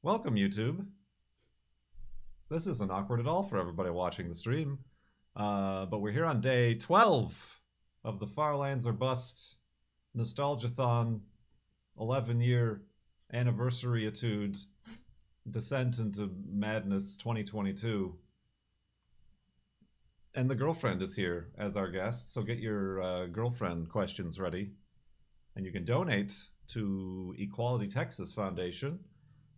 Welcome, YouTube. This isn't awkward at all for everybody watching the stream. But we're here on day 12 of the Farlands or Bust Nostalgia-Thon 11-year anniversary-atude Descent into Madness 2022. And the girlfriend is here as our guest, so get your girlfriend questions ready. And you can donate to Equality Texas Foundation.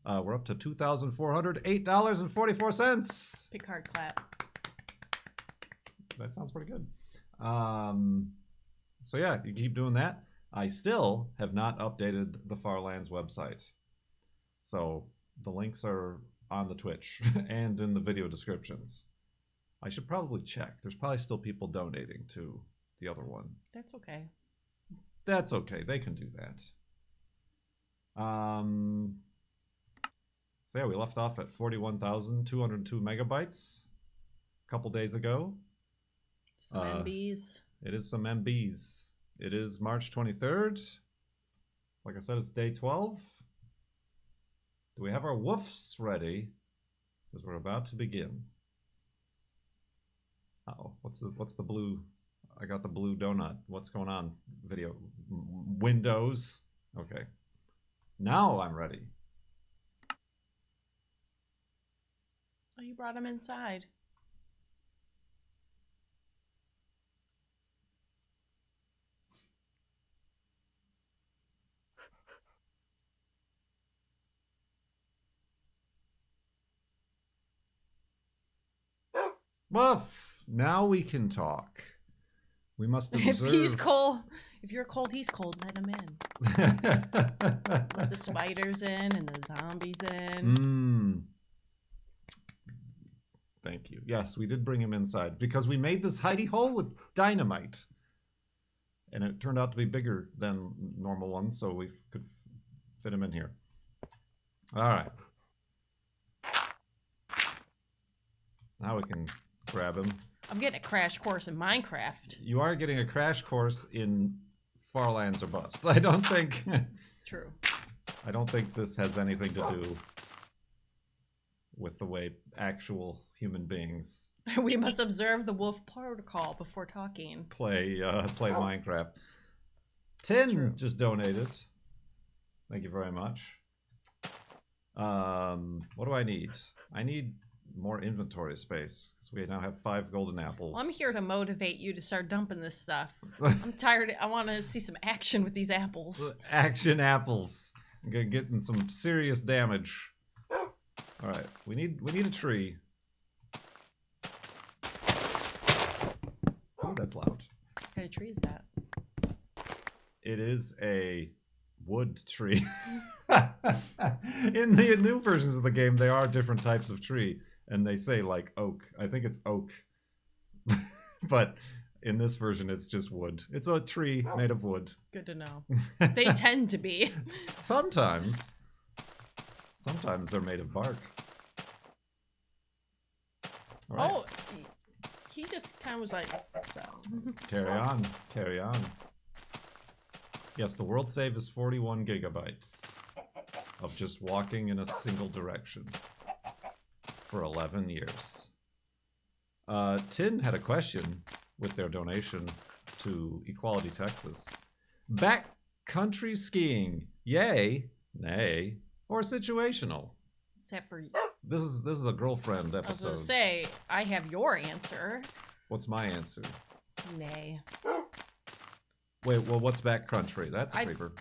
We're up to $2,408.44. Big hard clap. That sounds pretty good. So yeah, you keep doing that. I still have not updated the Farlands website. So the links are on the Twitch and in the video descriptions. I should probably check. There's probably still people donating to the other one. That's okay. That's okay. They can do that. So yeah, we left off at 41,202 megabytes a couple days ago. Some MBs. It is some MBs. It is March 23rd. Like I said, it's day 12. Do we have our woofs ready? Because we're about to begin. Uh-oh, what's the blue? I got the blue donut. What's going on? Video. Windows. Okay. Now I'm ready. Oh, you brought them inside. Woof! Now we can talk. We must observe. If he's cold, if you're cold, he's cold. Let him in. Let the spiders in and the zombies in. Thank you. Yes, we did bring him inside because we made this hidey hole with dynamite. And it turned out to be bigger than normal ones, so we could fit him in here. All right. Now we can grab him. I'm getting a crash course in Minecraft. You are getting a crash course in Farlands or Bust. I don't think... True. I don't think this has anything to do with the way actual human beings We must observe the wolf protocol before talking. play Minecraft. Tin just donated. Thank you very much. What do I need? I need more inventory space because we now have 5 golden apples. Well, I'm here to motivate you to start dumping this stuff. I'm tired. I want to see some action with these apples. Action apples. I'm gonna get in some serious damage. All right, we need a tree. Oh, that's loud. What kind of tree is that? It is a wood tree. In the new versions of the game, there are different types of tree, and they say like oak. I think it's oak. But in this version, it's just wood. It's a tree made of wood. Good to know. They tend to be. Sometimes they're made of bark. All right. Oh, he just kind of was like, so. Carry on, carry on. Yes, the world save is 41 gigabytes of just walking in a single direction for 11 years. Tin had a question with their donation to Equality Texas. Backcountry skiing, yay, nay, or situational? Except for, This is a girlfriend I was episode. going to say, I have your answer. What's my answer? Nay. Wait, well, what's backcountry? That's a creeper.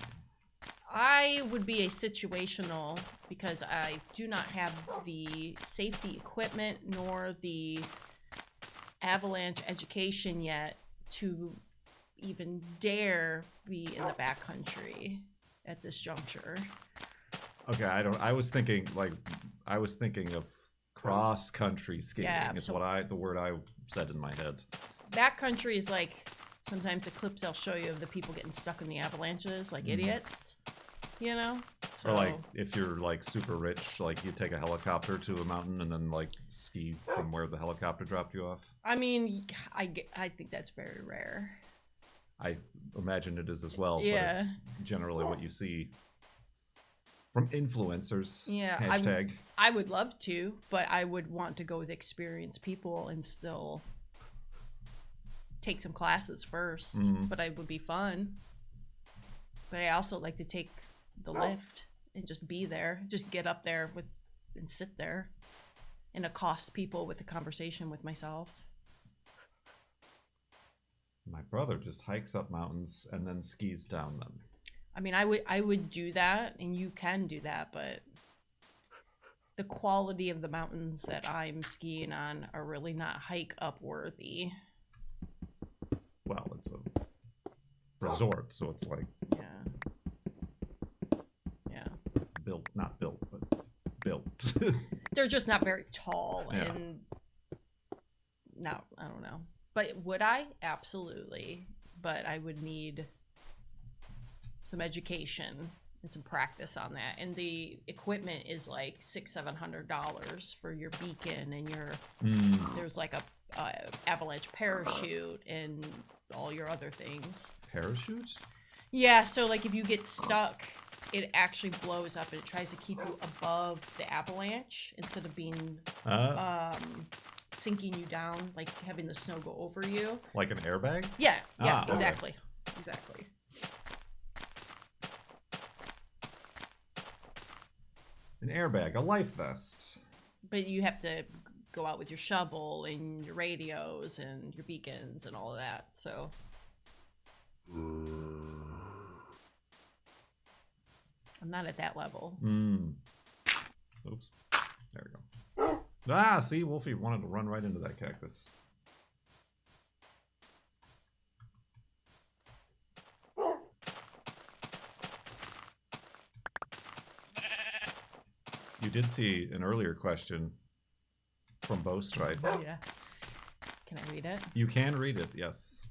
I would be a situational because I do not have the safety equipment nor the avalanche education yet to even dare be in the backcountry at this juncture. Okay, I was thinking of cross country skiing. Yeah, is so the word I said in my head. backcountry is like sometimes the clips they'll show you of the people getting stuck in the avalanches like idiots, you know? So, Or like if you're like super rich, like you take a helicopter to a mountain and then like ski from where the helicopter dropped you off. I mean, I think that's very rare. I imagine it is as well, Yeah. but it's generally what you see. From influencers. Yeah, Hashtag. I would love to, but I would want to go with experienced people and still take some classes first. But it would be fun. But I also like to take the lift and just be there, just get up there and sit there and accost people with a conversation with myself. My brother just hikes up mountains and then skis down them. I mean, I would do that, and you can do that, but the quality of the mountains that I'm skiing on are really not hike up worthy. Well, it's a resort, so it's like not built, but built. They're just not very tall, Yeah. and no, I don't know. But would I? Absolutely. But I would need some education and some practice on that. And the equipment is like $600-700 for your beacon and your there's like a avalanche parachute and all your other things. Parachutes? Yeah, so like if you get stuck, it actually blows up and it tries to keep you above the avalanche instead of being sinking you down, like having the snow go over you. Like an airbag? Yeah, okay. exactly. An airbag, a life vest. But you have to go out with your shovel and your radios and your beacons and all of that, so. I'm not at that level. Oops. There we go. Ah, see, Wolfie wanted to run right into that cactus. You did see an earlier question from Bowstripe. Yeah. Can I read it? You can read it, yes.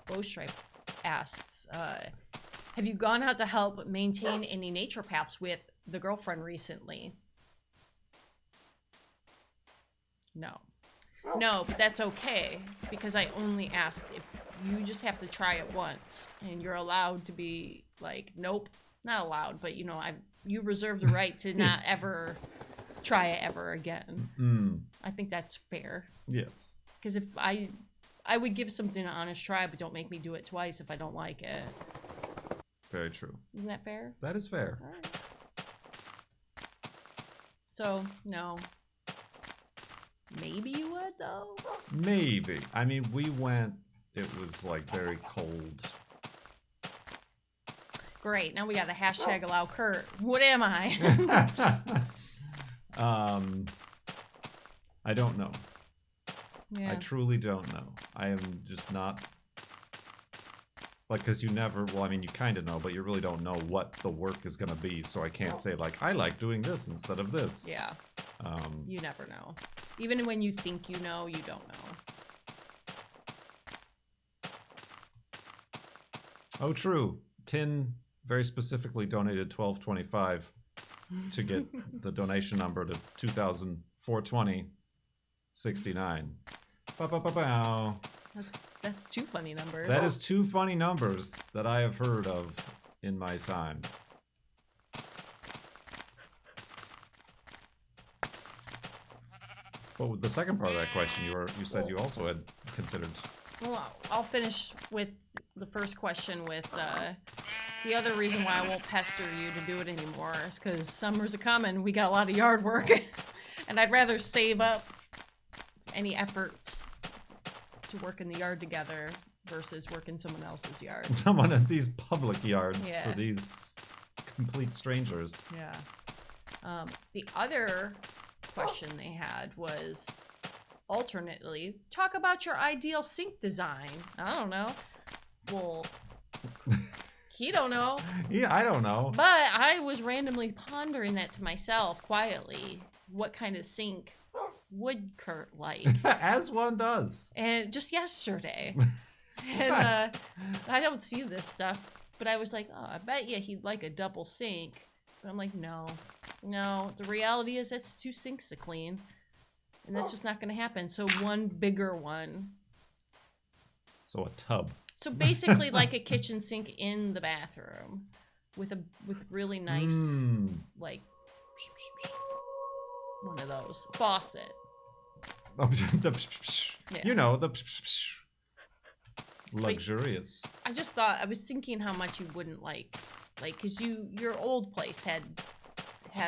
Bowstripe asks, have you gone out to help maintain any nature paths with the girlfriend recently? No, but that's okay, because I only asked if you just have to try it once, and you're allowed to be like, nope, not allowed, but you reserve the right to not ever try it ever again. I think that's fair. Yes. Because if I would give something an honest try, but don't make me do it twice if I don't like it. Very true. Isn't that fair? That is fair. All right. So, no. Maybe you would, though? Maybe. I mean, we went, it was like very cold. Great. Now we got a hashtag allow Kurt. What am I? I don't know. Yeah. I truly don't know. I am just not, like, because you never, well, I mean, you kind of know, but you really don't know what the work is going to be, so I can't say, like, I like doing this instead of this. Yeah. You never know. Even when you think you know, you don't know. Oh, true. Tin very specifically donated $12.25 to get the donation number to 2,420.69. Ba-ba-ba-bow. That's two funny numbers. That is two funny numbers that I have heard of in my time. But the second part of that question, you said you also had considered. Well, I'll finish with the first question with the other reason why I won't pester you to do it anymore is because summer's a coming. We got a lot of yard work, and I'd rather save up any efforts to work in the yard together versus work in someone else's yard. Someone at these public yards Yeah. for these complete strangers. Yeah. The other question they had was alternately talk about your ideal sink design. I don't know. Well, he don't know. Yeah, I don't know. But I was randomly pondering that to myself quietly. What kind of sink would Kurt like? As one does. And just yesterday. And I don't see this stuff, but I was like, oh, I bet you he'd like a double sink. But I'm like, no. The reality is that's 2 sinks to clean. And that's just not going to happen. So one bigger one. So a tub. So basically like a kitchen sink in the bathroom. with really nice like one of those faucet. You know, the luxurious. I just thought, I was thinking how much you wouldn't like, because your old place had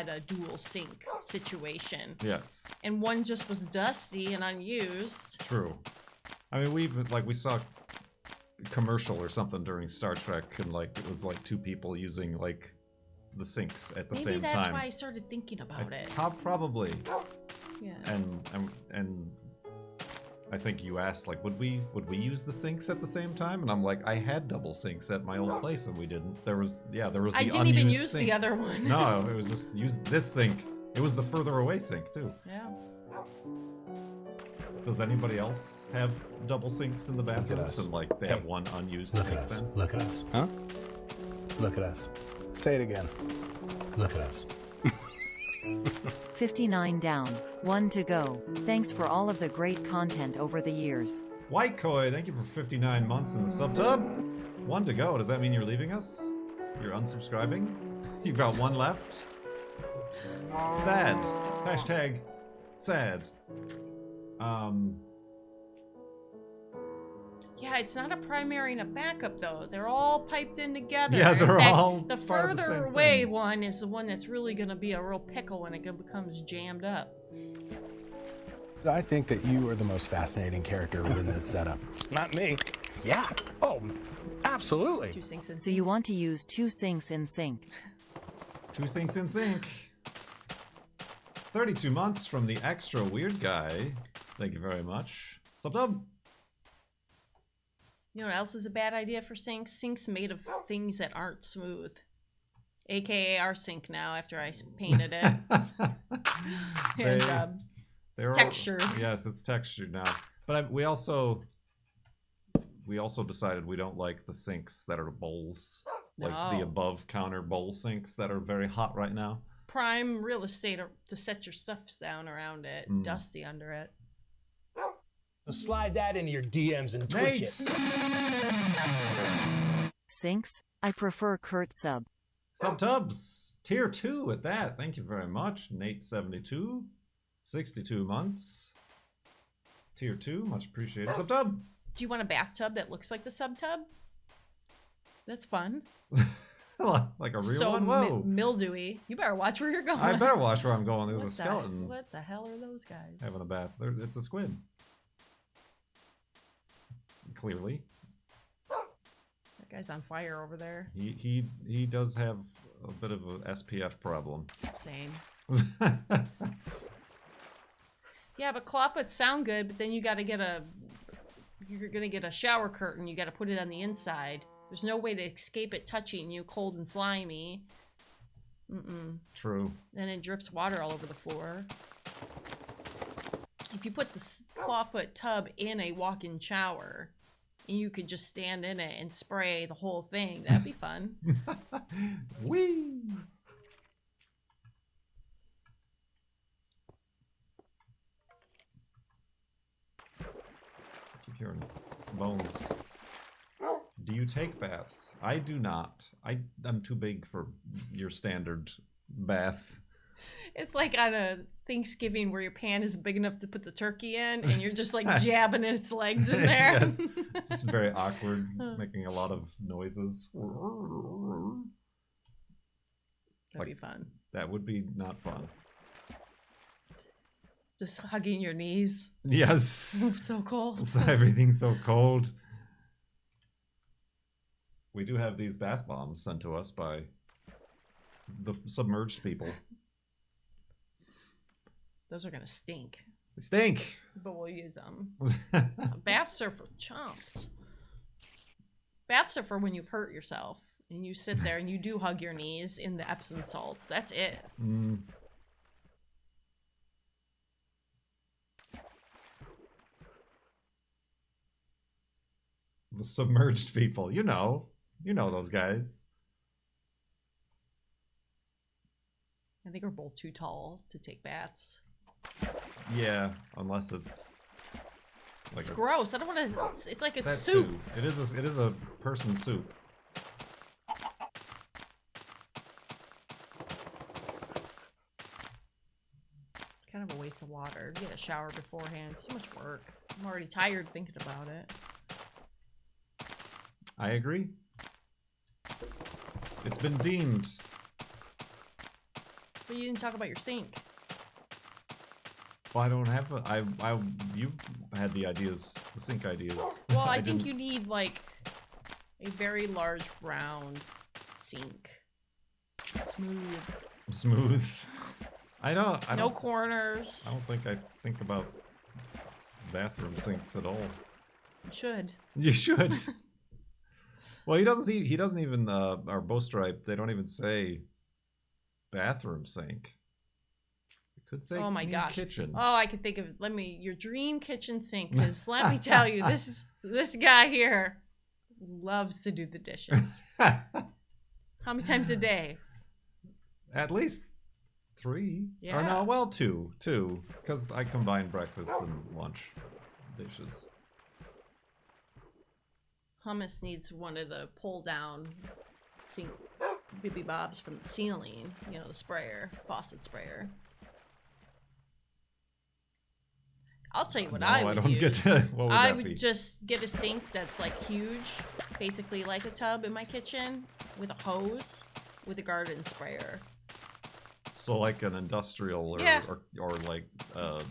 a dual sink situation. Yes. And one just was dusty and unused. True. I mean, we saw a commercial or something during Star Trek, and like it was like two people using like the sinks at the same time. Maybe that's why I started thinking about it. Probably. Yeah. And I think you asked, like, would we use the sinks at the same time? And I'm like, I had double sinks at my old place and we didn't. There was the I didn't even use sink. the other one. No, it was just use this sink. It was the further away sink too. Yeah. Does anybody else have double sinks in the bathrooms? And like they have one unused Look sink at us. then? Look at us. Huh? Look at us. Say it again. Look at us. 59 down, 1 to go. Thanks for all of the great content over the years. White Koi, thank you for 59 months in the subtub. 1 to go. Does that mean you're leaving us? You're unsubscribing? You've got 1 left? Sad. Hashtag sad. Yeah, it's not a primary and a backup though. They're all piped in together. Yeah, they're in fact, all the part of the further same away thing. one is the one that's really gonna be a real pickle when it becomes jammed up. I think that you are the most fascinating character within this setup. Not me. Yeah. Oh, absolutely. 2 sinks in. So you want to use 2 sinks in sync. 2 sinks in sync. 32 months from the extra weird guy. Thank you very much. Subtub. You know what else is a bad idea for sinks? Sinks made of things that aren't smooth. AKA our sink now after I painted it. Hand job. It's textured. Yes, it's textured now. But we also decided we don't like the sinks that are bowls. Like the No. above counter bowl sinks that are very hot right now. Prime real estate to set your stuffs down around it. Dusty under it. Slide that into your DMs and twitch it. Sinks? I prefer Kurt sub. Subtubs. Tier 2 at that. Thank you very much. Nate72. 62 months. Tier 2. Much appreciated. Subtub. Do you want a bathtub that looks like the subtub? That's fun. Like a real So one? Whoa. mildewy. You better watch where you're going. I better watch where I'm going. There's What a skeleton What the hell are those guys? having a bath. It's a squid. Clearly. That guy's on fire over there. He does have a bit of a SPF problem. Same. Yeah, but clawfoots sound good, but then you're gonna get a shower curtain. You gotta put it on the inside. There's no way to escape it touching you, cold and slimy. True. Then it drips water all over the floor. If you put the clawfoot tub in a walk-in shower, and you could just stand in it and spray the whole thing, that'd be fun. Whee! Keep hearing bones. Do you take baths? I do not. I'm too big for your standard bath. It's like on a Thanksgiving where your pan is big enough to put the turkey in, and you're just like jabbing its legs in there. Yes. It's just very awkward, making a lot of noises. That'd be fun. That would be not fun. Just hugging your knees. Yes. So cold. Everything's so cold. We do have these bath bombs sent to us by the submerged people. Those are gonna stink, They stink. but we'll use them. Baths are for chumps. Baths are for when you've hurt yourself and you sit there and you do hug your knees in the Epsom salts. That's it. The submerged people. You know those guys. I think we're both too tall to take baths. Yeah, unless it's like It's gross. I don't want to. It's like a that soup. too. It is a person soup. kind of a waste of water. Get a shower beforehand. It's too much work. I'm already tired thinking about it. I agree. It's been deemed. But you didn't talk about your sink. Well, I don't have you had the ideas, the sink ideas. Well, I think didn't- you need like a very large round sink. Smooth. Smooth. I No don't corners. I don't think I think about bathroom sinks at all. You should. You should. Well, he doesn't even our bow stripe, they don't even say bathroom sink. It could say Oh my gosh. kitchen. Oh, I could think of your dream kitchen sink, because let me tell you, this guy here loves to do the dishes. How many times a day? At least 3. Yeah. Or no, well 2, because I combine breakfast and lunch dishes. Hummus needs one of the pull down sink bibby bobs from the ceiling. You know, the sprayer, faucet sprayer. I'll tell you what No, I would don't use. get that. What would I that would be? just get a sink that's like huge, basically like a tub in my kitchen, with a hose, with a garden sprayer. So like an industrial or Yeah. or like a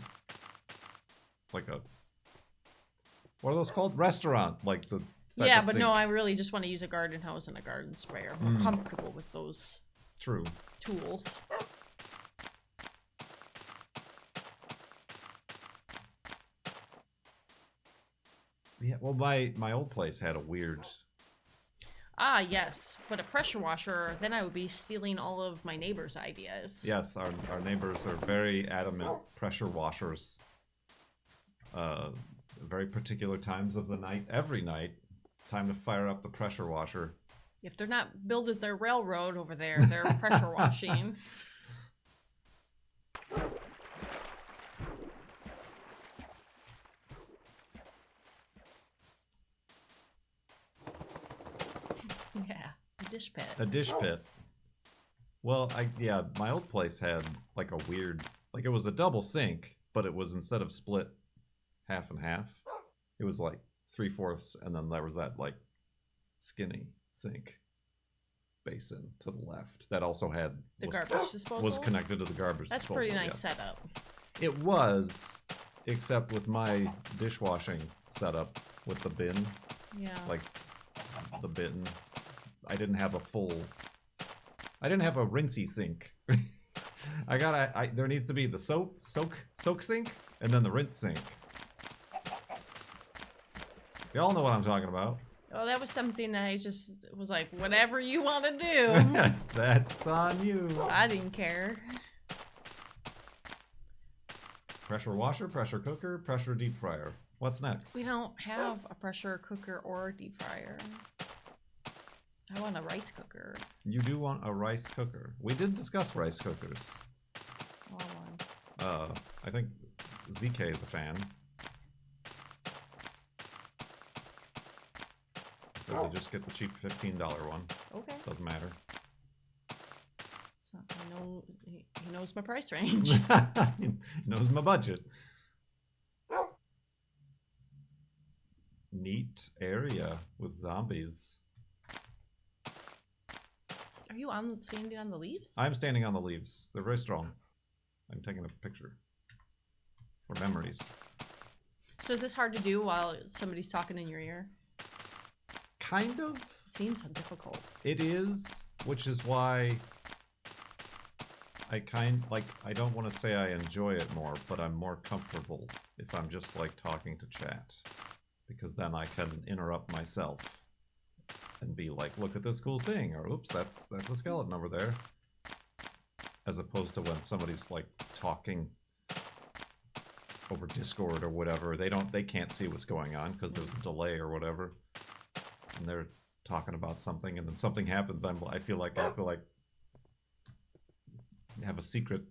what are those called? Restaurant, like the type Yeah, of but no, sink. I really just want to use a garden hose and a garden sprayer. I'm more comfortable with those True. tools. Yeah, well my old place had a weird. Ah, yes, but a pressure washer, then I would be stealing all of my neighbors' ideas. Yes, our neighbors are very adamant pressure washers. Very particular times of the night, every night, time to fire up the pressure washer. If they're not building their railroad over there, they're pressure washing. Yeah, a dish pit. A dish pit. Well, yeah, my old place had like a weird, like it was a double sink, but it was instead of split half and half, it was like 3/4, and then there was that like skinny sink basin to the left that also had The garbage disposal? was connected to the garbage That's disposal. pretty nice yes. setup. It was, except with my dishwashing setup with the bin, Yeah. like the bin, I didn't have a rinsey sink. There needs to be the soak sink and then the rinse sink. Y'all know what I'm talking about. Oh, that was something that I just was like, whatever you want to do. That's on you. I didn't care. Pressure washer, pressure cooker, pressure deep fryer. What's next? We don't have a pressure cooker or a deep fryer. I want a rice cooker. You do want a rice cooker. We did discuss rice cookers. I want one. I think ZK is a fan. So they just get the cheap $15 one. Okay. Doesn't matter. So I know he knows my price range. He knows my budget. Neat area with zombies. Are you standing on the leaves? I'm standing on the leaves. They're very strong. I'm taking a picture for memories. So is this hard to do while somebody's talking in your ear? Kind of. It seems so difficult. It is, which is why I don't want to say I enjoy it more, but I'm more comfortable if I'm just like talking to chat, because then I can interrupt myself and be like, look at this cool thing, or oops, that's a skeleton over there, as opposed to when somebody's like talking over Discord or whatever. They can't see what's going on because there's a delay or whatever, and they're talking about something, and then something happens. I feel like I have to like have a secret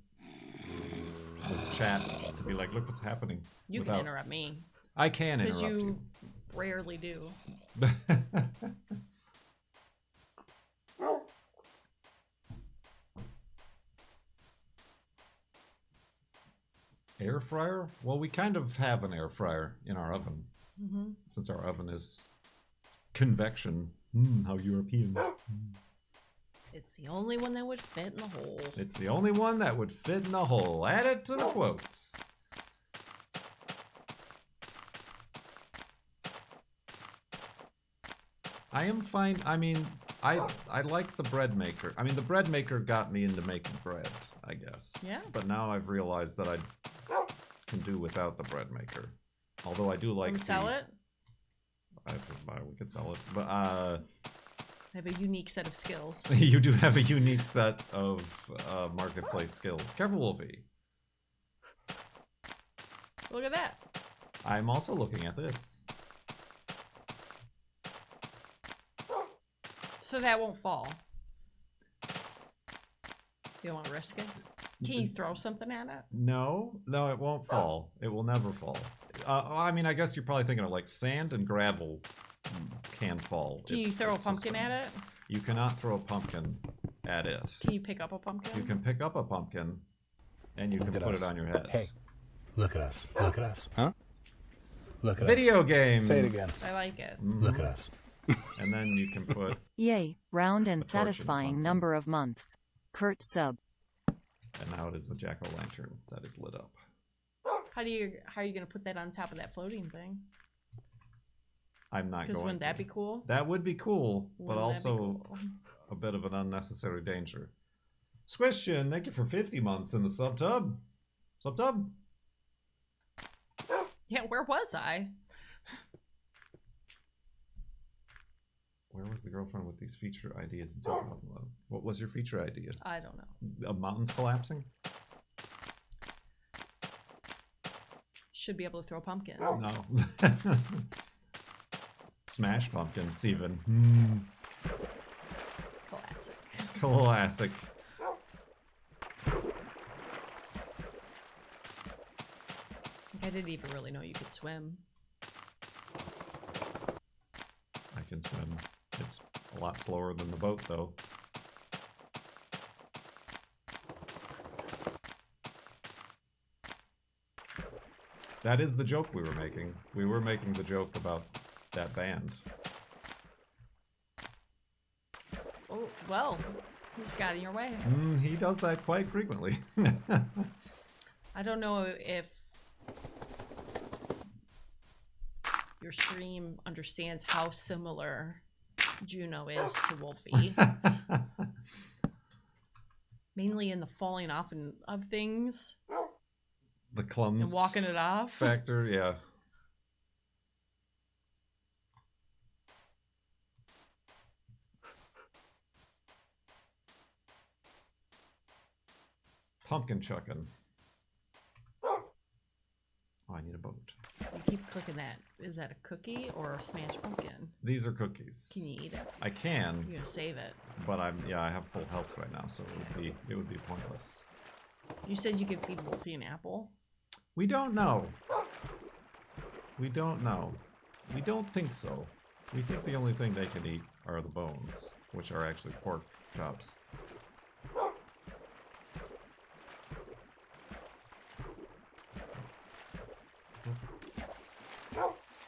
chat to be like, look what's happening. You can interrupt me. I can Because interrupt you rarely do. you. Air fryer? Well, we kind of have an air fryer in our oven. Mm-hmm. Since our oven is convection. How European. It's the only one that would fit in the hole. It's the only one that would fit in the hole. Add it to the quotes. I am fine. I mean, I like the bread maker. I mean, the bread maker got me into making bread, I guess. Yeah. But now I've realized that I can do without the bread maker. Although I do like Can we sell it? We could sell it. But I have a unique set of skills. you do have a unique set of marketplace skills. Careful, Wolfie. Look at that. I'm also looking at this. So that won't fall. You don't want to risk it? Can you throw something at it? No, it won't fall. It will never fall. I mean, I guess you're probably thinking of like sand and gravel can fall. Can you throw a pumpkin at it? You cannot throw a pumpkin at it. Can you pick up a pumpkin? You can pick up a pumpkin, and you can put it on your head. Hey, look at us. Look at us. Huh? Look at Video us. games. Say it again. I like it. Look at us. And then you can put. Yay, round and A torch in the satisfying pumpkin. number of months. Kurt sub. And now it is a jack-o'-lantern that is lit up. How are you gonna put that on top of that floating thing? I'm not going. Because wouldn't to. that be cool? That would be cool, but Wouldn't that be also cool? a bit of an unnecessary danger. Squishin, thank you for 50 months in the subtub. Subtub? Yeah, where was I? Where was the girlfriend with these feature ideas in 2011? What was your feature idea? I don't know. Mountains collapsing? Should be able to throw pumpkins. No. Smash pumpkins, even. Classic. Classic. I didn't even really know you could swim. I can swim. It's a lot slower than the boat, though. That is the joke we were making. We were making the joke about that band. Oh, well, you just got in your way. He does that quite frequently. I don't know if your stream understands how similar Juno is to Wolfie. Mainly in the falling off of things The clumsy and walking it off. factor, yeah. Pumpkin chucking. Oh, I need a boat. You keep clicking that. Is that a cookie or a smashed pumpkin? These are cookies. Can you eat it? I can, You're gonna save it. but I have full health right now, so it would be pointless. You said you could feed Wolfie an apple. We don't know. We don't know. We don't think so. We think the only thing they can eat are the bones, which are actually pork chops.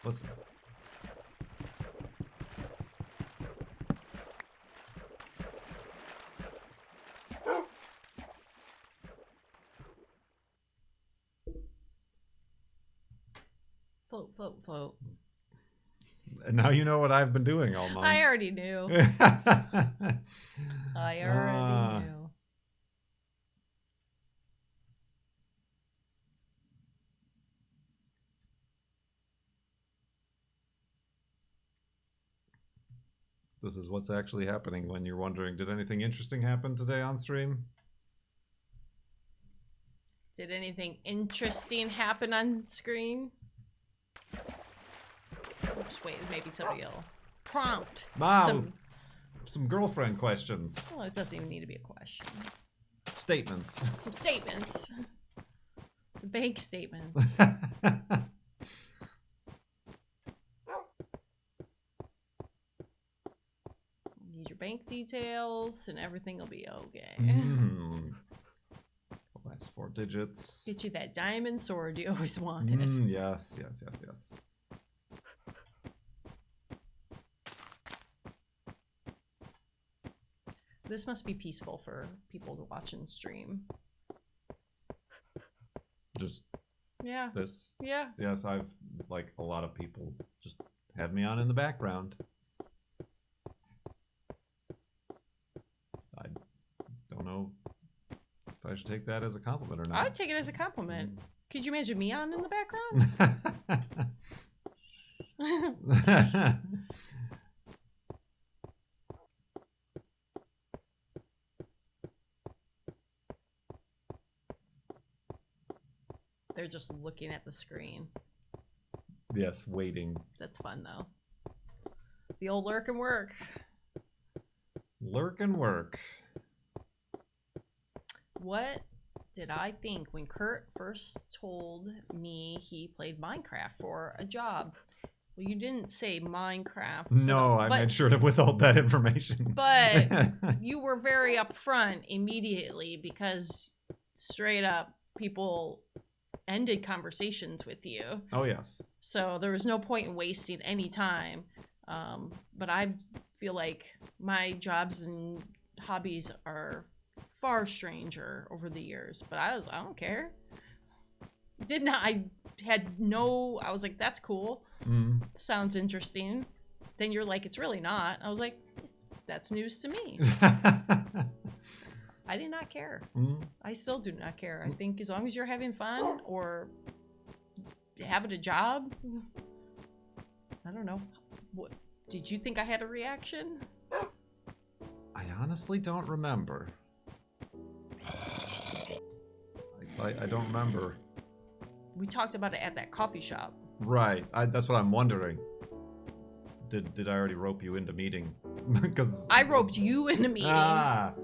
Listen. Float, float, float. And now you know what I've been doing all month. I already knew. I already knew. This is what's actually happening when you're wondering, did anything interesting happen today on stream? Did anything interesting happen on screen? Oops, wait, maybe somebody will prompt. Wow. Some girlfriend questions. Well, it doesn't even need to be a question. Statements. Some statements. Some bank statements. Need your bank details and everything will be okay. The last 4 digits. Get you that diamond sword you always wanted. Yes, yes, yes, yes. This must be peaceful for people to watch and stream. Just Yeah. this. Yeah. Yes, I've, like, a lot of people just have me on in the background. I don't know if I should take that as a compliment or not. I would take it as a compliment. Could you imagine me on in the background? They're just looking at the screen. Yes, waiting. That's fun, though. The old lurk and work. Lurk and work. What did I think when Kurt first told me he played Minecraft for a job? Well, you didn't say Minecraft. No, I made sure to withhold that information. But you were very upfront immediately because straight up people ended conversations with you. Oh, yes. So there was no point in wasting any time. But I feel like my jobs and hobbies are far stranger over the years. But I don't care. I was like, that's cool. Sounds interesting. Then you're like, it's really not. I was like, that's news to me. I did not care. I still do not care. I think as long as you're having fun or having a job, I don't know. What did you think I had a reaction? I honestly don't remember. I don't remember. We talked about it at that coffee shop. Right. That's what I'm wondering. Did I already rope you into meeting? Because I roped you into meeting. Ah.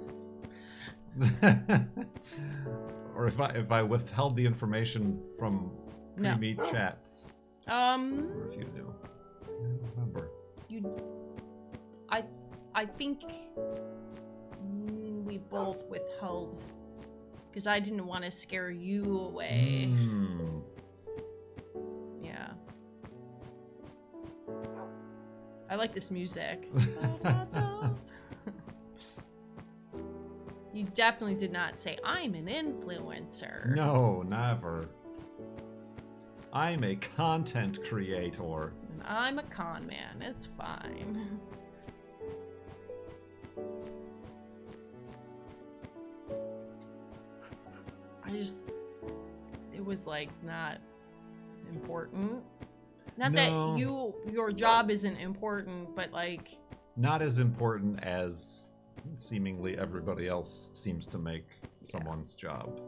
Or if I withheld the information from pre-meet chats. Or if you knew. I don't remember. I think we both withheld because I didn't want to scare you away. Yeah. I like this music. You definitely did not say, I'm an influencer. No, never. I'm a content creator. And I'm a con man. It's fine. It was like not important. Not that your job isn't important, but like. Not as important as seemingly everybody else seems to make someone's job.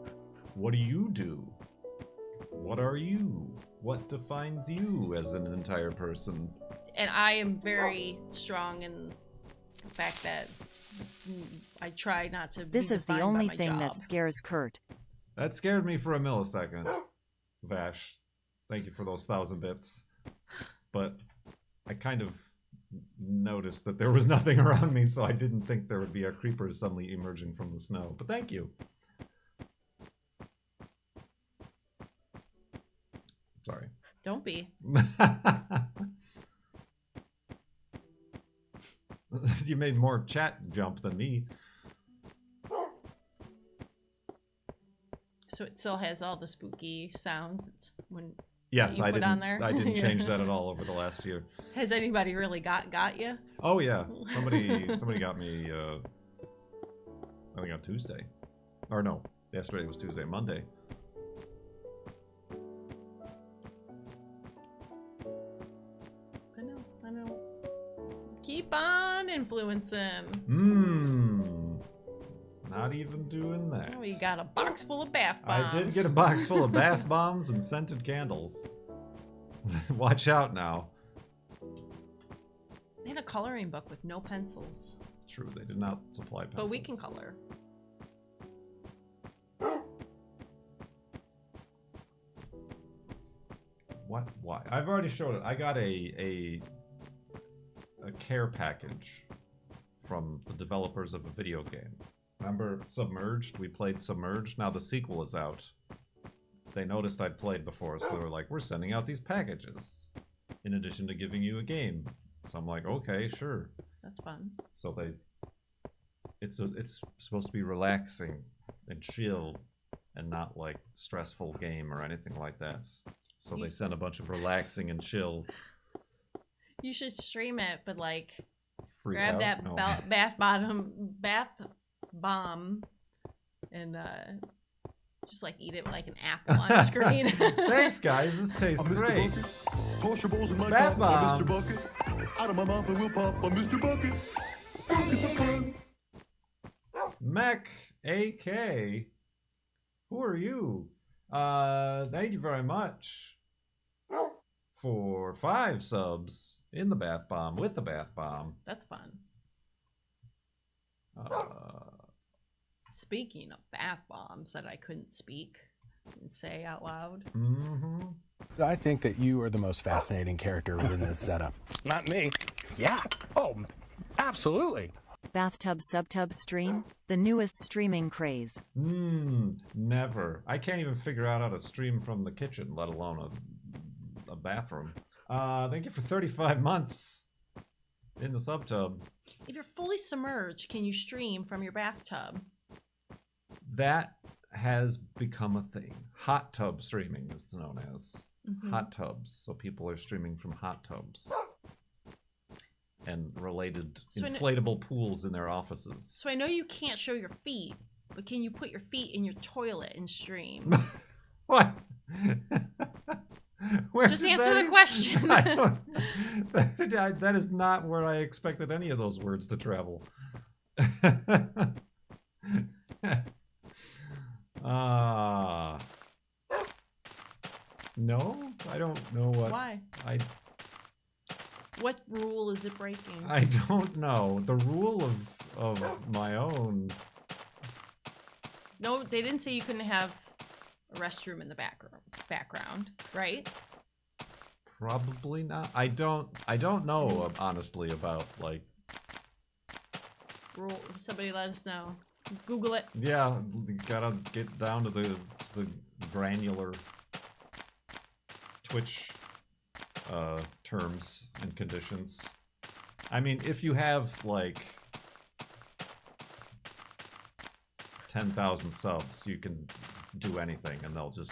What do you do? What are you? What defines you as an entire person? And I am very strong in the fact that I try not to This be is the defined by only my thing job. that scares Kurt. That scared me for a millisecond. Vash, thank you for those 1,000 bits. But I kind of noticed that there was nothing around me, so I didn't think there would be a creeper suddenly emerging from the snow. But thank you. Sorry. Don't be. You made more chat jump than me. So it still has all the spooky sounds when Yes, you I put didn't. on there? I didn't change that at all over the last year. Has anybody really got you? Oh yeah, somebody got me. I think on Tuesday, or no, yesterday was Tuesday. Monday. I know. Keep on influencing. Not even doing that. Oh, you got a box full of bath bombs. I did get a box full of bath bombs and scented candles. Watch out now. They had a coloring book with no pencils. True, they did not supply pencils. But we can color. What? Why? I've already showed it. I got a care package from the developers of a video game. Remember Submerged? We played Submerged. Now the sequel is out. They noticed I'd played before, so they were like, we're sending out these packages in addition to giving you a game. So I'm like, okay, sure. That's fun. So it's supposed to be relaxing and chill and not like stressful game or anything like that. So they sent a bunch of relaxing and chill. You should stream it, but like Freak grab out? that No. bath bomb and just like eat it like an apple on screen. Thanks, guys. This tastes great. Toss your balls in my Bath cup, I'm Mr. bombs. Bucket. Out of my mouth I will pop, I'm Mr. Bucket. Buckets of fun. Mech AK. Who are you? Thank you very much for 5 subs in the bath bomb with the bath bomb. That's fun. Uh, Speaking of bath bombs that I couldn't speak and say out loud. mm-hmm. I think that you are the most fascinating character within this setup. Not me. Yeah. Oh, absolutely. Bathtub subtub stream? The newest streaming craze. Never. I can't even figure out how to stream from the kitchen, let alone a bathroom. Thank you for 35 months in the subtub. If you're fully submerged, can you stream from your bathtub? That has become a thing. Hot tub streaming is known as. Mhm. Hot tubs. So people are streaming from hot tubs and related inflatable pools in their offices. So I know you can't show your feet, but can you put your feet in your toilet and stream? What? Where Just does answer that the question. I don't- that is not where I expected any of those words to travel. No, I don't know what. Why? What rule is it breaking? I don't know. The rule of my own. No, they didn't say you couldn't have a restroom in the background, right? Probably not. I don't know honestly about like. Rule. Somebody let us know. Google it. Yeah, you gotta get down to the granular Twitch terms and conditions. I mean, if you have like 10,000 subs, you can do anything and they'll just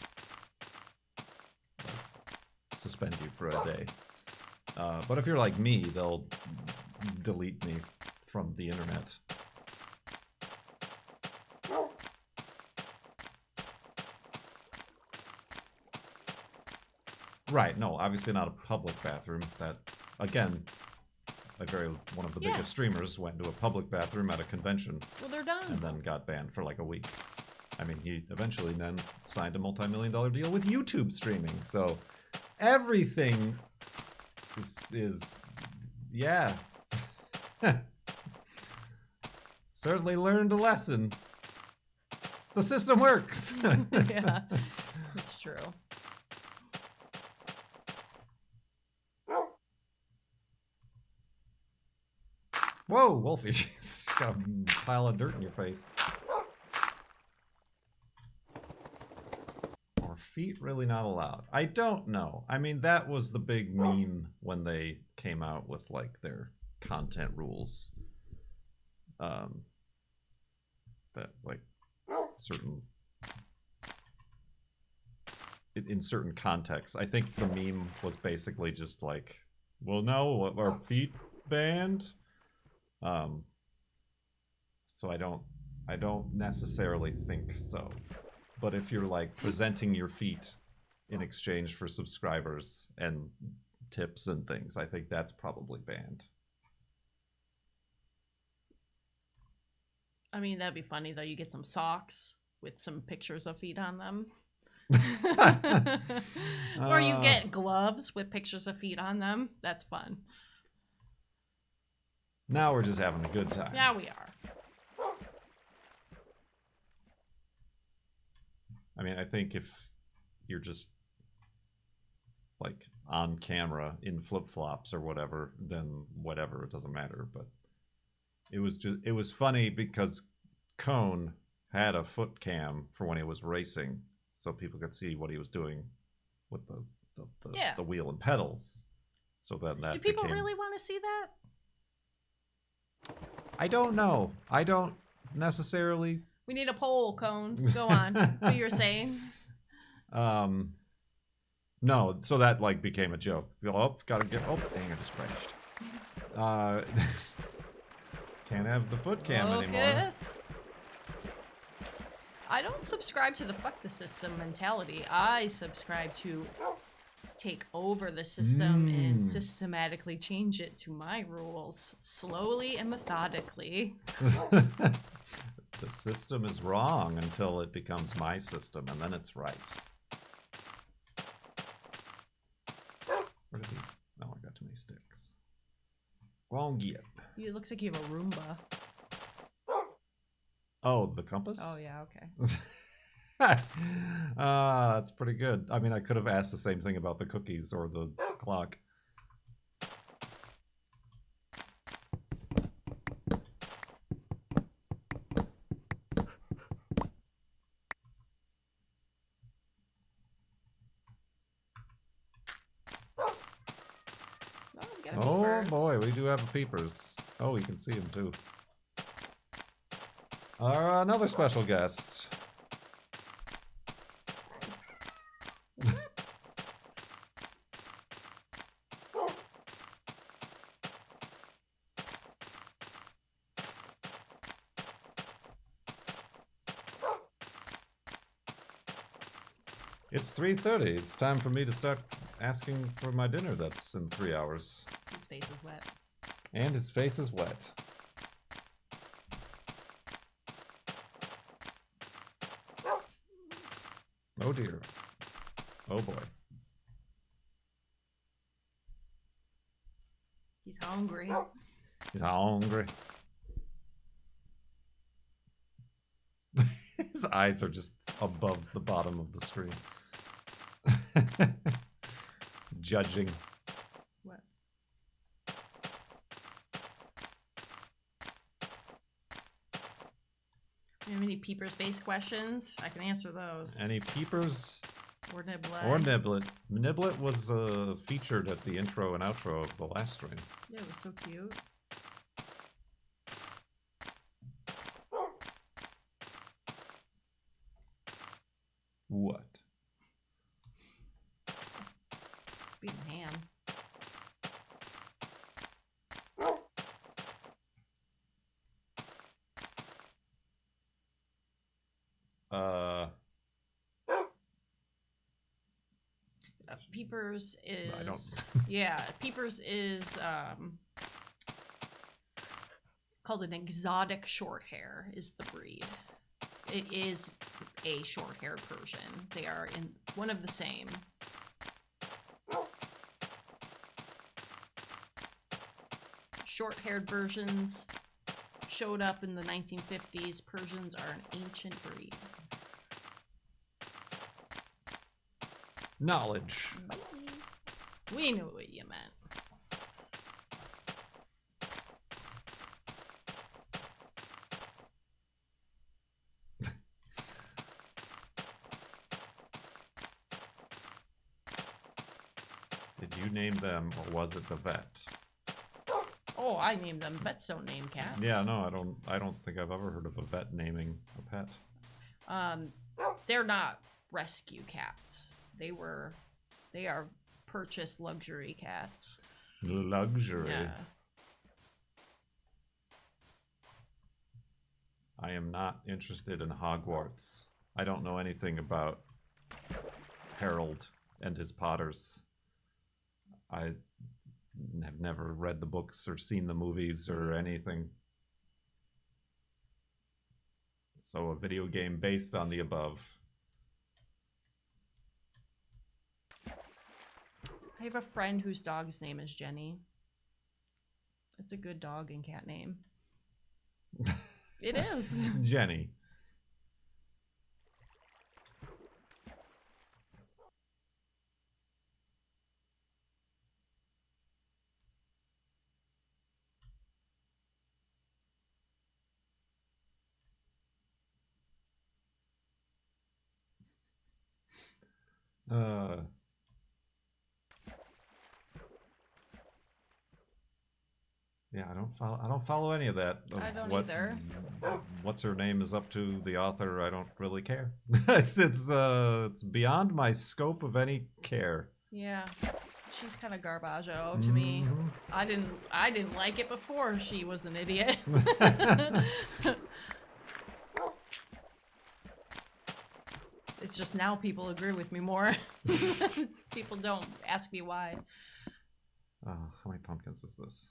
suspend you for a day. But if you're like me, they'll delete me from the internet. Right, no, obviously not a public bathroom. That, again, one of the biggest streamers went to a public bathroom at a convention Well, they're done. and then got banned for like a week. I mean, he eventually then signed a multi-million-dollar deal with YouTube streaming. So everything is yeah. Certainly learned a lesson. The system works. Yeah, it's true. Whoa, Wolfie, she's got a pile of dirt in your face. Are feet really not allowed? I don't know. I mean, that was the big meme when they came out with like their content rules. That like certain in certain contexts. I think the meme was basically just like, well, no, are feet banned? So I don't necessarily think so. But if you're like presenting your feet in exchange for subscribers and tips and things, I think that's probably banned. I mean, that'd be funny though. You get some socks with some pictures of feet on them. Or you get gloves with pictures of feet on them. That's fun. Now we're just having a good time. Yeah, we are. I mean, I think if you're just like on camera in flip-flops or whatever, then whatever, it doesn't matter. But it was funny because Cone had a foot cam for when he was racing, so people could see what he was doing with the wheel and pedals. So that Do people really want to see that? I don't know. I don't necessarily. We need a poll, Cone. Go on. What you're saying? No, so that like became a joke. Oh, gotta get. Oh, dang! I just crashed. Can't have the foot cam anymore. I don't subscribe to the fuck the system mentality. I subscribe to take over the system and systematically change it to my rules, slowly and methodically. The system is wrong until it becomes my system, and then it's right. Where did these? Oh, I got too many sticks. Won't get. It looks like you have a Roomba. Oh, the compass? Oh, yeah, okay. That's pretty good. I mean, I could have asked the same thing about the cookies or the clock. Oh boy, we do have a peepers. Oh, you can see him too. Another special guest. It's 3:30. It's time for me to start asking for my dinner that's in 3 hours. His face is wet. And his face is wet. Oh dear. Oh boy. He's hungry. He's hungry. His eyes are just above the bottom of the screen. Judging. What? You have any peepers-based questions? I can answer those. Any peepers? Or Niblet. Or Niblet. Niblet was featured at the intro and outro of the last stream. Yeah, it was so cute. What? Being ham. Peepers is I don't. yeah, Peepers is called an exotic short hair is the breed. It is a short-haired Persian. They are in one of the same. Short-haired versions showed up in the 1950s. Persians are an ancient breed. Knowledge. We knew what you meant. Did you name them, or was it the vet? Oh, I named them. Vets don't name cats. Yeah, no, I don't think I've ever heard of a vet naming a pet. They're not rescue cats. They are purchased luxury cats. Luxury. Yeah. I am not interested in Hogwarts. I don't know anything about Harold and his Potters. I have never read the books or seen the movies or anything. So a video game based on the above. I have a friend whose dog's name is Jenny. It's a good dog and cat name. It is. Jenny. Yeah, I don't follow any of that. Of I don't what, either. What's her name is up to the author. I don't really care. It's beyond my scope of any care. Yeah, she's kind of garbaggio to me. Mhm. I didn't like it before she was an idiot. It's just now people agree with me more. People don't ask me why. Oh, how many pumpkins is this?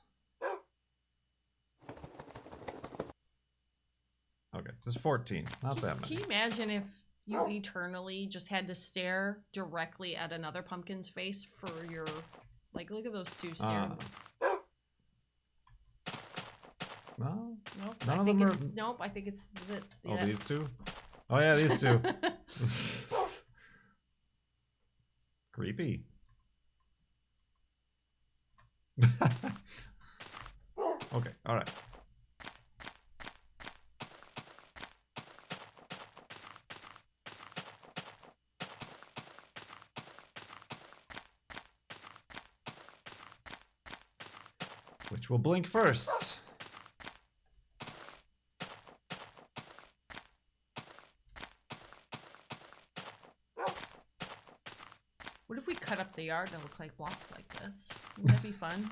Okay, just 14. Not that Can many. you imagine if you eternally just had to stare directly at another pumpkin's face for your... Like, look at those two staring. No? Nope. None I of think them it's, are... Nope, I think it's... Oh, these two? Oh, yeah, these two. Creepy. Okay, alright. Which will blink first? What if we cut up the yard to look like blocks like this? Wouldn't that be fun?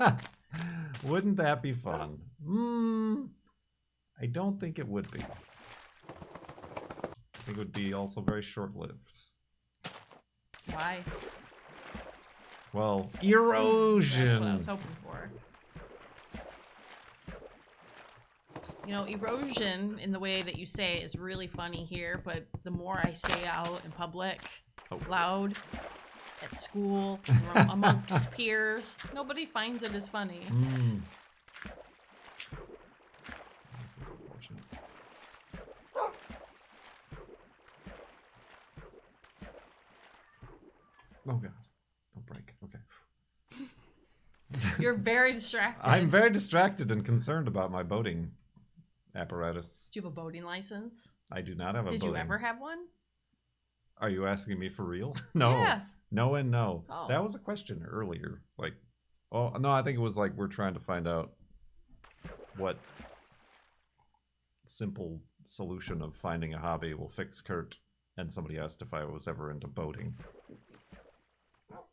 Wouldn't that be fun? I don't think it would be. I think it would be also very short-lived. Why? Well, erosion! That's what I was hoping for. You know, erosion, in the way that you say it, is really funny here, but the more I say out in public, loud, at school, amongst peers, nobody finds it as funny. That's unfortunate. Oh god. Don't break. Okay. You're very distracted. I'm very distracted and concerned about my boating apparatus. Do you have a boating license? I do not have a boating. Did you ever have one? Are you asking me for real? No. Yeah. No and no. Oh. That was a question earlier. Like, oh, no, I think it was like we're trying to find out what simple solution of finding a hobby will fix Kurt. And somebody asked if I was ever into boating.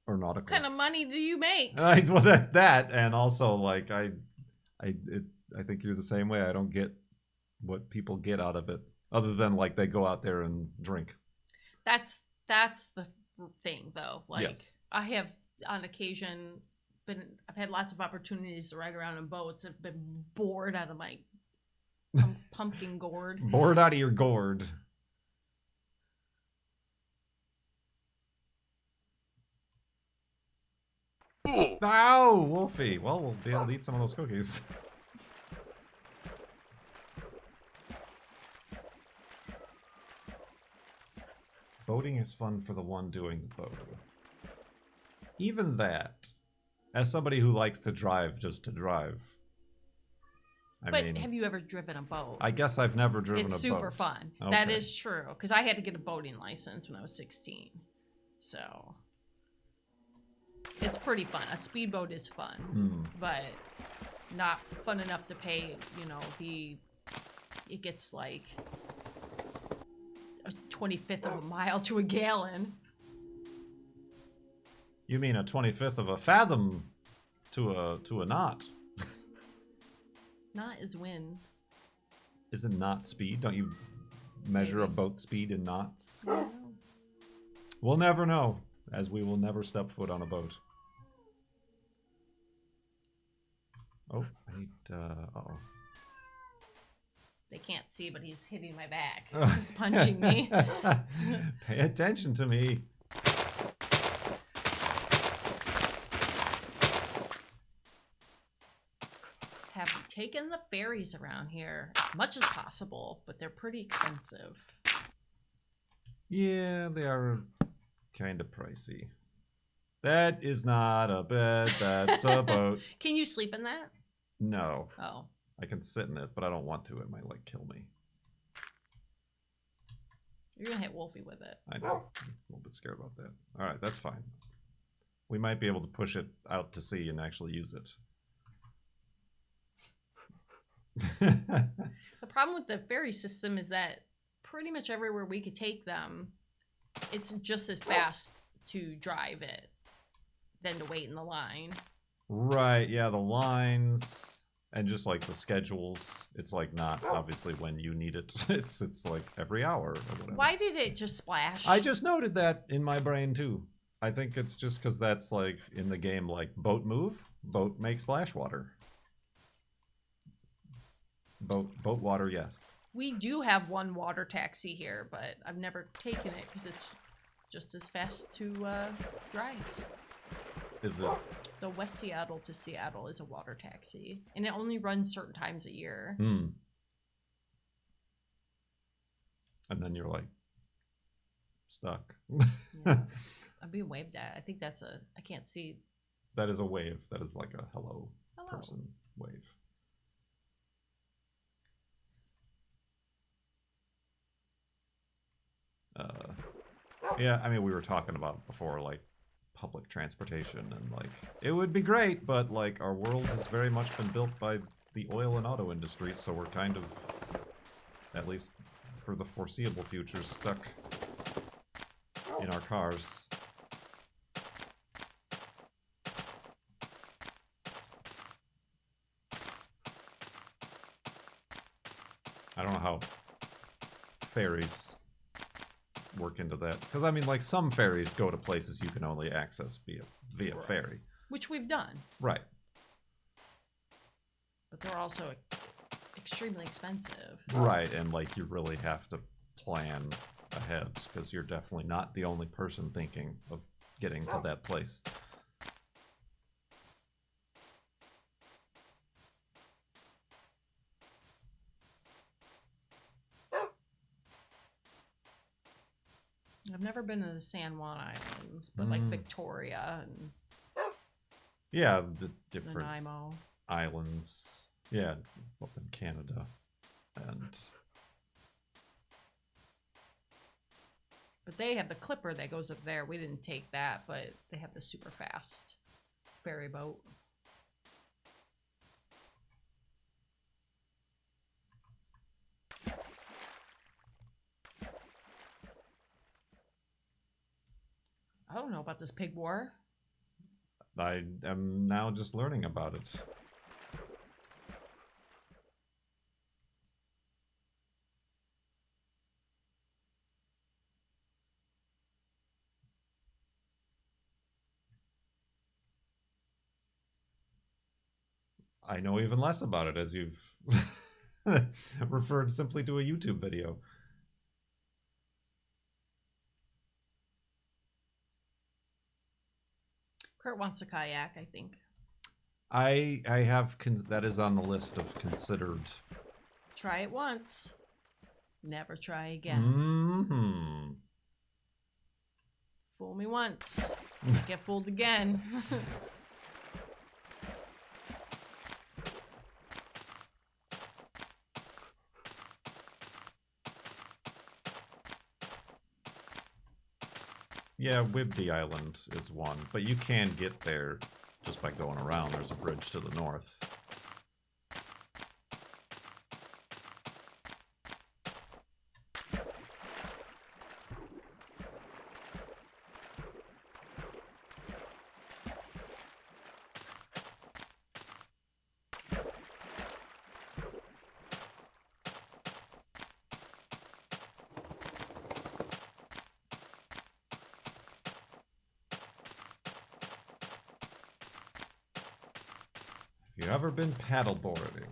Or nautical. What kind of money do you make? Well, that, and also, like, I think you're the same way. I don't get what people get out of it. Other than, like, they go out there and drink. That's the thing, though. Like, Yes. I have on occasion I've had lots of opportunities to ride around in boats. I've been bored out of my pumpkin gourd. Bored out of your gourd. Ow, Wolfie. Well, we'll be able to eat some of those cookies. Boating is fun for the one doing the boating. Even that, as somebody who likes to drive just to drive. But have you ever driven a boat? I guess I've never driven a boat. It's super fun. Okay. That is true. Because I had to get a boating license when I was 16. So it's pretty fun. A speedboat is fun, but not fun enough to pay, you know, it gets like a 25th of a mile to a gallon. You mean a 25th of a fathom to a knot? Knot is wind. Isn't knot speed? Don't you measure Maybe. a boat speed in knots? I don't know. We'll never know, as we will never step foot on a boat. Oh, I need, uh-oh. They can't see, but he's hitting my back. He's punching me. Pay attention to me. Have taken the ferries around here as much as possible, but they're pretty expensive. Yeah, they are kind of pricey. That is not a bed, that's a boat. Can you sleep in that? No, Oh. I can sit in it, but I don't want to. It might, like, kill me. You're gonna hit Wolfie with it. I know. We'll bit scared about that. All right, that's fine. We might be able to push it out to sea and actually use it. The problem with the ferry system is that pretty much everywhere we could take them, it's just as fast to drive it than to wait in the line. Right, yeah, the lines and just like the schedules. It's like not obviously when you need it. It's like every hour or whatever. Why did it just splash? I just noted that in my brain too. I think it's just because that's like in the game, like boat move, boat make splash water. Boat water, yes. We do have one water taxi here, but I've never taken it because it's just as fast to drive. Is it? The West Seattle to Seattle is a water taxi, and it only runs certain times a year. Hmm. And then you're like stuck. Yeah. I'm being waved at. I think that's a. I can't see. That is a wave. That is like a hello. Hello. Person wave. Yeah, I mean, we were talking about before, like, public transportation, and, like, it would be great, but, like, our world has very much been built by the oil and auto industry, so we're kind of, at least for the foreseeable future, stuck in our cars. I don't know how ferries work into that, because I mean, like, some ferries go to places you can only access via ferry. Which we've done, Right. but they're also extremely expensive. Right, and like you really have to plan ahead, because you're definitely not the only person thinking of getting to that place. I've never been to the San Juan Islands, but like Victoria and Yeah, the the different Nanaimo. islands. Yeah, up in Canada. And But they have the Clipper that goes up there. We didn't take that, but they have the super fast ferry boat. I don't know about this pig war. I am now just learning about it. I know even less about it as you've referred simply to a YouTube video. Kurt wants a kayak, I think. I have that is on the list of considered. Try it once. Never try again. Mm-hmm. Fool me once. Get fooled again. Yeah, Whidbey Island is one, but you can get there just by going around. There's a bridge to the north. Have you ever been paddleboarding?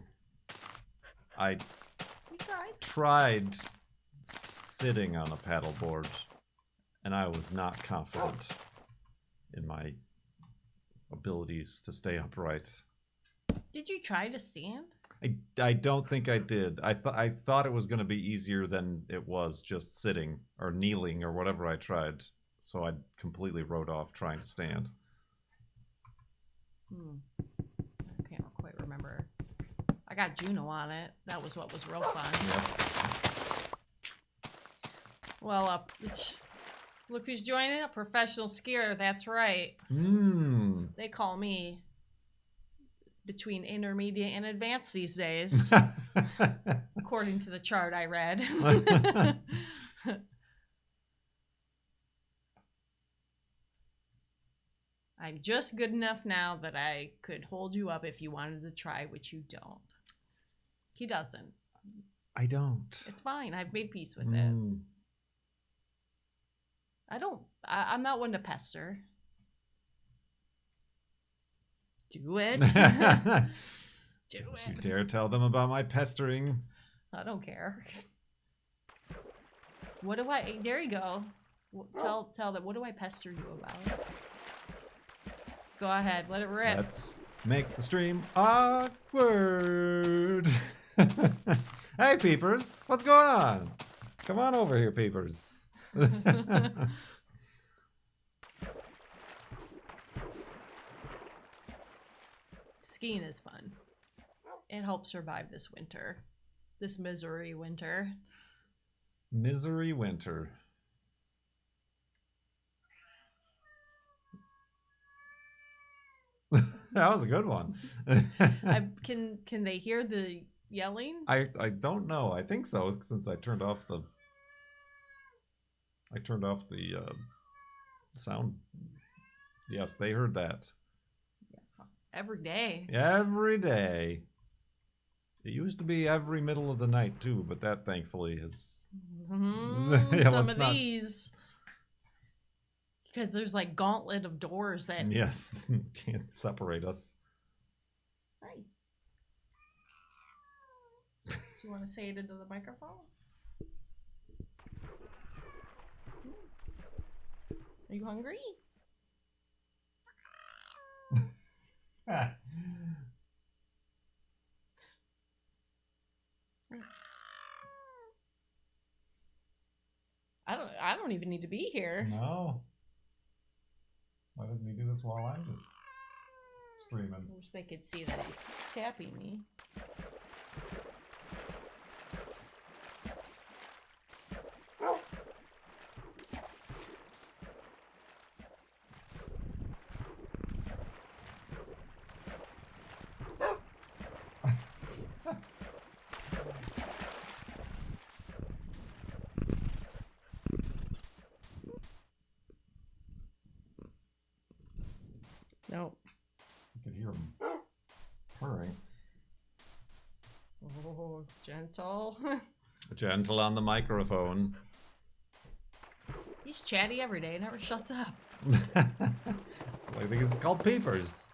I We tried. tried sitting on a paddleboard, and I was not confident in my abilities to stay upright. Did you try to stand? I don't think I did. I thought it was going to be easier than it was just sitting or kneeling or whatever I tried. So I completely wrote off trying to stand. I can't quite remember. I got Juno on it. That was what was real fun. Yes. Well, Look who's joining, a professional skier. That's right. Mmm. They call me between intermediate and advanced these days, according to the chart I read. I'm just good enough now that I could hold you up if you wanted to try, which you don't. He doesn't. I don't. It's fine. I've made peace with it. I'm not one to pester. Do it. Do Don't you it. dare tell them about my pestering. I don't care. What do I... There you go. Tell them. What do I pester you about? Go ahead. Let it rip. Let's make the stream awkward. Hey, peepers. What's going on? Come on over here, peepers. Skiing is fun. It helps survive this winter. This misery winter. Misery winter. That was a good one. Can they hear the yelling? I don't know. I think so, since I turned off the sound. Yes, they heard that. Every day. Every day. It used to be every middle of the night too, but that thankfully has Yeah, some let's of not- these. Because there's like gauntlet of doors that... Yes, can't separate us. Hi. Do you want to say it into the microphone? Are you hungry? I don't even need to be here. No. Why didn't he do this while I'm just streaming? I wish they could see that he's tapping me. Nope. You could hear him purring. Oh, gentle. Gentle on the microphone. He's chatty every day, never shuts up. I think it's called peepers.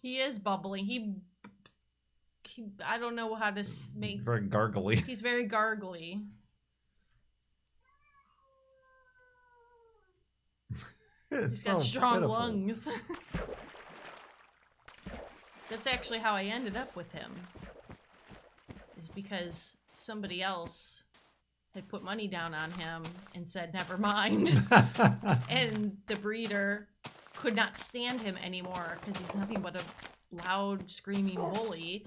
He is bubbling. He I don't know how to make... Very gargly. He's very gargly. He's got strong pitiful. lungs. That's actually how I ended up with him. Is because somebody else had put money down on him and said, never mind. And the breeder could not stand him anymore because he's nothing but a loud, screaming bully.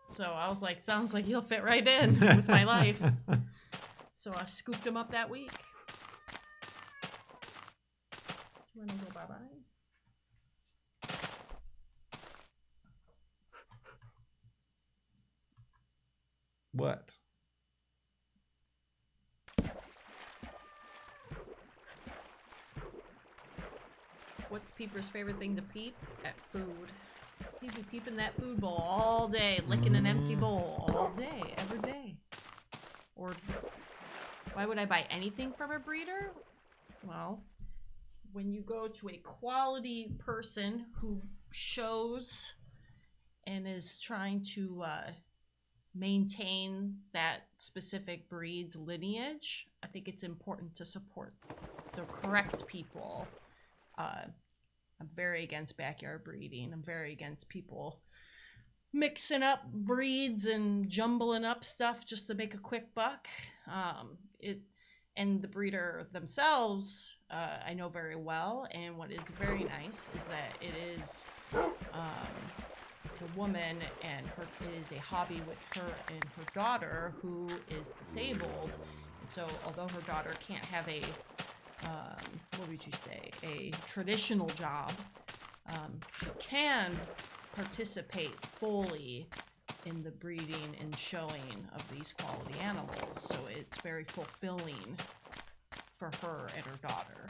So I was like, sounds like he'll fit right in with my life. So I scooped him up that week. Do you want to go bye-bye? What? What's Peeper's favorite thing to peep? At food. He'd be peeping that food bowl all day, licking an empty bowl all day, every day. Or why would I buy anything from a breeder? Well, when you go to a quality person who shows and is trying to maintain that specific breed's lineage, I think it's important to support the correct people. I'm very against backyard breeding. I'm very against people mixing up breeds and jumbling up stuff just to make a quick buck. And the breeder themselves, I know very well. And what is very nice is that it is woman, and it is a hobby with her and her daughter, who is disabled. And so, although her daughter can't have a, what would you say, a traditional job, she can participate fully in the breeding and showing of these quality animals. So it's very fulfilling for her and her daughter.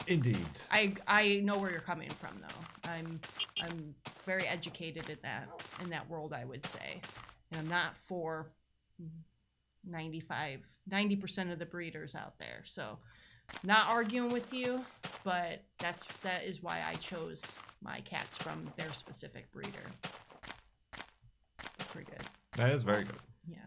Indeed. I know where you're coming from, though. I'm very educated in that world, I would say, and I'm not for 90% of the breeders out there. So, not arguing with you, but that is why I chose my cats from their specific breeder. It's pretty good. That is very good. Yeah.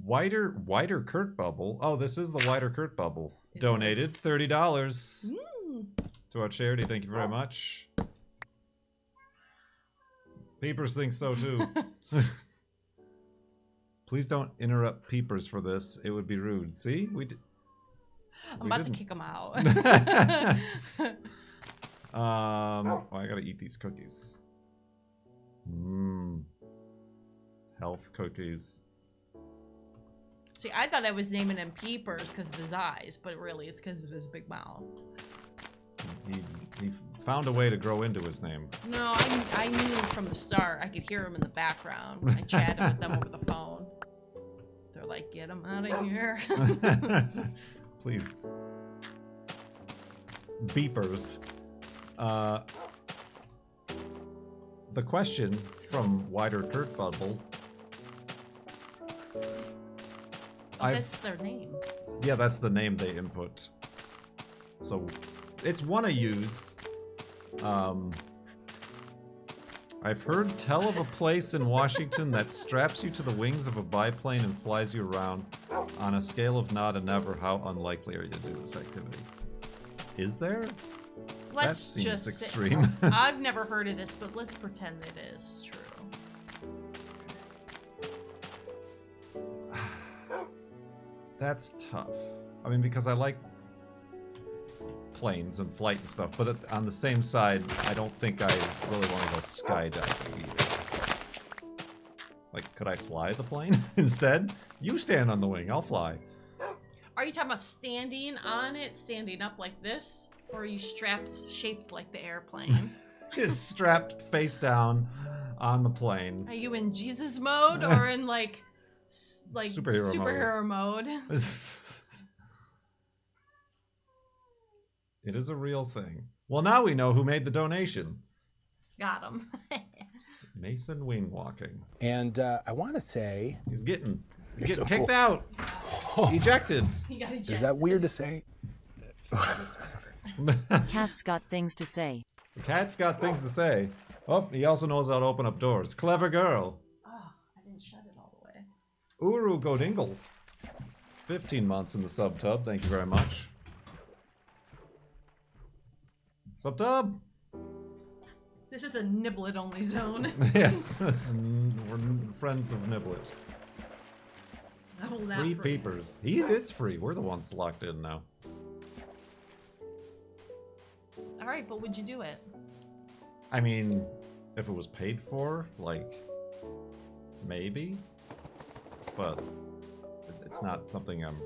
Whiter Kurt Bubble. Oh, this is the Whiter Kurt Bubble. It Donated is. $30 to our charity. Thank you very much. Peepers thinks so too. Please don't interrupt Peepers for this. It would be rude. See, I'm about to kick them out. Oh, I gotta eat these cookies. Health cookies. See, I thought I was naming him Peepers because of his eyes, but really it's because of his big mouth. He found a way to grow into his name. No, I knew from the start. I could hear him in the background. I chatted with them over the phone. They're like, get him out of here. Please. Beepers. The question from Whiter Kurt Bubble. That's their name. Yeah, that's the name they input. So it's one I use. I've heard tell of a place in Washington that straps you to the wings of a biplane and flies you around. On a scale of not and never, how unlikely are you to do this activity? Is there? Let's that seems just extreme. I've never heard of this, but let's pretend it is true. That's tough. I mean, because I like planes and flight and stuff, but on the same side, I don't think I really want to go skydiving either. Like, could I fly the plane instead? You stand on the wing, I'll fly. Are you talking about standing on it, standing up like this? Or are you shaped like the airplane? Is strapped face down on the plane. Are you in Jesus mode or in like Superhero mode? It is a real thing. Well, now we know who made the donation. Got him. Mason Wing walking. And I want to say... He's getting so kicked cool. out. Ejected. He got ejected. Is that weird to say? Cat's got things to say. The cat's got things to say. Oh, he also knows how to open up doors. Clever girl. Oh, I didn't shut it all the way. Uru Godingle. 15 months in the sub tub. Thank you very much. Sub tub. This is a Niblet only zone. Yes, we're friends of Niblet. I hold that Free for peepers. He is free. We're the ones locked in now. All right, but would you do it? I mean, if it was paid for, like, maybe. But it's not something I'm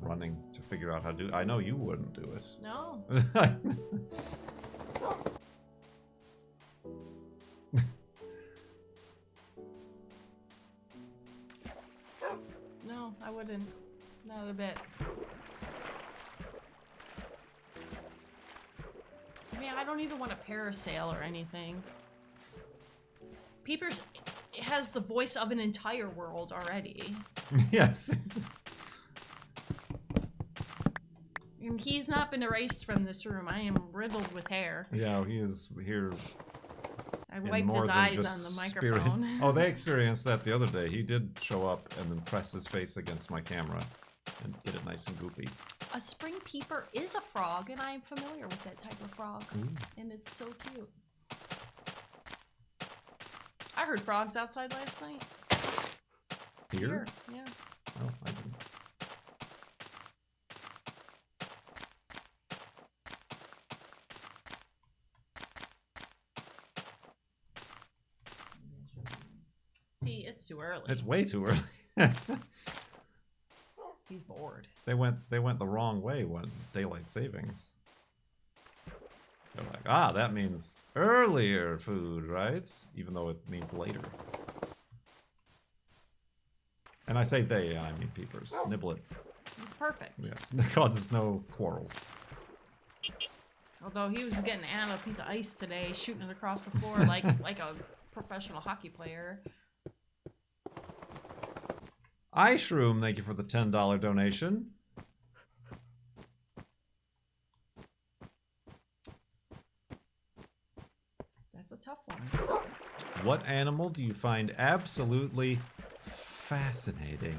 running to figure out how to do. I know you wouldn't do it. No. No, I wouldn't. Not a bit. I mean, I don't even want a parasail or anything. Peepers has the voice of an entire world already. Yes. And he's not been erased from this room. I am riddled with hair. Yeah, he is here. I in wiped more his than eyes just on the spirit. microphone. Oh, they experienced that the other day. He did show up and then press his face against my camera and get it nice and goopy. A spring peeper is a frog, and I am familiar with that type of frog. Ooh. And it's so cute. I heard frogs outside last night. Here? Yeah. Oh, I it's too early. It's way too early. He's bored. They went the wrong way when daylight savings. They're like, ah, that means earlier food, right? Even though it means later. And I say they, I mean peepers. Niblet. It's perfect. Yes, it causes no quarrels. Although he was getting out of a piece of ice today, shooting it across the floor like a professional hockey player. iShroom, thank you for the $10 donation. That's a tough one. What animal do you find absolutely fascinating?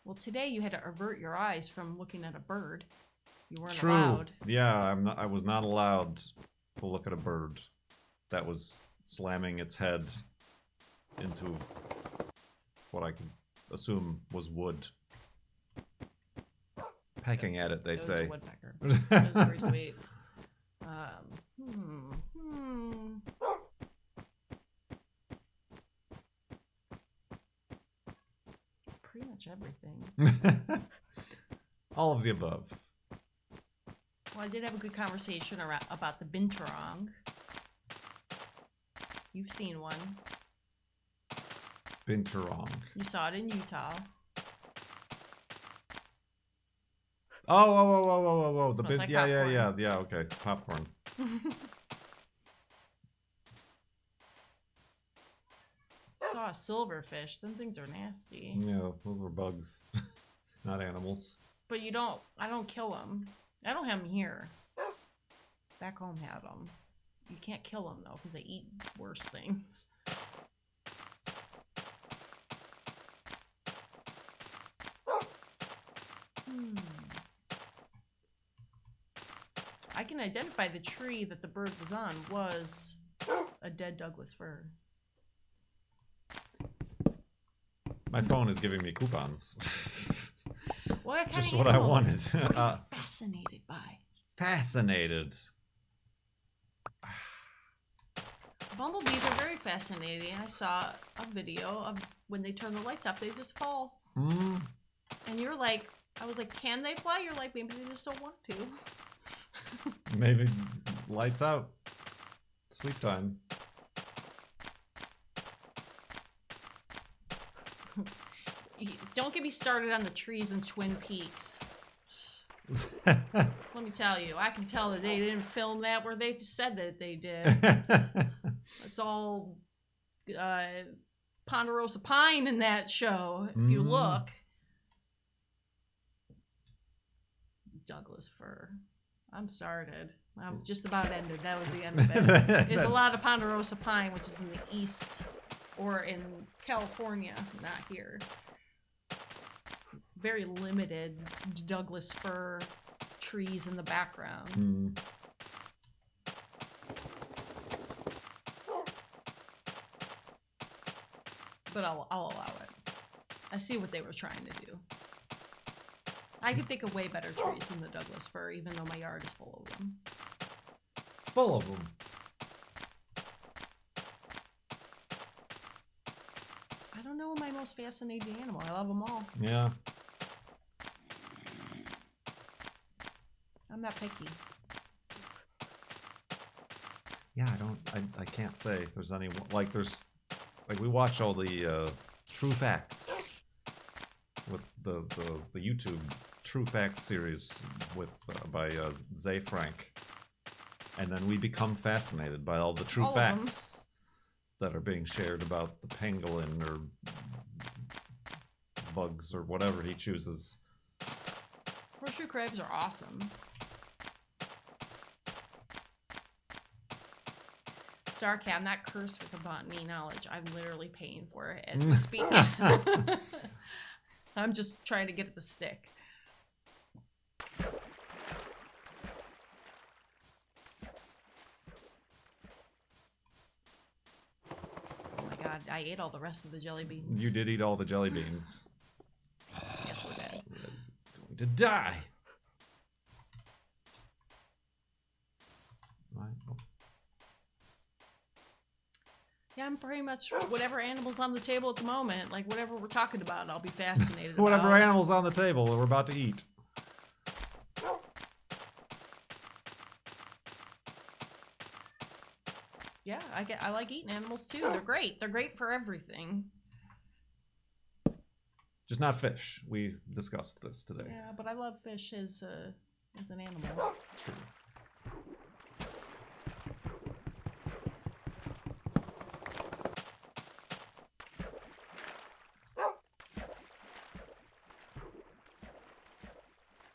Well, today you had to avert your eyes from looking at a bird. You weren't True. allowed. Yeah, I was not allowed to look at a bird that was slamming its head into what I can assume was wood. Pecking at it, they It was say. a woodpecker. It was very sweet. Pretty much everything. All of the above. Well, I did have a good conversation about the binturong. You've seen one. Binturong. You saw it in Utah. Oh. The Smells like yeah, okay. Popcorn. Saw a silverfish. Them things are nasty. Yeah, those are bugs. Not animals. But I don't kill them. I don't have them here. Back home had them. You can't kill them though, because they eat worse things. I can identify the tree that the bird was on was a dead Douglas fir. My phone is giving me coupons. What kind Just of what I animal wanted. are you fascinated by? Fascinated. Bumblebees are very fascinating. I saw a video of when they turn the lights off, they just fall. Hmm. And you're like, I was like, can they fly? You're like, maybe they just don't want to. Maybe lights out. Sleep time. Don't get me started on the trees in Twin Peaks. Let me tell you, I can tell that they didn't film that where they said that they did. It's all ponderosa pine in that show, if you look. Douglas fir. I'm started. I'm just about ended. That was the end of it. There's a lot of ponderosa pine, which is in the east or in California, not here. Very limited Douglas fir trees in the background. But I'll allow it. I see what they were trying to do. I could think of way better trees than the Douglas fir, even though my yard is full of them. Full of them. I don't know my most fascinating animal. I love them all. Yeah. I'm not picky. Yeah, I can't say there's any, like we watch all the True Facts with the YouTube True Facts series with by Zay Frank, and then we become fascinated by all the true All of them. facts that are being shared about the pangolin or bugs or whatever he chooses. Horseshoe crabs are awesome. Starcat, I'm not cursed with the botany knowledge. I'm literally paying for it as we speak. I'm just trying to get the stick. Oh my god, I ate all the rest of the jelly beans. You did eat all the jelly beans. Yes, we're dead. Going to die. Yeah, I'm pretty much whatever animal's on the table at the moment, like whatever we're talking about, I'll be fascinated Whatever about. animal's on the table that we're about to eat. Yeah, I like eating animals too. They're great. They're great for everything. Just not fish. We discussed this today. Yeah, but I love fish as an animal. True.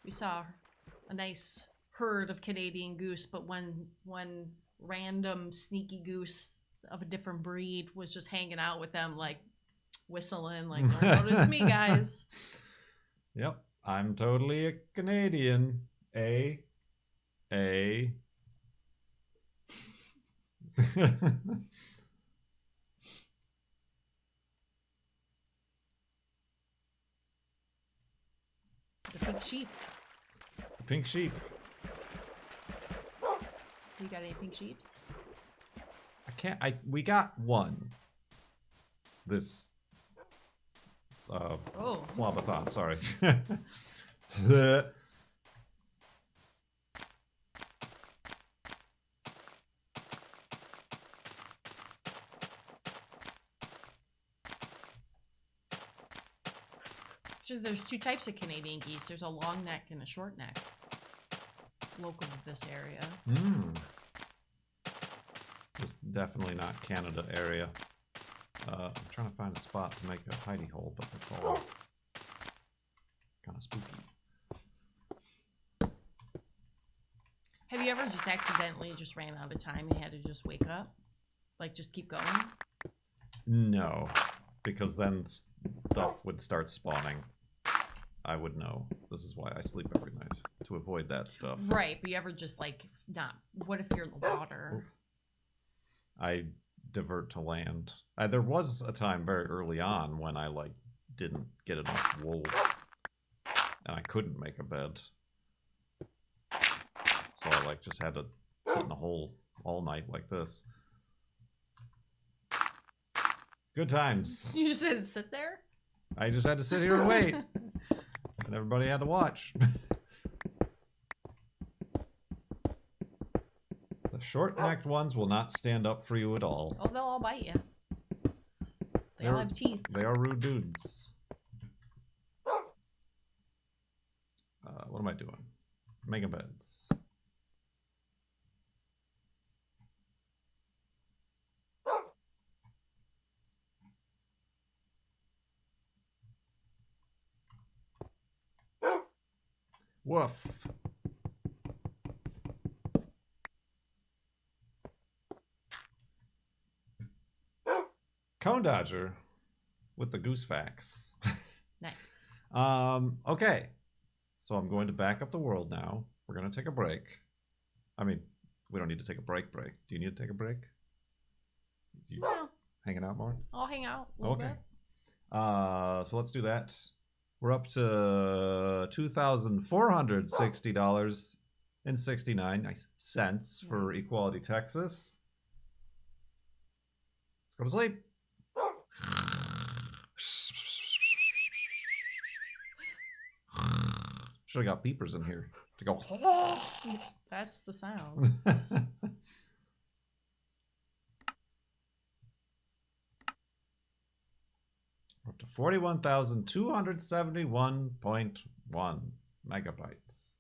We saw a nice herd of Canadian goose, but one random sneaky goose of a different breed was just hanging out with them, like whistling, like, "Don't notice me, guys." Yep. I'm totally a Canadian. A. The pink sheep. Pink sheep. You got any pink sheeps? We got one. This Oh, FLoB-a-Thon, sorry. actually, there's two types of Canadian geese. There's a long neck and a short neck. Local to this area. It's definitely not Canada area. I'm trying to find a spot to make a hidey hole, but it's all kind of spooky. Have you ever just accidentally just ran out of time and you had to just wake up? Like, just keep going? No, because then stuff would start spawning. I would know. This is why I sleep every night, to avoid that stuff. Right, but you ever just, like, not... What if you're in the water? I divert to land. There was a time very early on when I, like, didn't get enough wool. And I couldn't make a bed. So I, like, just had to sit in a hole all night like this. Good times. You just had to sit there? I just had to sit here and wait. And everybody had to watch. The short-necked ones will not stand up for you at all. Oh, they'll all bite you. They all have teeth. They are rude dudes. What am I doing? Making beds. Woof. Cone Dodger with the goose facts. Nice. Okay. So I'm going to back up the world now. We're going to take a break. I mean, we don't need to take a break. Do you need to take a break? You Well, hanging out more? I'll hang out a little Okay. bit. So let's do that. We're up to $2,460.69 for Equality Texas. Let's go to sleep. Should have got beepers in here to go. That's the sound. Up to 41,271.1 megabytes.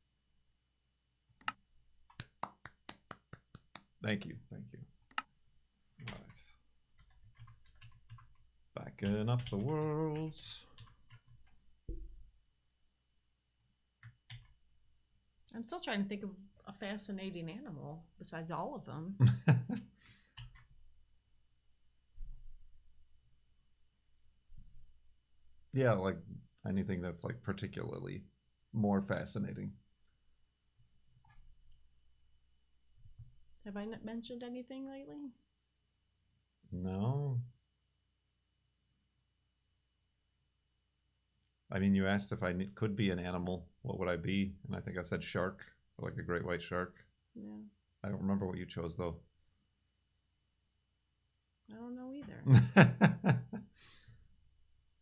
Thank you. All right. Backing up the world. I'm still trying to think of a fascinating animal besides all of them. Yeah, like anything that's like particularly more fascinating. Have I not mentioned anything lately? No. I mean, you asked if I could be an animal, what would I be? And I think I said shark, like a great white shark. Yeah. I don't remember what you chose, though. I don't know either.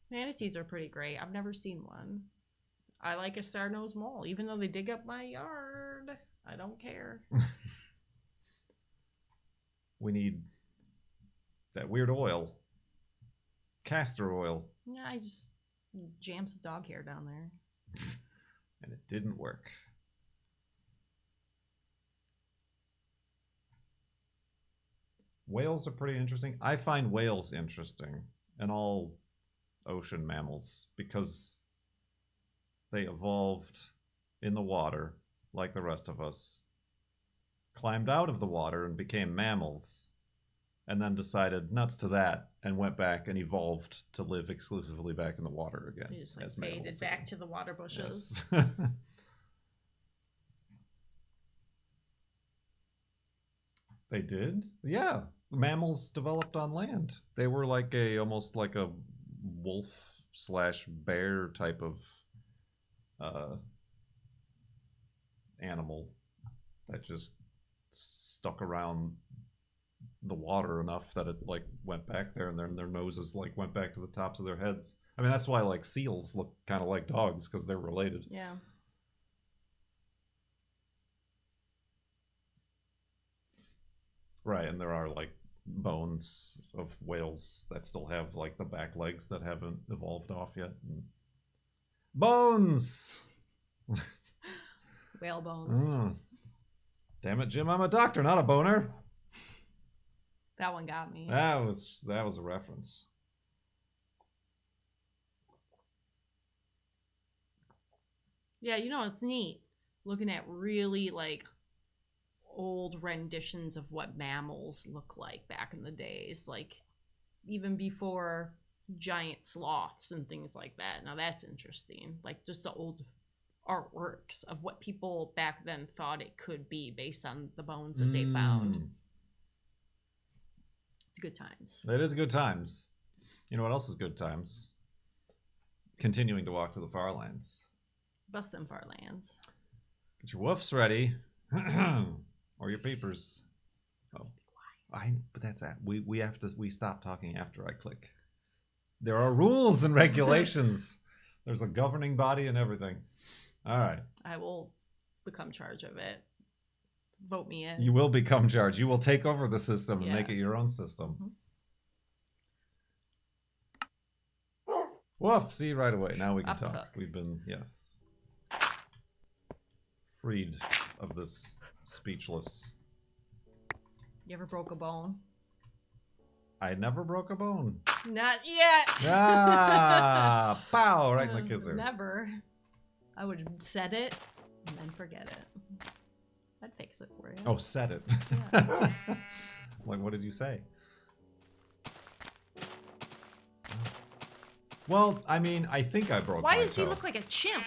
Manatees are pretty great. I've never seen one. I like a star-nosed mole, even though they dig up my yard. I don't care. We need that weird oil. Castor oil. Yeah, I just jammed some dog hair down there. And it didn't work. Whales are pretty interesting. I find whales interesting, and all ocean mammals, because they evolved in the water like the rest of us, climbed out of the water and became mammals, and then decided nuts to that and went back and evolved to live exclusively back in the water again. They just like as faded mammals back again. to the water bushes. Yes. They did? Yeah. Mammals developed on land. They were like almost like a wolf / bear type of animal that just stuck around the water enough that it like went back there, and then their noses like went back to the tops of their heads. I mean, that's why like seals look kind of like dogs, because they're related. Yeah. Right, and there are like bones of whales that still have like the back legs that haven't evolved off yet. Bones! Whale bones. Mm. Damn it, Jim, I'm a doctor, not a boner. That one got me. That was a reference. Yeah, you know, it's neat looking at really like old renditions of what mammals look like back in the days, like even before giant sloths and things like that. Now that's interesting, like just the old artworks of what people back then thought it could be based on the bones that they found. It's good times. It is good times. You know what else is good times? Continuing to walk to the far lands. Bust them far lands. Get your woofs ready. Or your peepers. Oh, but that's that. We stop talking after I click. There are rules and regulations. There's a governing body and everything. All right. I will become charge of it. Vote me in. You will become charged. You will take over the system and Yeah. make it your own system. Woof! See you right away. Now we can Off the talk. hook. We've been, yes, freed of this speechless. You ever broke a bone? I never broke a bone. Not yet. Ah! Pow! Right in the kisser. Never. I would set it and then forget it. I'd fix it for you. Oh, set it. Yeah. Like, what did you say? Well, I mean, I think I broke Why my does he toe. look like a chimp?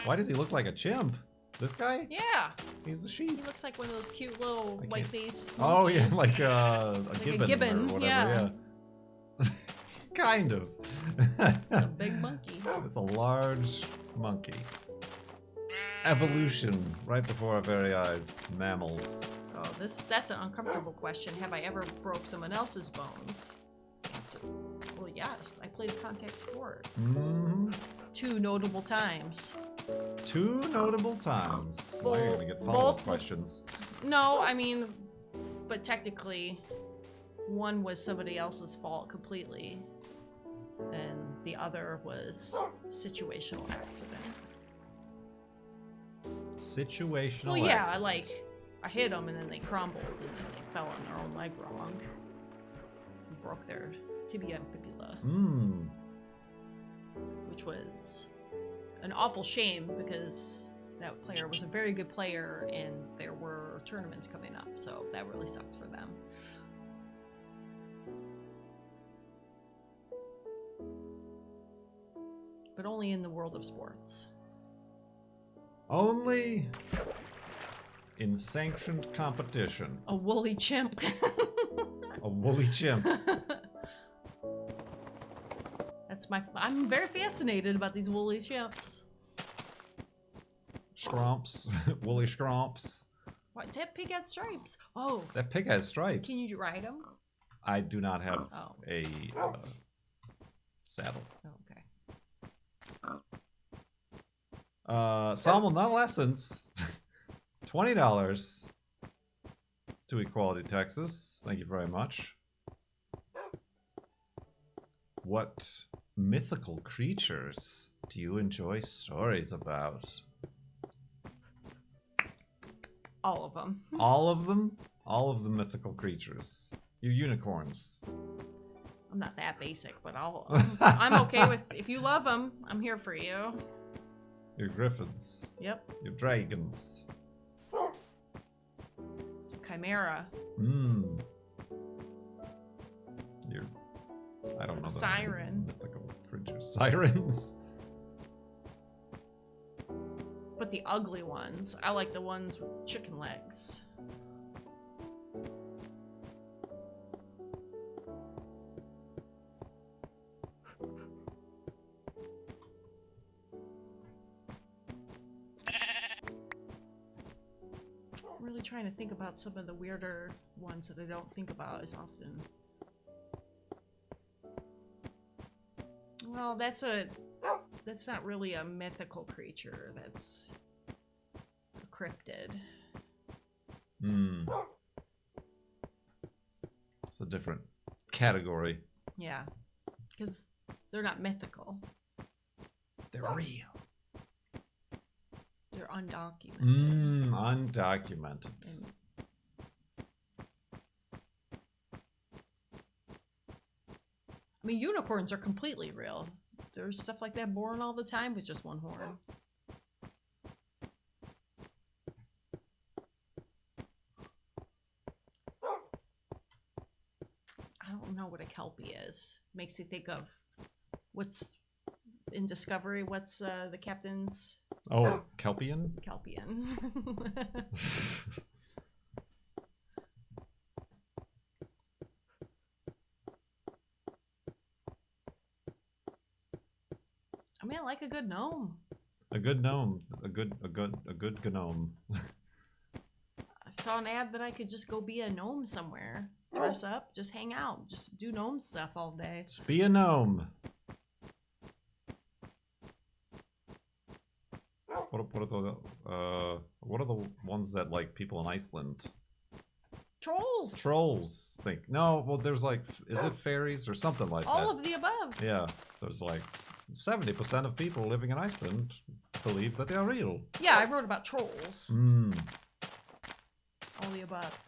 Why does he look like a chimp? This guy? Yeah. He's a He sheep. looks like one of those cute little I white can't- face. Oh, yeah, monkeys. like a a gibbon, gibbon, or whatever, yeah. yeah. Kind of. It's a big monkey. It's a large monkey. Evolution, right before our very eyes. Mammals. Oh, that's an uncomfortable question. Have I ever broke someone else's bones? Answer. Well, yes. I played a contact sport. Mm-hmm. 2 notable times. 2 notable times. Well, you're gonna get follow-up Both- questions. No, I mean, but technically, one was somebody else's fault completely, and the other was situational accident. Situational Well, yeah, accident. I hit them and then they crumbled and then they fell on their own leg wrong. And broke their tibia and fibula, Mm. which was an awful shame because that player was a very good player and there were tournaments coming up, so that really sucks for them. But only in the world of sports. Only in sanctioned competition. A woolly chimp. A woolly chimp. I'm very fascinated about these woolly chimps. Scrumps. Woolly scrumps. What, that pig had stripes. Oh, That pig has stripes. can you ride them? I do not have Oh. a saddle. Okay. Salmon Adolescence. $20 to Equality, Texas. Thank you very much. What mythical creatures do you enjoy stories about? All of them. All of them? All of the mythical creatures. Your unicorns. I'm not that basic, but I'm okay with, if you love them, I'm here for you. Your griffins. Yep. Your dragons. Some chimera. Mmm. Your... I don't know. The Siren. mythical creatures. Sirens. But the ugly ones. I like the ones with chicken legs. I'm really trying to think about some of the weirder ones that I don't think about as often. Well, that's not really a mythical creature. That's a cryptid. Hmm. It's a different category. Yeah. Because they're not mythical. They're real. They're undocumented. Mmm, undocumented. And I mean, unicorns are completely real. There's stuff like that born all the time with just one horn. I don't know what a kelpie is. Makes me think of what's in Discovery. What's the captain's Oh, Kelpian? kelpian? I mean, I like a good gnome. A good gnome. A good gnome. I saw an ad that I could just go be a gnome somewhere. Dress up, just hang out, just do gnome stuff all day. Just be a gnome. What are the ones that like people in Iceland? Trolls! Trolls think. No, well there's like, is it fairies or something like that? All of the above. Yeah, there's like 70% of people living in Iceland believe that they are real. Yeah, I wrote about trolls. Mmm. All the above.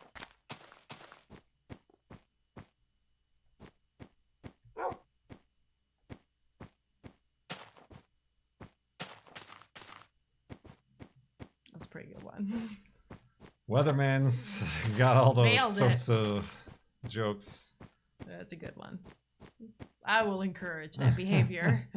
That's a pretty good one. Weatherman's got all those Nailed it. sorts of jokes. That's a good one. I will encourage that behavior.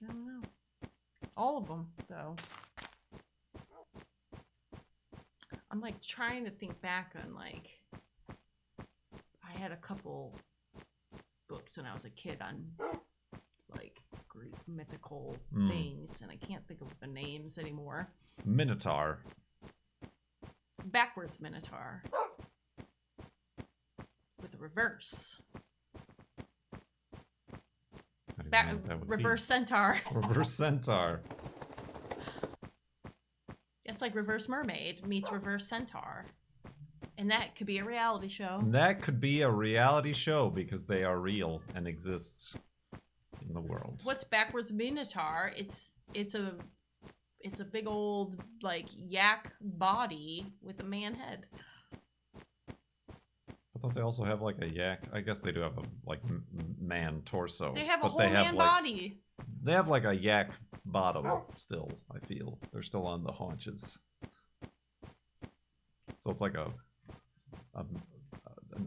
I don't know. All of them, though. I'm like trying to think back on like, I had a couple books when I was a kid on like Greek mythical things, and I can't think of the names anymore. Minotaur. Backwards Minotaur. With a reverse. I don't even know what that would be. Reverse Centaur. Reverse Centaur. It's like Reverse Mermaid meets Reverse Centaur. And that could be a reality show. That could be a reality show because they are real and exist in the world. What's Backwards Minotaur? It's a big old like yak body with a man head. I thought they also have like a yak. I guess they do have a like man torso. They have a but whole they have, man like, body. They have like a yak bottom still, I feel. They're still on the haunches. So it's like a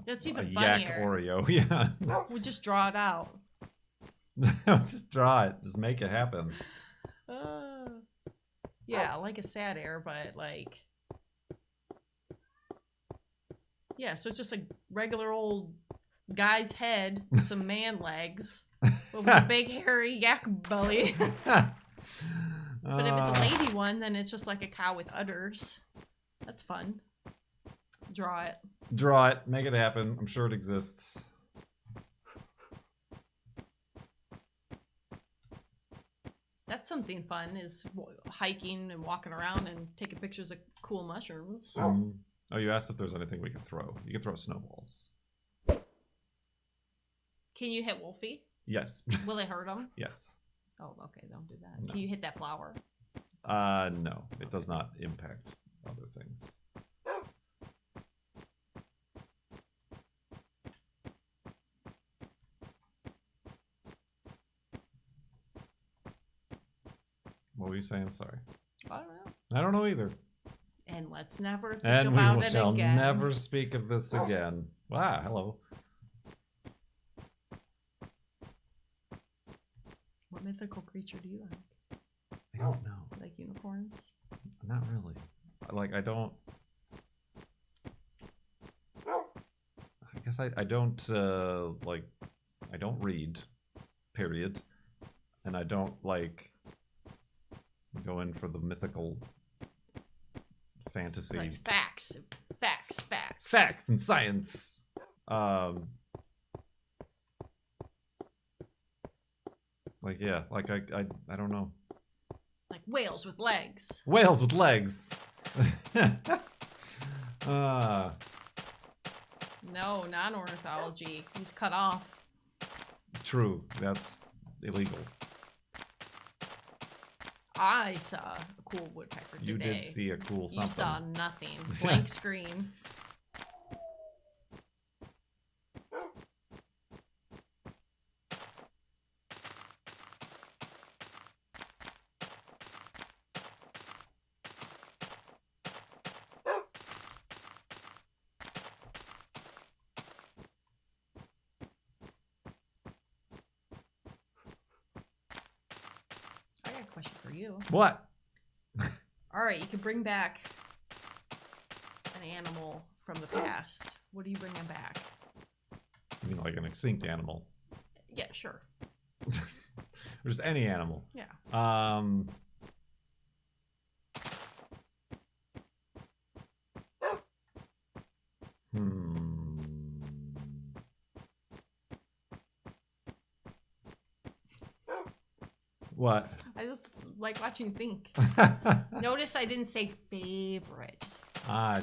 That's even yak funnier. Oreo, yeah. We just draw it out. Just draw it. Just make it happen. Yeah, like a sad air, but like... Yeah, so it's just a regular old guy's head with some man legs, but with a big hairy yak belly. But if it's a lady one, then it's just like a cow with udders. That's fun. Draw it. Draw it. Make it happen. I'm sure it exists. That's something fun, is hiking and walking around and taking pictures of cool mushrooms. Oh, you asked if there's anything we can throw. You can throw snowballs. Can you hit Wolfie? Yes. Will it hurt him? Yes. Oh, okay, don't do that. No. Can you hit that flower? No. It does not impact other things. What were you saying? Sorry. I don't know. I don't know either. And let's never think And about we it shall again. never speak of this again. Wow, hello. What mythical creature do you like? I don't know. Like unicorns? Not really. Like, I don't... I guess I don't, like... I don't read. Period. And I don't, like... go in for the mythical... fantasy. Like facts. Facts. Facts. Facts and science! Like, yeah, like, I don't know. Like whales with legs. Whales with legs! No, non-ornithology. He's cut off. True, that's illegal. I saw a cool woodpecker today. You did see a cool something. You saw nothing. Blank screen. I got a question for you. What? All right, you can bring back an animal from the past. What are you bringing back? You mean like an extinct animal? Yeah, sure. Just any animal. Yeah. What? I just like watching you think. Notice I didn't say favorite.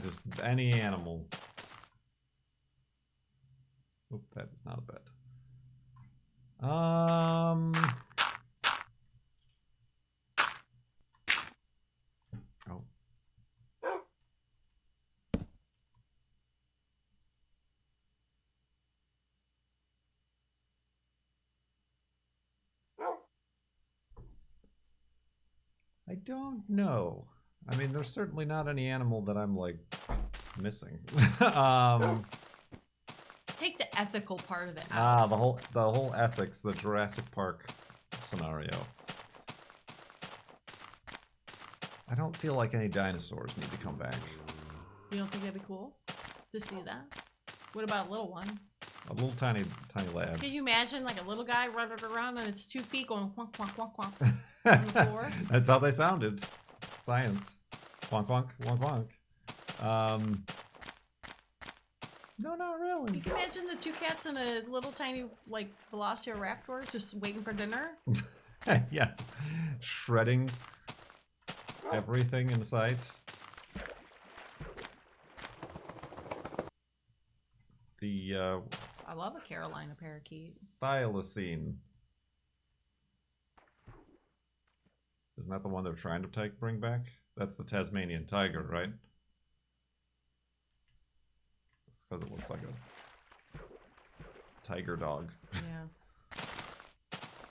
Just any animal. Oop, that is not a bet. Oh. I don't know. I mean, there's certainly not any animal that I'm like missing. Take the ethical part of it out. the whole ethics, the Jurassic Park scenario. I don't feel like any dinosaurs need to come back. You don't think that'd be cool to see that? What about a little one? A little tiny lad. Could you imagine like a little guy running around on its 2 feet going quonk, quonk, quonk, quonk on the floor? That's how they sounded. Science. Wonk, wonk, wonk, wonk. No, not really. You can imagine the 2 cats and a little tiny like velociraptor just waiting for dinner. Yes. Shredding everything in sight. The I love a Carolina parakeet. thylacine. Isn't that the one they're trying to bring back? That's the Tasmanian tiger, right? It's because it looks like a tiger dog. Yeah.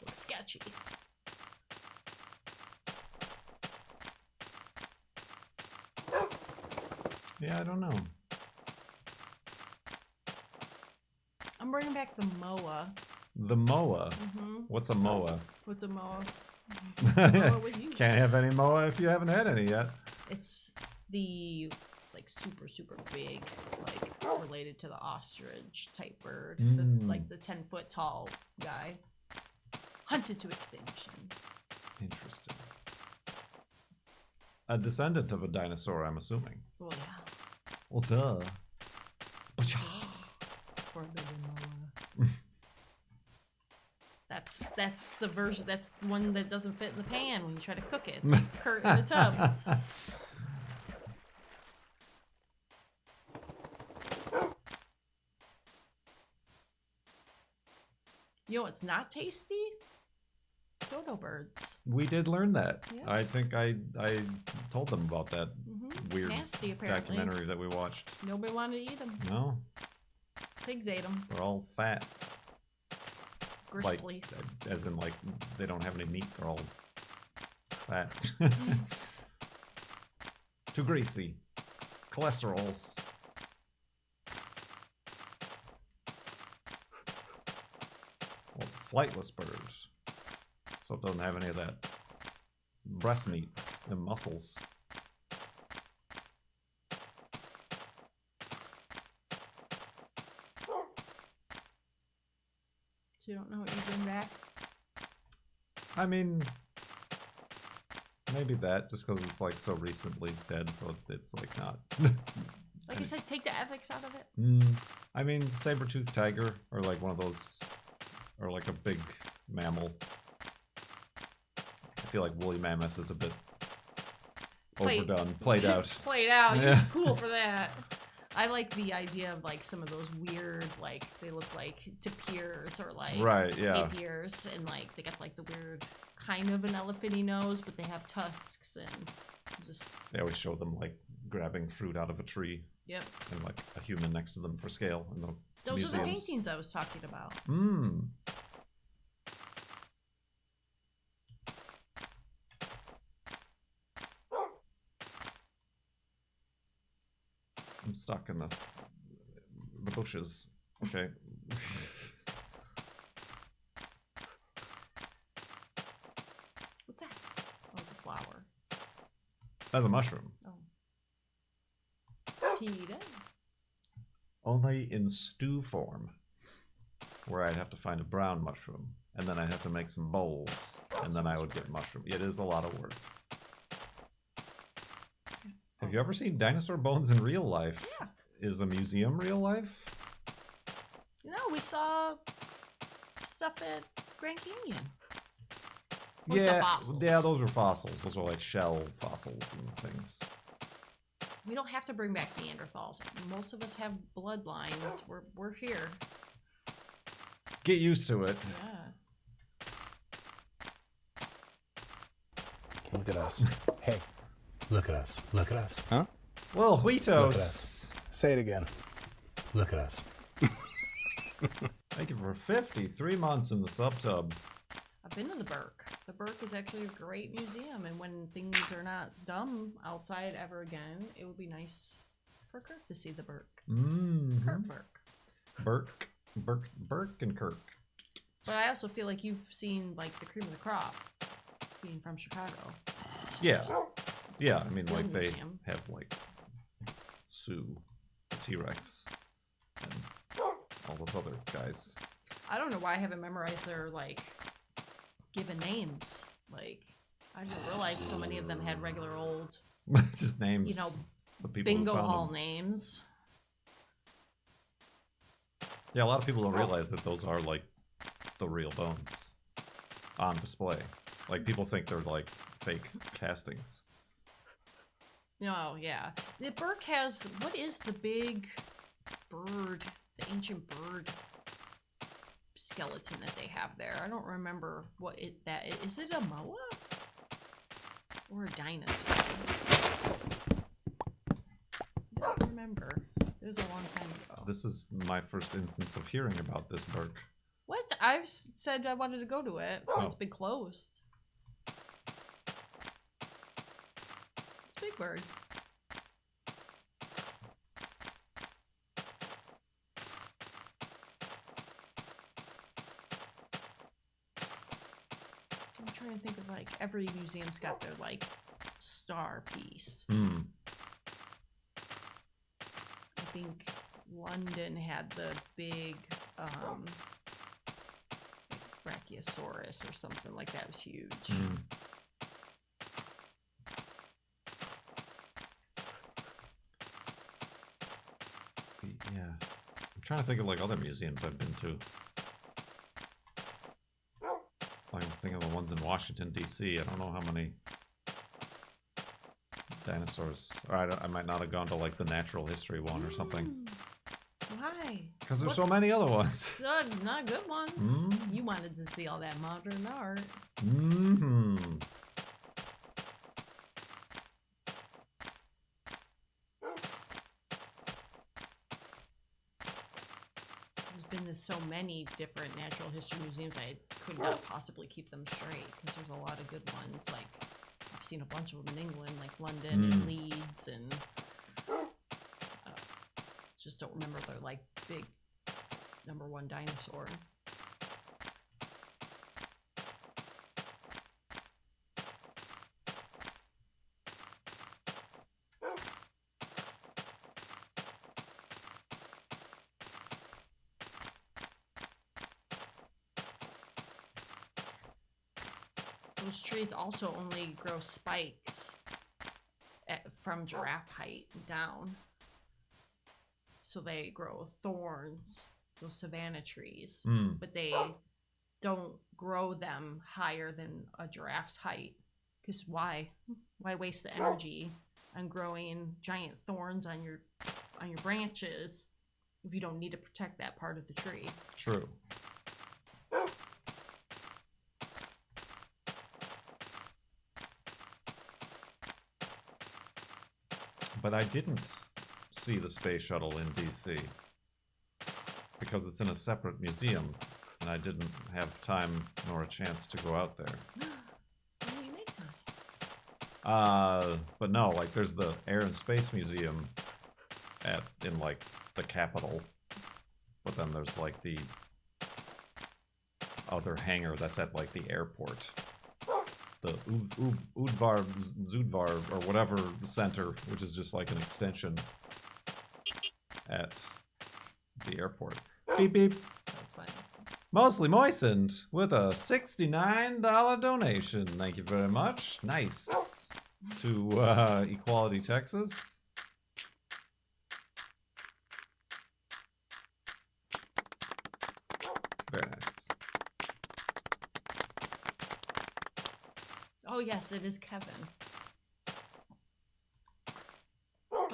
Looks sketchy. Yeah, I don't know. I'm bringing back the moa. The moa. Mm-hmm. What's a moa? What's a moa? Moa with you. Can't have any moa if you haven't had any yet. It's the like super big, like related to the ostrich type bird, like the 10-foot tall guy, hunted to extinction. Interesting. A descendant of a dinosaur, I'm assuming. Well, yeah. Well, duh. Poor baby Moa. That's the version. That's the one that doesn't fit in the pan when you try to cook it. It's like Kurt in the tub. You know what's not tasty? Dodo birds. We did learn that. Yeah. I think I told them about that weird Nasty, apparently. documentary that we watched. Nobody wanted to eat them. No, Pigs ate them. they're all fat. Gristly. Like, as in, like, they don't have any meat. They're all fat. Too greasy. Cholesterols. Well, it's a flightless bird. So it doesn't have any of that breast meat and muscles. So you don't know what you bring back? I mean, maybe that, just because it's like so recently dead, so it's like not. Like I said, take the ethics out of it. I mean, saber-toothed tiger, or like one of those, or like a big mammal. I feel like woolly mammoth is a bit overdone, played out. Played out. Yeah. It's cool for that. I like the idea of like some of those weird, like they look like tapirs or like Right, yeah. tapirs, and like they got like the weird kind of an elephanty nose, but they have tusks and just. They always show them like grabbing fruit out of a tree. Yep. And like a human next to them for scale in the Those museums. are the paintings I was talking about. I'm stuck in the bushes. Okay. What's that? Oh, it's a flower. That's a mushroom. Oh. Peter. Only in stew form, where I'd have to find a brown mushroom, and then I'd have to make some bowls, and then I would get mushroom. It is a lot of work. Have you ever seen dinosaur bones in real life? Yeah. Is a museum real life? No, we saw stuff at Grand Canyon. Or was that fossils? Yeah, those were fossils. Those are like shell fossils and things. We don't have to bring back Neanderthals. Most of us have bloodlines. We're here. Get used to it. Yeah. Look at us. Hey, look at us. Look at us. Huh? Well, Look at Huitos. us. Say it again. Look at us. Thank you for 53 months in the subtub. I've been to the Burke. The Burke is actually a great museum, and when things are not dumb outside ever again, it would be nice for Kirk to see the Burke. Kirk Burke. Burke and Kirk. But I also feel like you've seen like the cream of the crop, being from Chicago. Yeah. Yeah, I mean, like, Film they museum. have, like, Sue, the T-Rex, and all those other guys. I don't know why I haven't memorized their like given names. Like I didn't realize so many of them had regular old, Just names. you know, the people who bingo found hall them. names. Yeah, a lot of people don't realize that those are, like, the real bones on display. Like, people think they're, like, fake castings. No, yeah. The Burke has, what is the big bird, the ancient bird skeleton that they have there? I don't remember what that is. Is it a moa? Or a dinosaur? I don't remember. It was a long time ago. This is my first instance of hearing about this Burke. What? I've said I wanted to go to it, but it's been closed. It's Big Bird. I'm trying to think of like every museum's got their like star piece. think London had the big like Brachiosaurus or something like that. It was huge. Mm. Yeah. I'm trying to think of like other museums I've been to. I'm thinking of the ones in Washington, D.C. I don't know how many dinosaurs. Or I might not have gone to like the natural history one or something. Why? Because there's What- so many other ones. Not good ones. Mm. You wanted to see all that modern art. Mm-hmm. There's been to so many different natural history museums, I could not possibly keep them straight because there's a lot of good ones. Like, I've seen a bunch of them in England, like London and Leeds, and just don't remember their like big #1 dinosaur. Those trees also only grow spikes from giraffe height down. So they grow thorns, those savanna trees, Mm. but they don't grow them higher than a giraffe's height. Because why? Why waste the energy on growing giant thorns on your branches if you don't need to protect that part of the tree? True. But I didn't see the space shuttle in DC because it's in a separate museum, and I didn't have time nor a chance to go out there. Why do you make time? But no, like there's the Air and Space Museum in like the capital, but then there's like the other hangar that's at like the airport. The Udvar Zudvar or whatever center, which is just like an extension at the airport. Beep beep. That's fine. Mostly moistened with a $69 donation. Thank you very much. Nice. To Equality, Texas. Very nice. Oh yes, it is Kevin.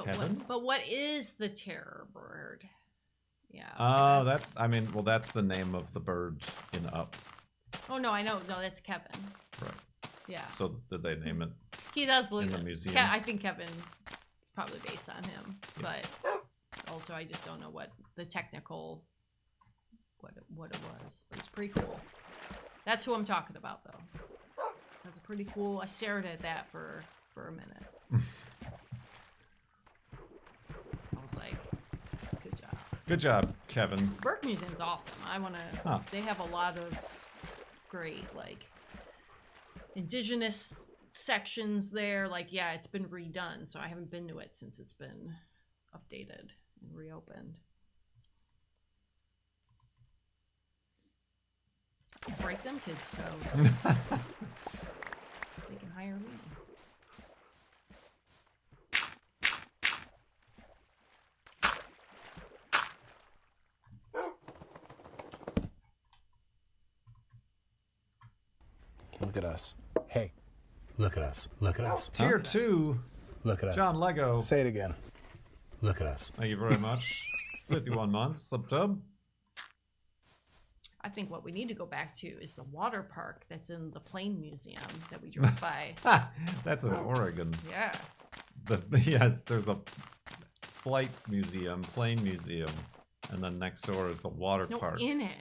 Kevin? But what is the terror bird? Yeah. Oh, that's- that's the name of the bird in Up. Oh no, I know. No, that's Kevin. Right. Yeah. So did they name it? He does look in the museum? I think Kevin is probably based on him, Yes. but also I just don't know what the technical what it was. But it's pretty cool. That's who I'm talking about, though. That's a pretty cool. I stared at that for a minute. I was like, good job. Good job, Kevin. Burke Museum's awesome. I want to. Huh. They have a lot of great like indigenous sections there. Like, yeah, it's been redone, so I haven't been to it since it's been updated and reopened. Break them kids' toes. They can hire me. Look at us. Hey, look at us. Look at us. Tier 2, Look at us. John Lego. Say it again. Look at us. Thank you very much. 51 months, sub-tub. I think what we need to go back to is the water park that's in the plane museum that we drove by. Ha! That's in Oregon. Yeah. Yes, there's a flight museum, plane museum, and then next door is the water No, park. in it.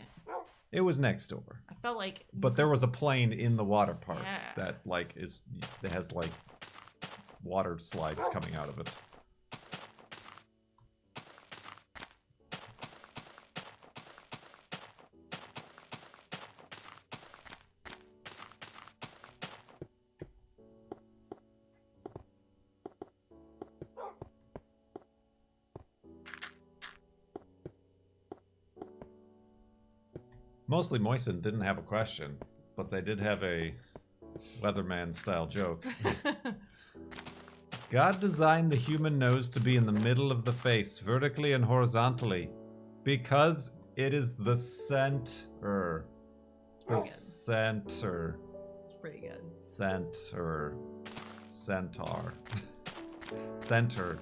It was next door. I felt like. But there was a plane in the water park Yeah. that that has like water slides coming out of it. Mostly Moisten didn't have a question, but they did have a Weatherman style joke. God designed the human nose to be in the middle of the face, vertically and horizontally, because it is the center. The center. It's pretty good. Center. Centaur. Center.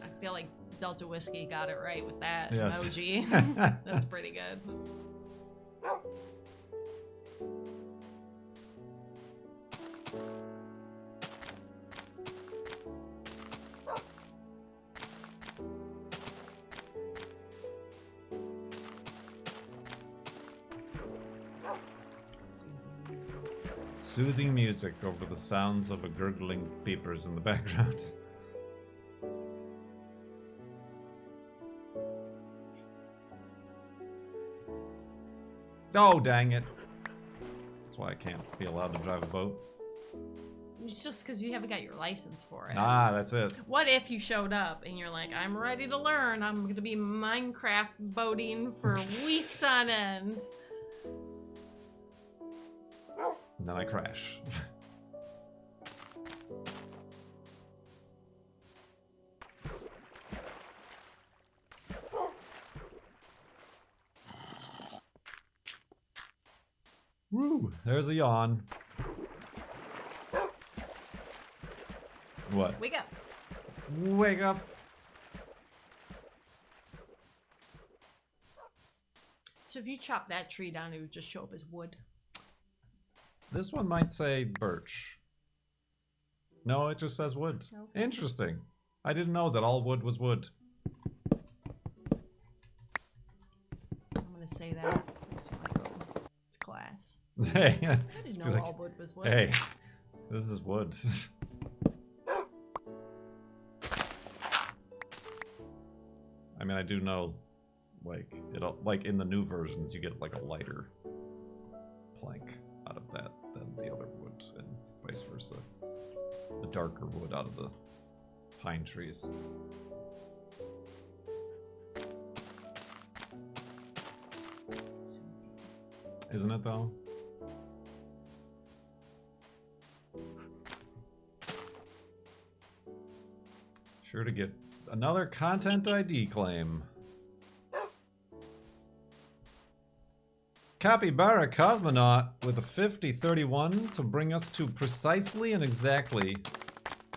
I feel like Delta Whiskey got it right with that Yes. emoji. That's pretty good. Soothing music over the sounds of a gurgling beepers in the background. Oh, dang it. That's why I can't be allowed to drive a boat. It's just because you haven't got your license for it. Ah, that's it. What if you showed up and you're like, I'm ready to learn. I'm going to be Minecraft boating for weeks on end. And then I crash. Woo! There's a yawn. What? Wake up. Wake up! So if you chop that tree down, it would just show up as wood. This one might say birch. No, it just says wood. Okay. Interesting. I didn't know that all wood was wood. I'm going to say that. It's my little class. Hey, I didn't know all wood was wood. hey, this is wood. I mean, I do know, like, like in the new versions, you get like a lighter plank out of that than the other wood, and vice versa. A darker wood out of the pine trees. Isn't it though? Sure to get another content ID claim. Capybara Cosmonaut with a 5031 to bring us to precisely and exactly.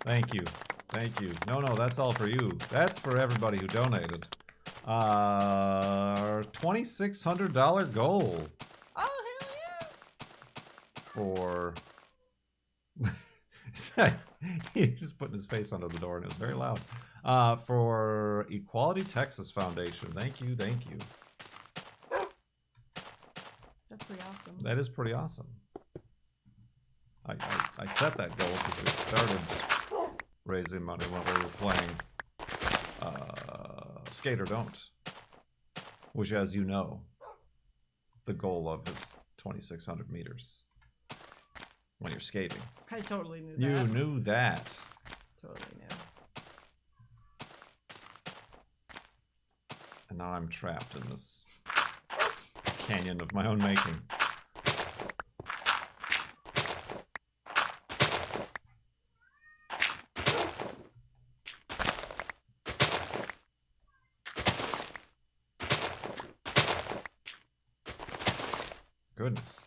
Thank you. Thank you. No, that's all for you. That's for everybody who donated. $2,600 goal Oh, hell yeah. for... He just putting his face under the door and it was very loud. For Equality Texas Foundation. Thank you, thank you. That's pretty awesome. That is pretty awesome. I set that goal because we started raising money when we were playing Skate or Don't, which, as you know, the goal of is 2,600 meters when you're skating. I totally knew You that. knew that. Totally knew. And now I'm trapped in this canyon of my own making. Goodness.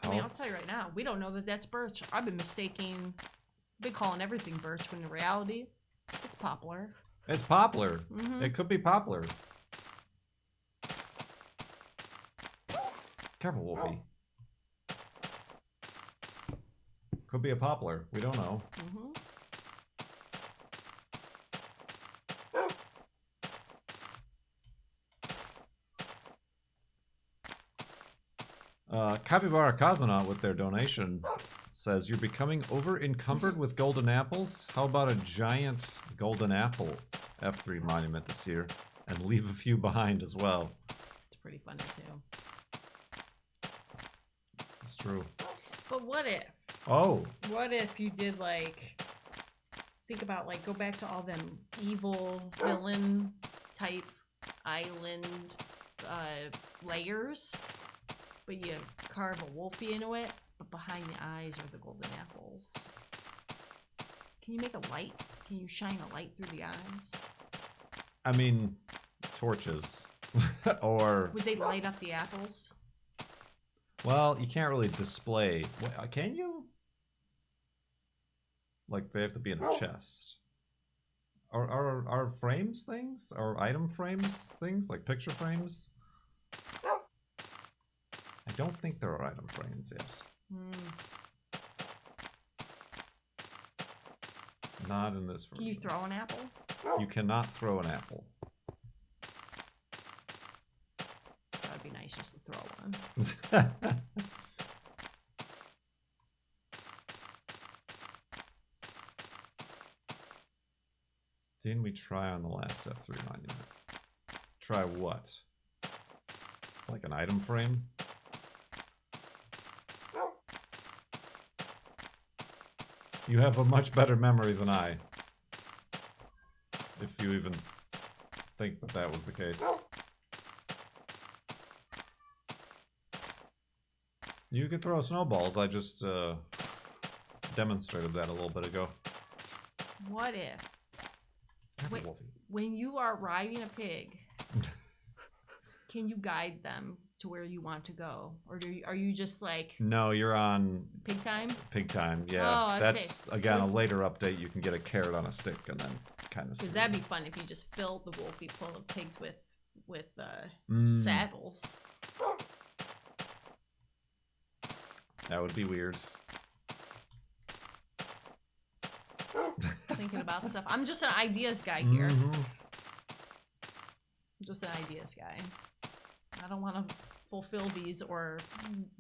I mean, I'll tell you right now, we don't know that that's birch. I've been calling everything birch when in reality, it's poplar. It's poplar. Mhm. It could be poplar. Careful, Wolfie. Could be a poplar. We don't know. Mm-hmm. Capybara Cosmonaut with their donation says, you're becoming over encumbered with golden apples? How about a giant golden apple F3 monument this year? And leave a few behind as well. pretty funny too. This is true. But what if? Oh, What if you did like, think about like, go back to all them evil villain type island layers, but you carve a Wolfie into it, but behind the eyes are the golden apples. Can you make a light? Can you shine a light through the eyes? I mean, torches. Or, Would they light up the apples? well, you can't really display. What, can you? Like, they have to be in a chest. Are frames things? Are item frames things? Like picture frames? I don't think there are item frames yet. Not in this version. Can you throw an apple? You cannot throw an apple. That'd be nice just to throw one. Didn't we try on the last F3 monument? Try what? Like an item frame? You have a much better memory than I. If you even think that that was the case. You could throw snowballs. I just demonstrated that a little bit ago. What if, Careful, Wait. Wolfie. when you are riding a pig, can you guide them to where you want to go? Or are you just like No, you're on pig time? pig time. Yeah, Oh, I that's see. again a later update. You can get a carrot on a stick and then kind of. Because that'd be fun if you just filled the Wolfie full of pigs with saddles. That would be weird. Thinking about stuff. I'm just an ideas guy here. Mhm. I'm just an ideas guy. I don't want to fulfill these or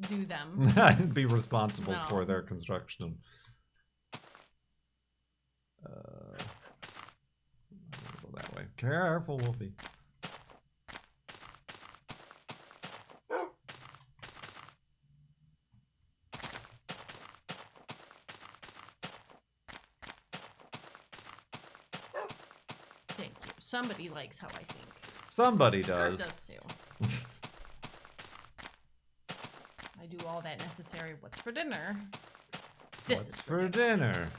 do them. Be responsible No. for their construction. I'm gonna go that way. Careful, Wolfie. Thank you. Somebody likes how I think. Somebody Kurt does. does too. I do all that necessary. What's for dinner? This What's is for dinner?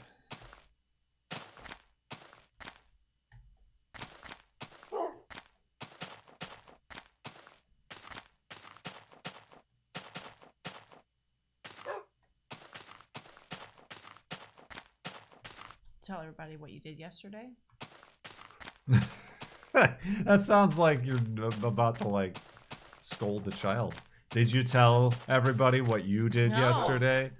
Tell everybody what you did yesterday. That sounds like you're about to like scold the child. Did you tell everybody what you did No. yesterday?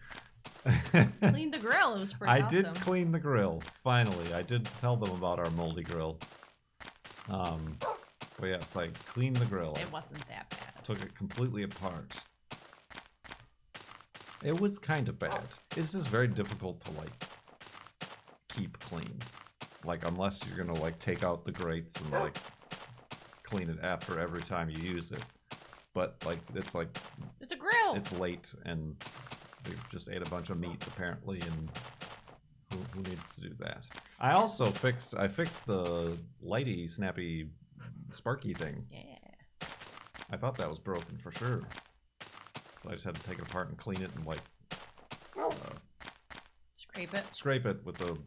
Cleaned the grill. It was pretty I awesome. did clean the grill. Finally, I did tell them about our moldy grill. But yes, I cleaned the grill. It wasn't that bad. Took it completely apart. It was kind of bad. It's just very difficult to like keep clean. Like unless you're gonna like take out the grates and like clean it after every time you use it. But like it's It's a grill. it's late and they just ate a bunch of meat apparently, and who needs to do that? I also fixed the lighty snappy sparky thing. Yeah. I thought that was broken for sure. So I just had to take it apart and clean it and like Scrape it. scrape it with a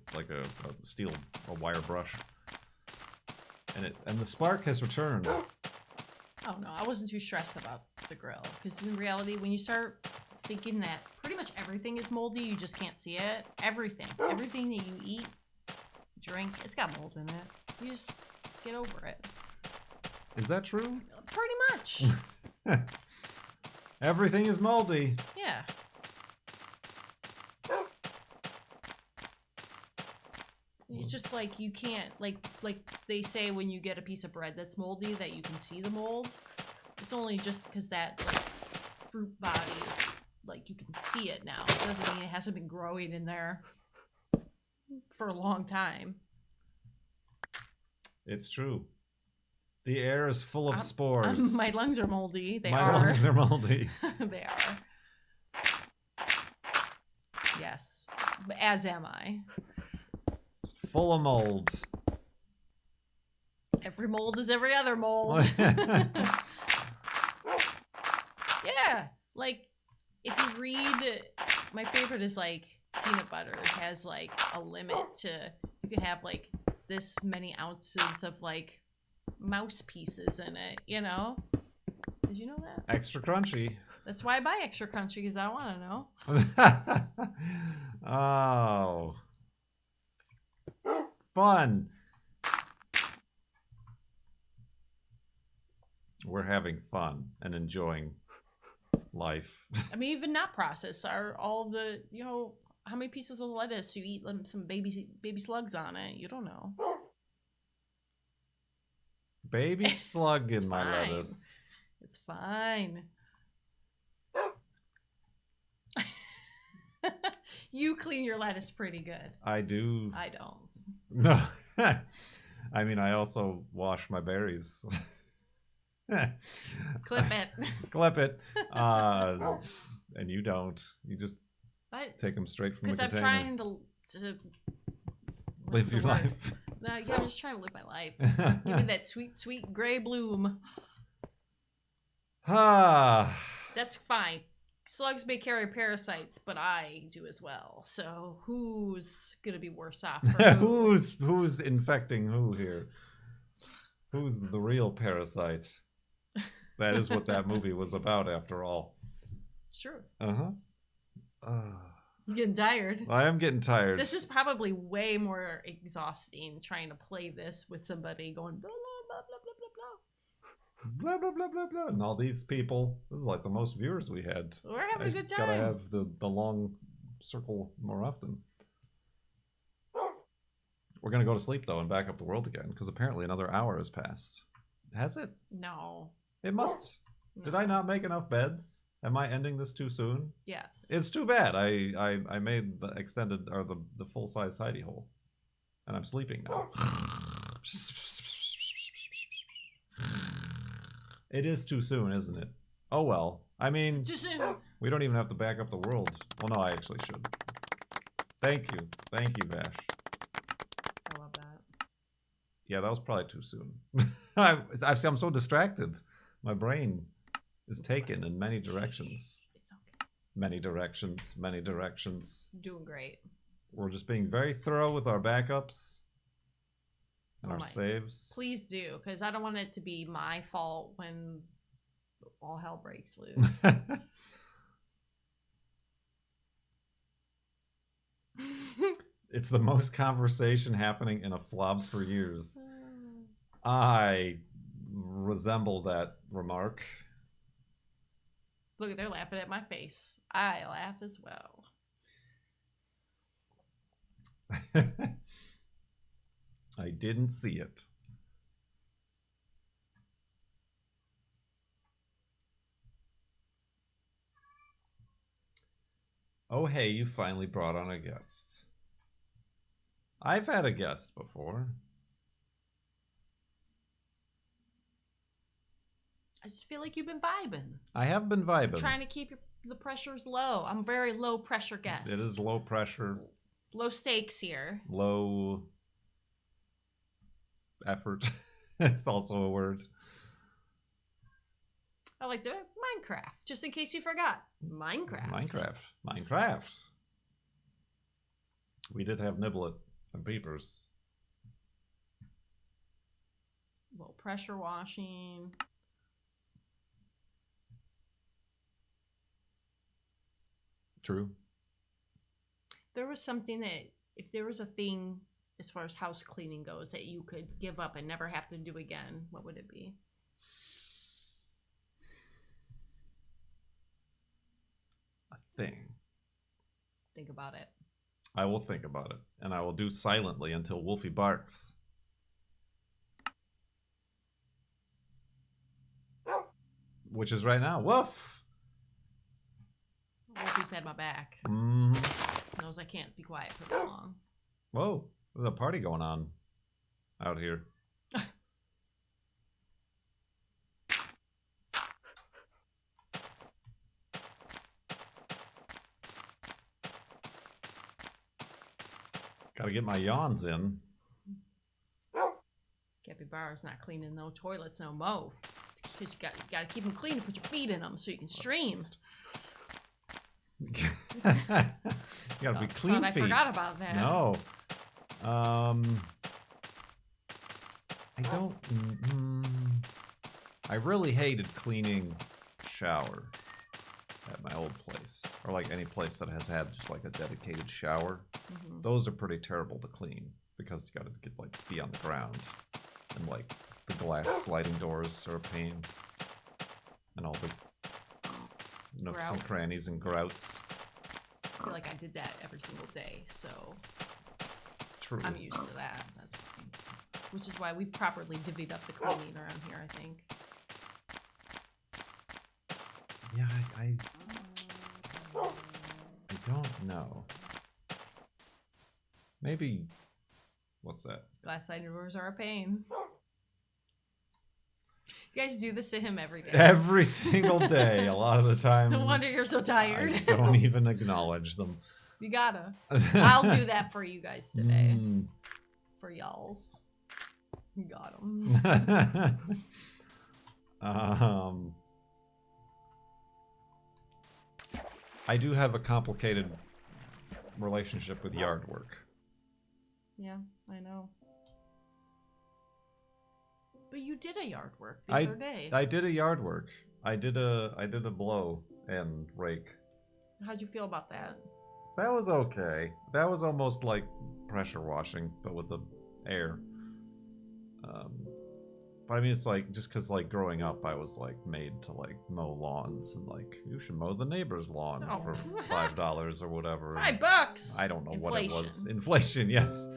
wire brush. And the spark has returned. Oh no, I wasn't too stressed about the grill because in reality, when you start thinking that pretty much everything is moldy, you just can't see it. Everything that you eat, drink, it's got mold in it. You just get over it. Is that true? Pretty much. Everything is moldy. Yeah. It's just like you can't like they say when you get a piece of bread that's moldy that you can see the mold. It's only just because that like, fruit body is like you can see it now. It doesn't mean it hasn't been growing in there for a long time. It's true. The air is full of spores. My lungs are moldy. They My are. lungs are moldy. They are. Yes. As am I. Full of mold. Every mold is every other mold. Yeah. Like, if you read, my favorite is like peanut butter. It has like a limit to, you can have like this many ounces of like mouse pieces in it, you know? Did you know that? Extra crunchy. That's why I buy extra crunchy, because I don't want to know. Oh. Fun. We're having fun and enjoying life. I mean, even not processed are all the, you know, how many pieces of lettuce you eat some baby slugs on it? You don't know. Baby slug in It's my fine. lettuce. It's fine. You clean your lettuce pretty good. I do. I don't. No. I mean, I also wash my berries. Clip it. Clip it. And you don't. You just But take them straight from the because I'm container. trying to Live what's your the word? life. No, yeah, I'm just trying to live my life. Give me that sweet, sweet gray bloom. Ah. That's fine. Slugs may carry parasites, but I do as well. So who's gonna be worse off? For who? Who's infecting who here? Who's the real parasite? That is what that movie was about, after all. It's true. Uh-huh. I'm getting tired. I am getting tired. This is probably way more exhausting trying to play this with somebody going blah blah blah blah blah blah Blah, blah, blah, blah, blah. And all these people. This is like the most viewers we had. blah. We're having a good Gotta time. have the long circle more often. We're gonna go to sleep, though, and back up the world again, because apparently another hour has passed. Has it? No. It must. Did I not make enough beds? Am I ending this too soon? Yes. It's too bad. I made the extended, or the full-size hidey hole. And I'm sleeping now. It is too soon, isn't it? Oh well. I mean, Too soon. we don't even have to back up the world. Well, no, I actually should. Thank you. Thank you, Vash. I love that. Yeah, that was probably too soon. I'm so distracted. My brain is taken in many directions. It's okay. Many directions, many directions. You're doing great. We're just being very thorough with our backups and Oh our my. saves. Please do, because I don't want it to be my fault when all hell breaks loose. It's the most conversation happening in a FLoB for years. I resemble that remark. Look, they're laughing at my face. I laugh as well. I didn't see it. Oh, hey, you finally brought on a guest. I've had a guest before. I just feel like you've been vibing. I have been vibing. Trying to keep the pressures low. I'm a very low pressure guest. It is low pressure, Low stakes here. low effort. It's also a word. I like the Minecraft, just in case you forgot. Minecraft. Minecraft. We did have Niblet and Peepers. Low pressure washing. True. There was something that, if there was a thing as far as house cleaning goes that you could give up and never have to do again, what would it be? A thing. Think about it. I will think about it, and I will do silently until Wolfie barks. Which is right now. Woof! Wolfie's had my back. Knows I can't be quiet for that long. Whoa, there's a party going on out here. Gotta get my yawns in. Capybara's not cleaning no toilets no mo. Because you gotta keep them clean to put your feet in them so you can stream. You gotta be clean I feet. forgot about that. No. I don't. I really hated cleaning shower at my old place, or like any place that has had just like a dedicated shower. Mm-hmm. Those are pretty terrible to clean because you gotta get like be on the ground, and like the glass sliding doors are a pain, and all the nooks and Grout. crannies and grouts. I feel like I did that every single day, so True. I'm used to that. That's fine. Which is why we've properly divvied up the cleaning around here, I think. Yeah, I don't know. Maybe. What's that? Glass sliding doors are a pain. You guys do this to him every day. Every single day. A lot of the time. No wonder you're so tired. I don't even acknowledge them. You gotta. I'll do that for you guys today. Mm. For y'alls. You got them. I do have a complicated relationship with yard work. Yeah, I know. But you did a yard work the other day. I did a yard work. I did a blow and rake. How'd you feel about that? That was okay. That was almost like pressure washing, but with the air. But I mean, it's like, just because, like, growing up, I was, like, made to, like, mow lawns, and, like, you should mow the neighbor's lawn for $5 or whatever. $5! I don't know what it was. Inflation. Inflation, yes.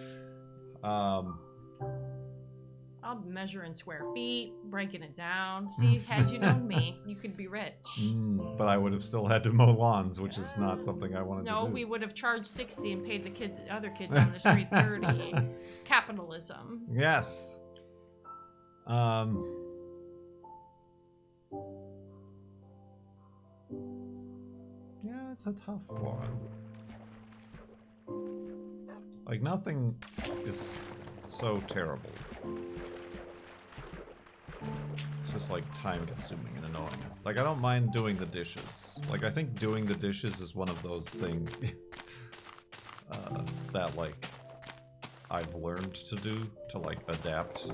I'll measure in square feet, breaking it down. See, had you known me, you could be rich. But I would have still had to mow lawns, which is not something I wanted to do. No, we would have charged 60 and paid the other kid down the street 30. Capitalism. Yes. Yeah, it's a tough one. Like, nothing is so terrible. It's just, like, time-consuming and annoying. Like, I don't mind doing the dishes. Like, I think doing the dishes is one of those things that, like, I've learned to do, to, like, adapt.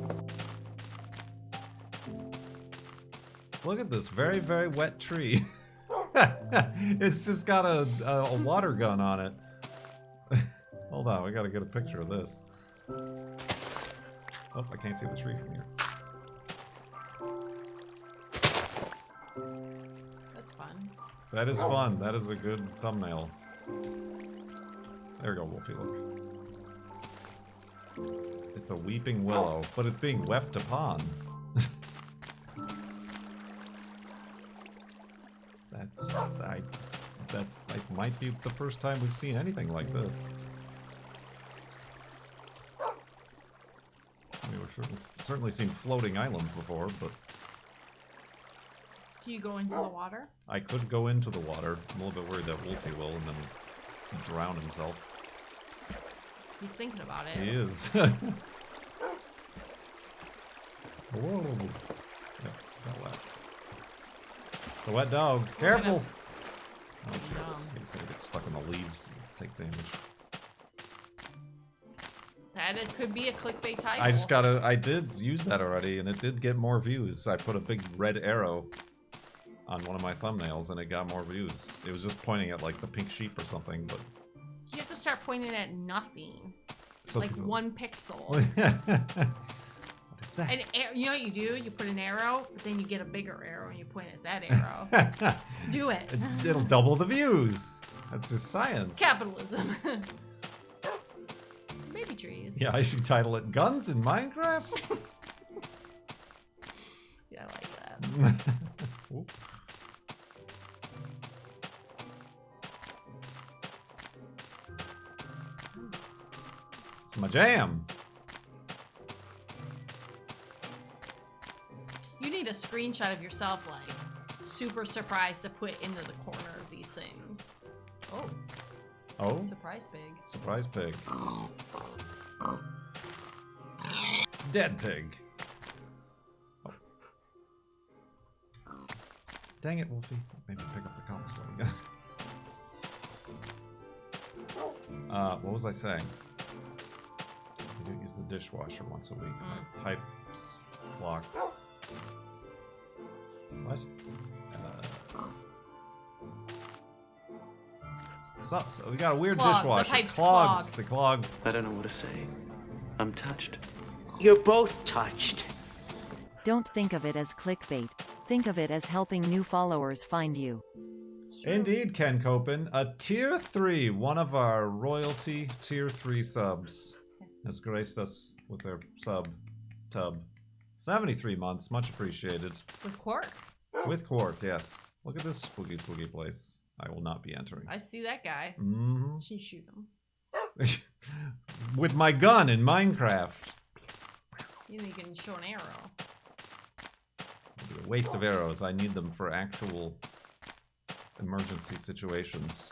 Look at this very, very wet tree. It's just got a water gun on it. Hold on, we gotta get a picture of this. Oh, I can't see the tree from here. That's fun. That is fun. That is a good thumbnail. There we go, Wolfie, look. It's a weeping willow, but it's being wept upon. That might be the first time we've seen anything like this. I mean, we've certainly seen floating islands before, but... Do you go into the water? I could go into the water. I'm a little bit worried that Wolfie will, and then drown himself. He's thinking about it. He is. Whoa. Yep, got wet. The wet dog. Careful! Oh, jeez. He's gonna get stuck in the leaves and take damage. That it could be a clickbait title. I did use that already, and it did get more views. I put a big red arrow on one of my thumbnails, and it got more views. It was just pointing at, like, the pink sheep or something, but... You have to start pointing at nothing. So like people... 1 pixel. What is that? And you know what you do? You put an arrow, but then you get a bigger arrow and you point at that arrow. Do it. It'll double the views. That's just science. Capitalism. Baby trees. Yeah, I should title it Guns in Minecraft. Yeah, I like that. Oop. It's my jam. You need a screenshot of yourself, like, super surprised to put into the corner of these things. Oh. Oh, Surprise pig. surprise pig. Dead pig. Oh. Dang it, Wolfie. Maybe pick up the cobblestone again. What was I saying? I do use the dishwasher once a week. My pipes, clocks. What? So we got a weird Clog. The dishwasher. pipe's Clogs. clogged. The clog. I don't know what to say. I'm touched. You're both touched. Don't think of it as clickbait. Think of it as helping new followers find you. Indeed, Ken Copen. A tier 3, one of our royalty tier 3 subs, has graced us with their tub. 73 months, much appreciated. With Quark? With Quark, yes. Look at this spooky place. I will not be entering. I see that guy. Mm-hmm. Should shoot him. With my gun in Minecraft. You can show an arrow. It'd be a waste of arrows. I need them for actual emergency situations.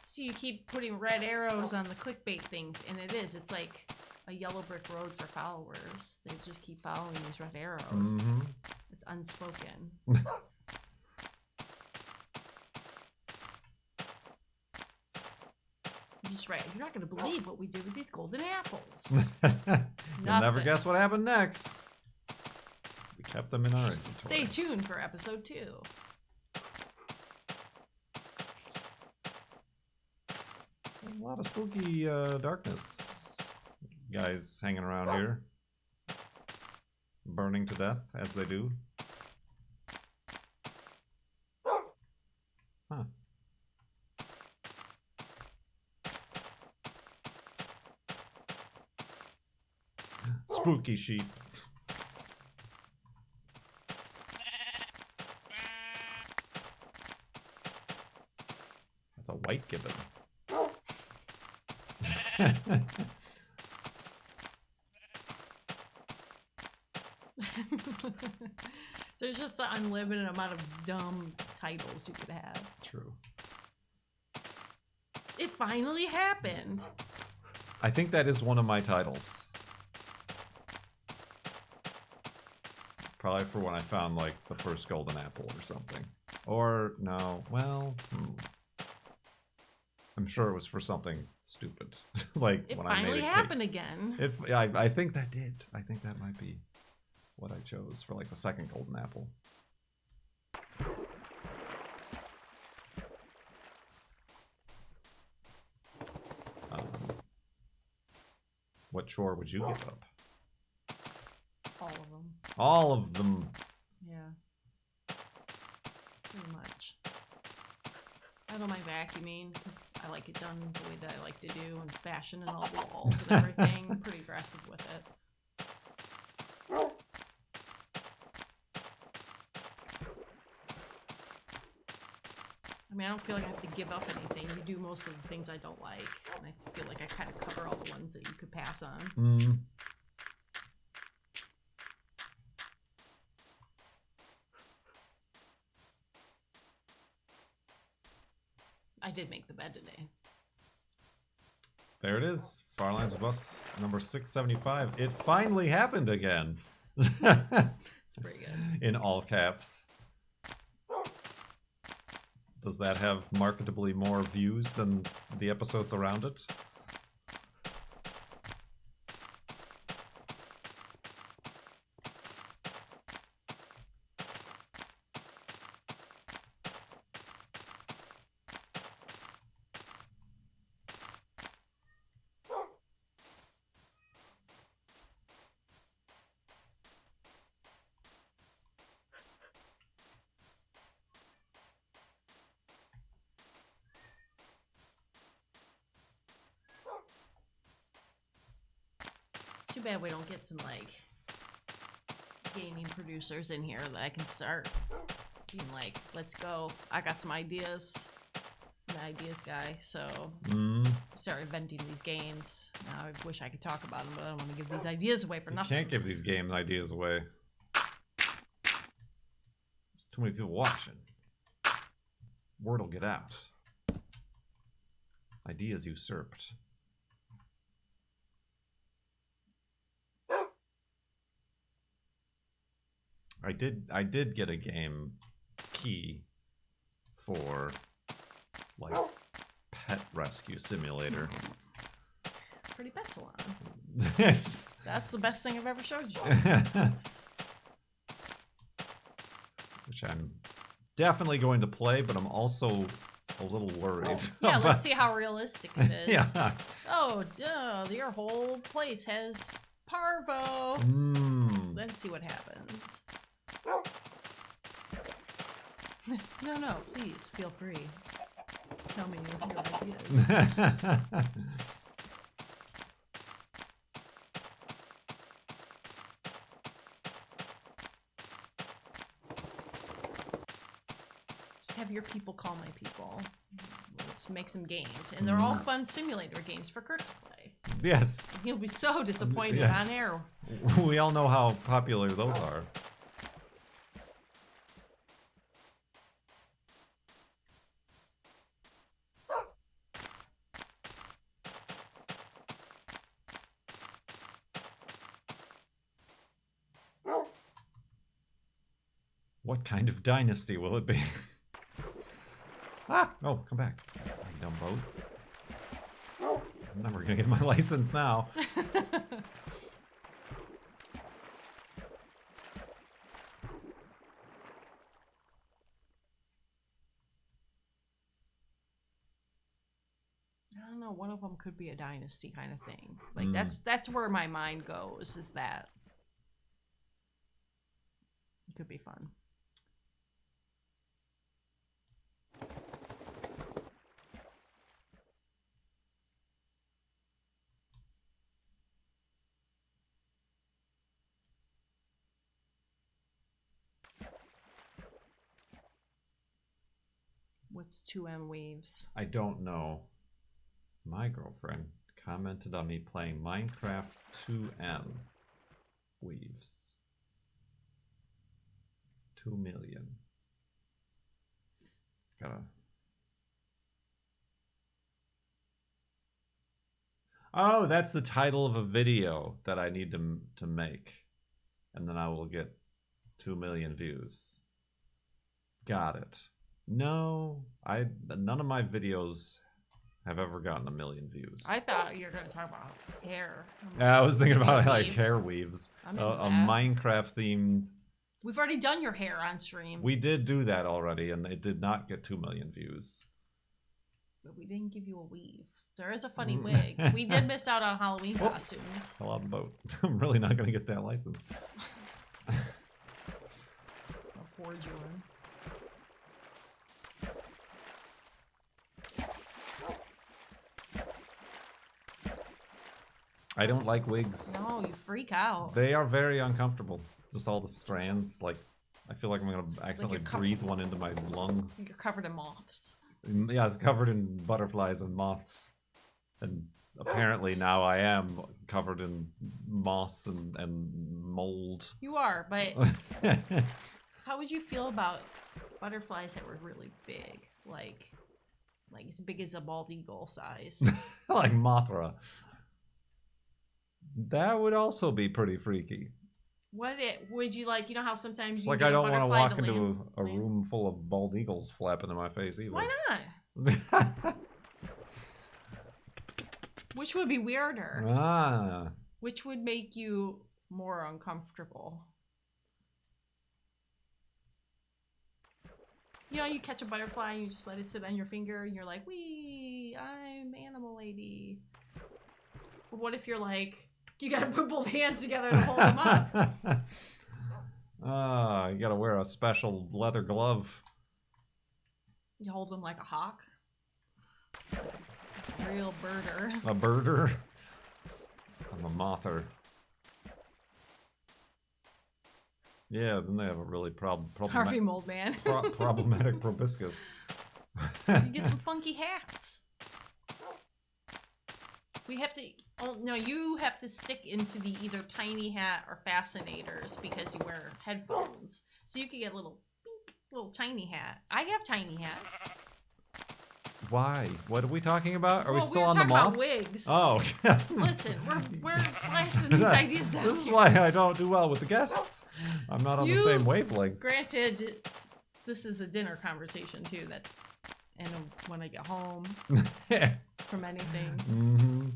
So you keep putting red arrows on the clickbait things, and it's like a yellow brick road for followers. They just keep following these red arrows. Mm-hmm. It's unspoken. You just right. You're not going to believe what we did with these golden apples. You'll never guess what happened next. We kept them in our inventory. Stay tuned for episode 2. A lot of spooky darkness guys hanging around here. Burning to death, as they do. Huh. Spooky sheep. That's a white gibbon. There's just an unlimited amount of dumb titles you could have. True. It finally happened. I think that is one of my titles. Probably for when I found, like, the first golden apple or something. Or, no, well, I'm sure it was for something stupid. Like, It when I made finally a happened again. I think that did. I think that might be what I chose for, like, the second golden apple. What chore would you give up? All of them. All of them. Yeah. Pretty much. I don't mind vacuuming because I like it done the way that I like to do and fashion and all the walls and everything. I'm pretty aggressive with it. I mean, I don't feel like I have to give up anything. You do most of the things I don't like. And I feel like I kind of cover all the ones that you could pass on. Mm. I did make the bed today. There it is. Farlands of Us number 675. It finally happened again. It's pretty good. In all caps. Does that have marketably more views than the episodes around it? It's too bad we don't get some, like, gaming producers in here that I can start being like, let's go. I got some ideas. I'm the ideas guy, so start inventing these games. Now I wish I could talk about them, but I don't want to give these ideas away for You nothing. can't give these game ideas away. There's too many people watching. Word will get out. Ideas usurped. I did get a game key for like pet rescue simulator. Pretty pet salon. Yes. That's the best thing I've ever showed you. Which I'm definitely going to play, but I'm also a little worried. Yeah, let's see how realistic it is. Yeah. Oh, duh, your whole place has parvo. Let's see what happens. No, please, feel free. Tell me your ideas. Just have your people call my people. Let's make some games. And they're all fun simulator games for Kurt to play. Yes. He'll be so disappointed Yes. on air. We all know how popular those are. What kind of dynasty will it be? Ah! Oh, come back. You dumb boat. I'm never gonna get my license now. I don't know, one of them could be a dynasty kind of thing. Like that's where my mind goes, is that it could be fun. What's 2M Weaves? I don't know. My girlfriend commented on me playing Minecraft 2M Weaves. 2 million. Gotta. Oh, that's the title of a video that I need to make. And then I will get 2 million views. Got it. No, none of my videos have ever gotten 1 million views. I thought you were going to talk about hair. Yeah, I was thinking about like weave. hair weaves. I'm A into that. Minecraft themed. We've already done your hair on stream. We did do that already, and it did not get 2 million views. But we didn't give you a weave. There is a funny wig. We did miss out on Halloween costumes. Fell out the boat. I'm really not going to get that license. I'll forge you one. I don't like wigs. No, you freak out. They are very uncomfortable. Just all the strands. Like, I feel like I'm going to accidentally breathe one into my lungs. You're covered in moths. Yeah, it's covered in butterflies and moths. And apparently now I am covered in moss and mold. You are, but how would you feel about butterflies that were really big? Like as big as a bald eagle size. Like Mothra. That would also be pretty freaky. Would you like? You know how sometimes It's you like get I a don't want to butterfly walk to into land- a room full of bald eagles flapping in my face either. Why not? Which would be weirder? Ah. Which would make you more uncomfortable? You know, you catch a butterfly and you just let it sit on your finger and you're like, wee, I'm animal lady. But what if you're like, you gotta put both hands together to hold them up? You gotta wear a special leather glove. You hold them like a hawk. A real birder. A birder. I'm a mother. Yeah, then they have a really Harvey Moldman. problematic proboscis. You get some funky hats. We have to. Oh no, you have to stick into the either tiny hat or fascinators because you wear headphones. So you can get little tiny hat. I have tiny hats. Why? What are we talking about? Are we Well, still we were on the talking about moths? wigs. Oh. Listen, we're blasting these ideas out This is here. why I don't do well with the guests. I'm not on the same wavelength. Granted, this is a dinner conversation too. And when I get home from anything. Mm-hmm.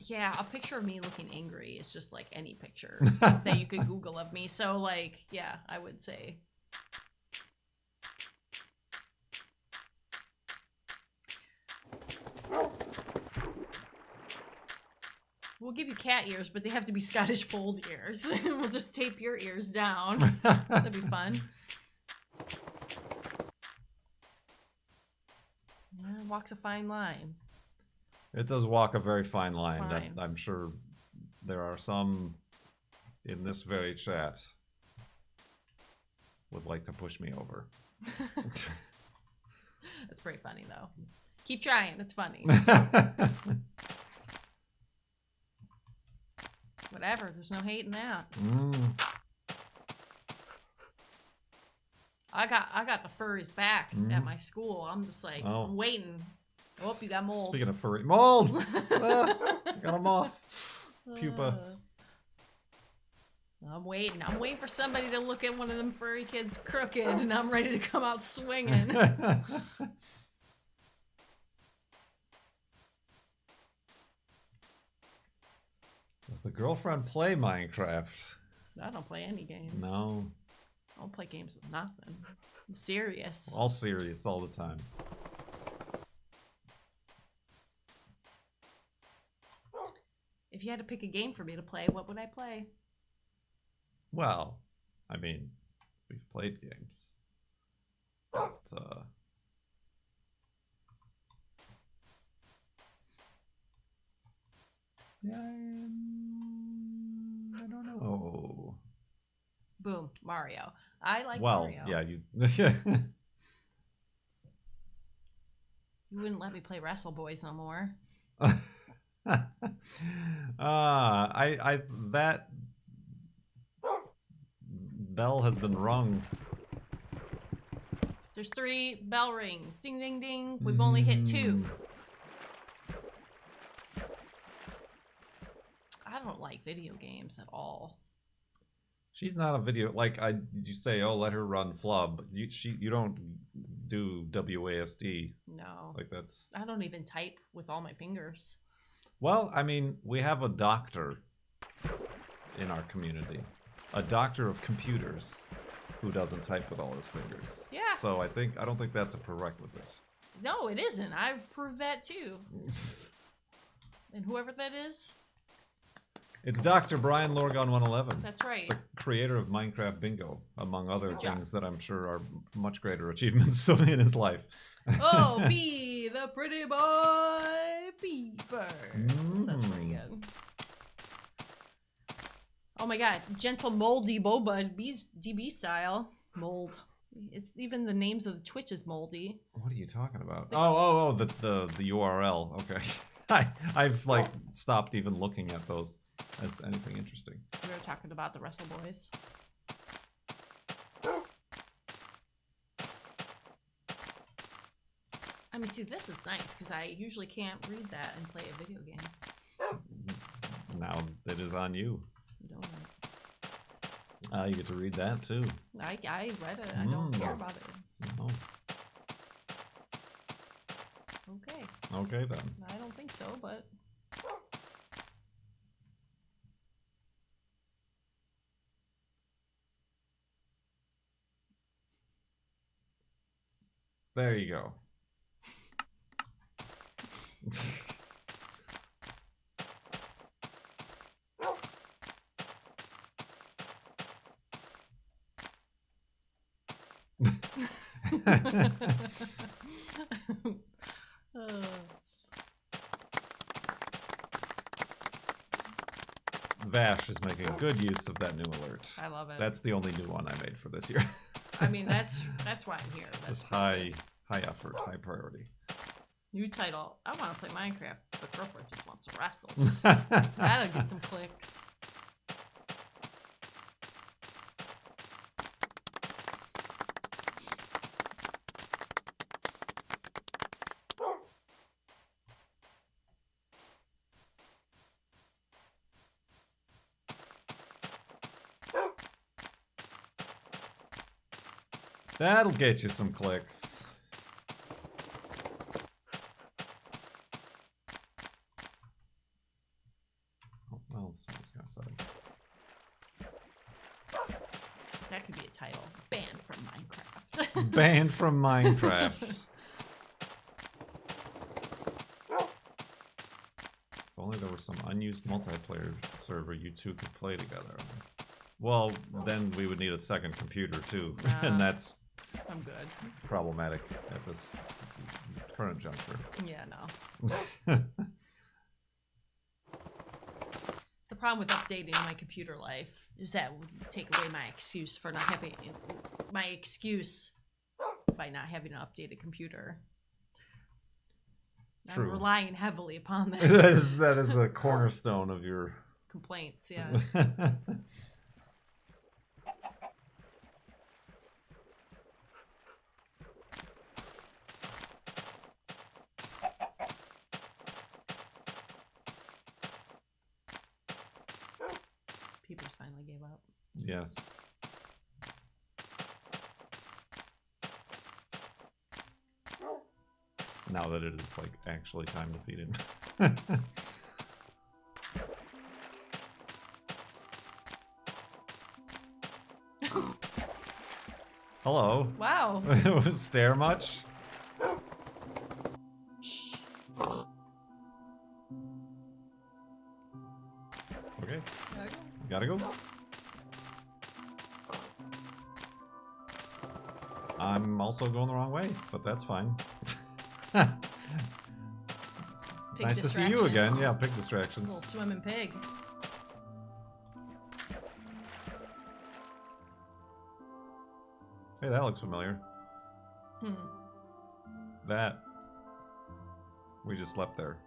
Yeah, a picture of me looking angry is just like any picture that you could Google of me. So, like, yeah, I would say. We'll give you cat ears, but they have to be Scottish fold ears. We'll just tape your ears down. That'd be fun. Yeah, walks a fine line. It does walk a very fine line. Fine. I'm sure there are some in this very chat would like to push me over. That's pretty funny, though. Keep trying. It's funny. Whatever. There's no hate in that. I got the furries back at my school. I'm just like, I'm waiting. Oh, you got mold. Speaking of furry, mold! Got a moth. Pupa. I'm waiting. I'm waiting for somebody to look at one of them furry kids crooked, and I'm ready to come out swinging. Does the girlfriend play Minecraft? I don't play any games. No. I don't play games with nothing. I'm serious. All serious all the time. If you had to pick a game for me to play, what would I play? Well, I mean, we've played games. But, yeah, I don't know. Boom, Mario. I like well, Mario. yeah, you... You wouldn't let me play Wrestle Boys no more. That bell has been rung. There's 3 bell rings. Ding, ding, ding. We've only hit 2. I don't like video games at all. She's not a video you say, oh, let her run FLoB, but you don't do WASD. No. Like that's. I don't even type with all my fingers. Well, I mean, we have a doctor in our community, a doctor of computers, who doesn't type with all his fingers. Yeah. So I don't think that's a prerequisite. No, it isn't. I've proved that too. And whoever that is. It's Dr. Brian Lorgon 111. That's right. The creator of Minecraft Bingo, among other things that I'm sure are much greater achievements in his life. Oh, be the pretty boy Peeper. That's pretty good. Oh my god, gentle moldy boba DB style mold. It's even the names of the Twitch is moldy. What are you talking about? The URL. Okay, I've stopped even looking at those as anything interesting. We were talking about the Wrestle Boys. I mean, see, this is nice because I usually can't read that and play a video game. Now it is on you. Don't You get to read that too. I read it. I don't care about it. No. Okay. Okay then. I don't think so, but. There you go. Vash is making good use of that new alert. I love it. That's the only new one I made for this year. I mean, that's why I'm here. That's just high effort, high priority. New title. I want to play Minecraft, but girlfriend just wants to wrestle. That'll get some clicks. That'll get you some clicks. Oh, well, this is gonna set it. That could be a title. Banned from Minecraft. Banned from Minecraft. If only there was some unused multiplayer server you two could play together. Well, then we would need a second computer too, and that's I'm good. problematic at this current juncture. Yeah, no. The problem with updating my computer life is that would take away my excuse for not having my excuse by not having an updated computer. True. I'm relying heavily upon that. that is a cornerstone of your Complaints, yeah. Peepers finally gave up. Yes. Now that it is like actually time to feed him. Hello. Wow. Stare much? Okay. Gotta go. I'm also going the wrong way, but that's fine. Nice to see you again. Yeah, pig distractions. Little swimming pig. Hey, that looks familiar. That. We just slept there.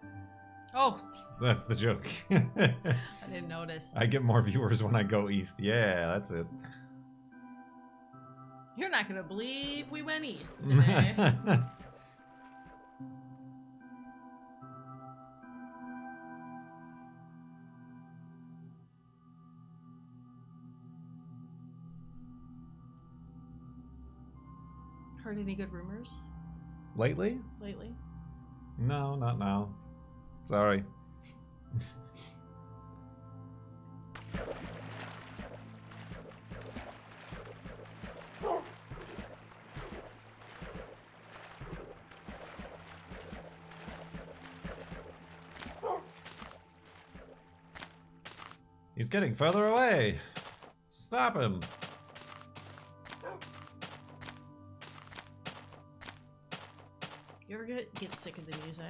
Oh, That's the joke. I didn't notice. I get more viewers when I go east. Yeah, that's it. You're not gonna believe we went east today. Heard any good rumors Lately? lately? No, not now. Sorry. He's getting further away. Stop him. You ever get sick of the music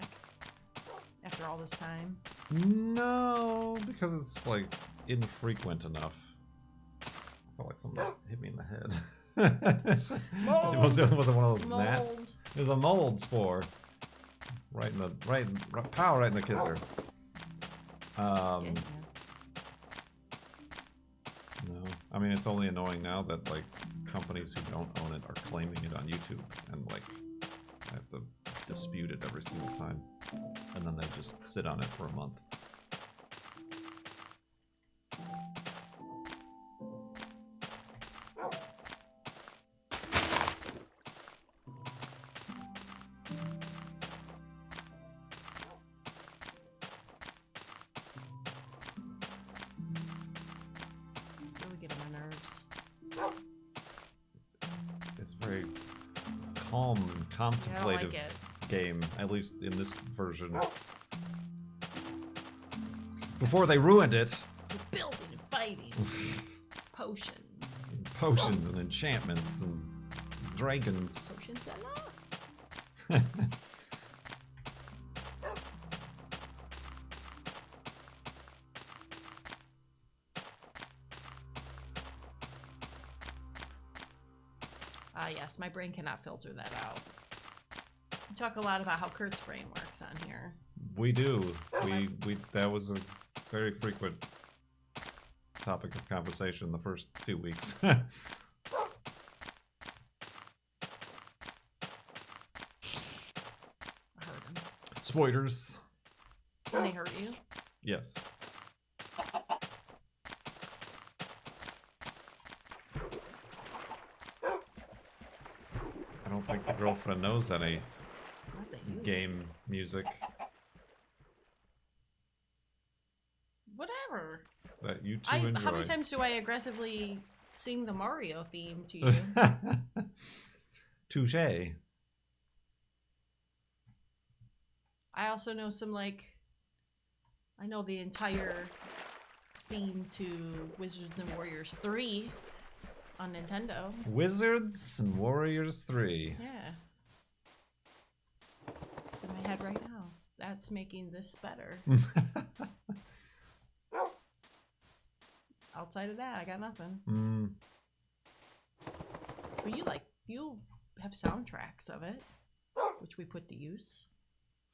after all this time? No, because it's like infrequent enough. I felt like someone just hit me in the head. Mold. It wasn't one of those Mold. gnats. It was a mold spore. Right in the pow right in the kisser. Yeah. No, I mean it's only annoying now that like companies who don't own it are claiming it on YouTube, and like I have to dispute it every single time, and then they just sit on it for a month. Really get on my nerves. It's very calm and contemplative it. game, at least in this version. Before they ruined it. With building and fighting. Potions. Potions and enchantments and dragons. Potions and not. Ah, yes, my brain cannot filter that out. We talk a lot about how Kurt's brain works on here. We do. We that was a very frequent topic of conversation the first few weeks. I heard him. Spoilers. Can they hurt you? Yes. don't think the girlfriend knows any Not that you. game music Whatever. that you two enjoy. How many times do I aggressively sing the Mario theme to you? Touche. I also know some, like, I know the entire theme to Wizards and Warriors 3 on Nintendo. Wizards and Warriors 3. Yeah. It's in my head right now. That's making this better. Outside of that, I got nothing. Mm. But you have soundtracks of it, which we put to use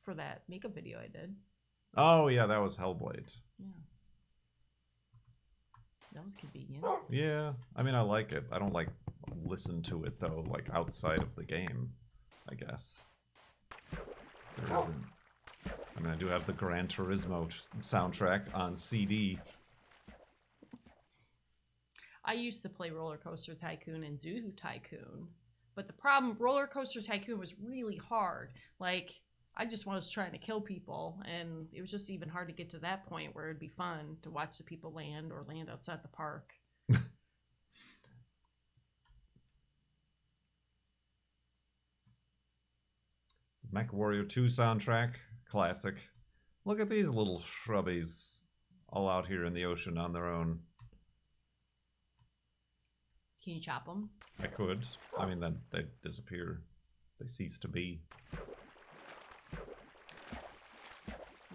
for that makeup video I did. Oh, yeah, that was Hellblade. Yeah. That was convenient. Yeah, I mean, I like it. I don't, like, listen to it, though, like, outside of the game, I guess. There isn't. I mean, I do have the Gran Turismo soundtrack on CD. I used to play Roller Coaster Tycoon and Zoo Tycoon, but the problem, Roller Coaster Tycoon was really hard. Like, I just was trying to kill people, and it was just even hard to get to that point where it'd be fun to watch the people land or land outside the park. Mech Warrior 2 soundtrack, classic. Look at these little shrubbies all out here in the ocean on their own. Can you chop them? I could. I mean, then they disappear. They cease to be.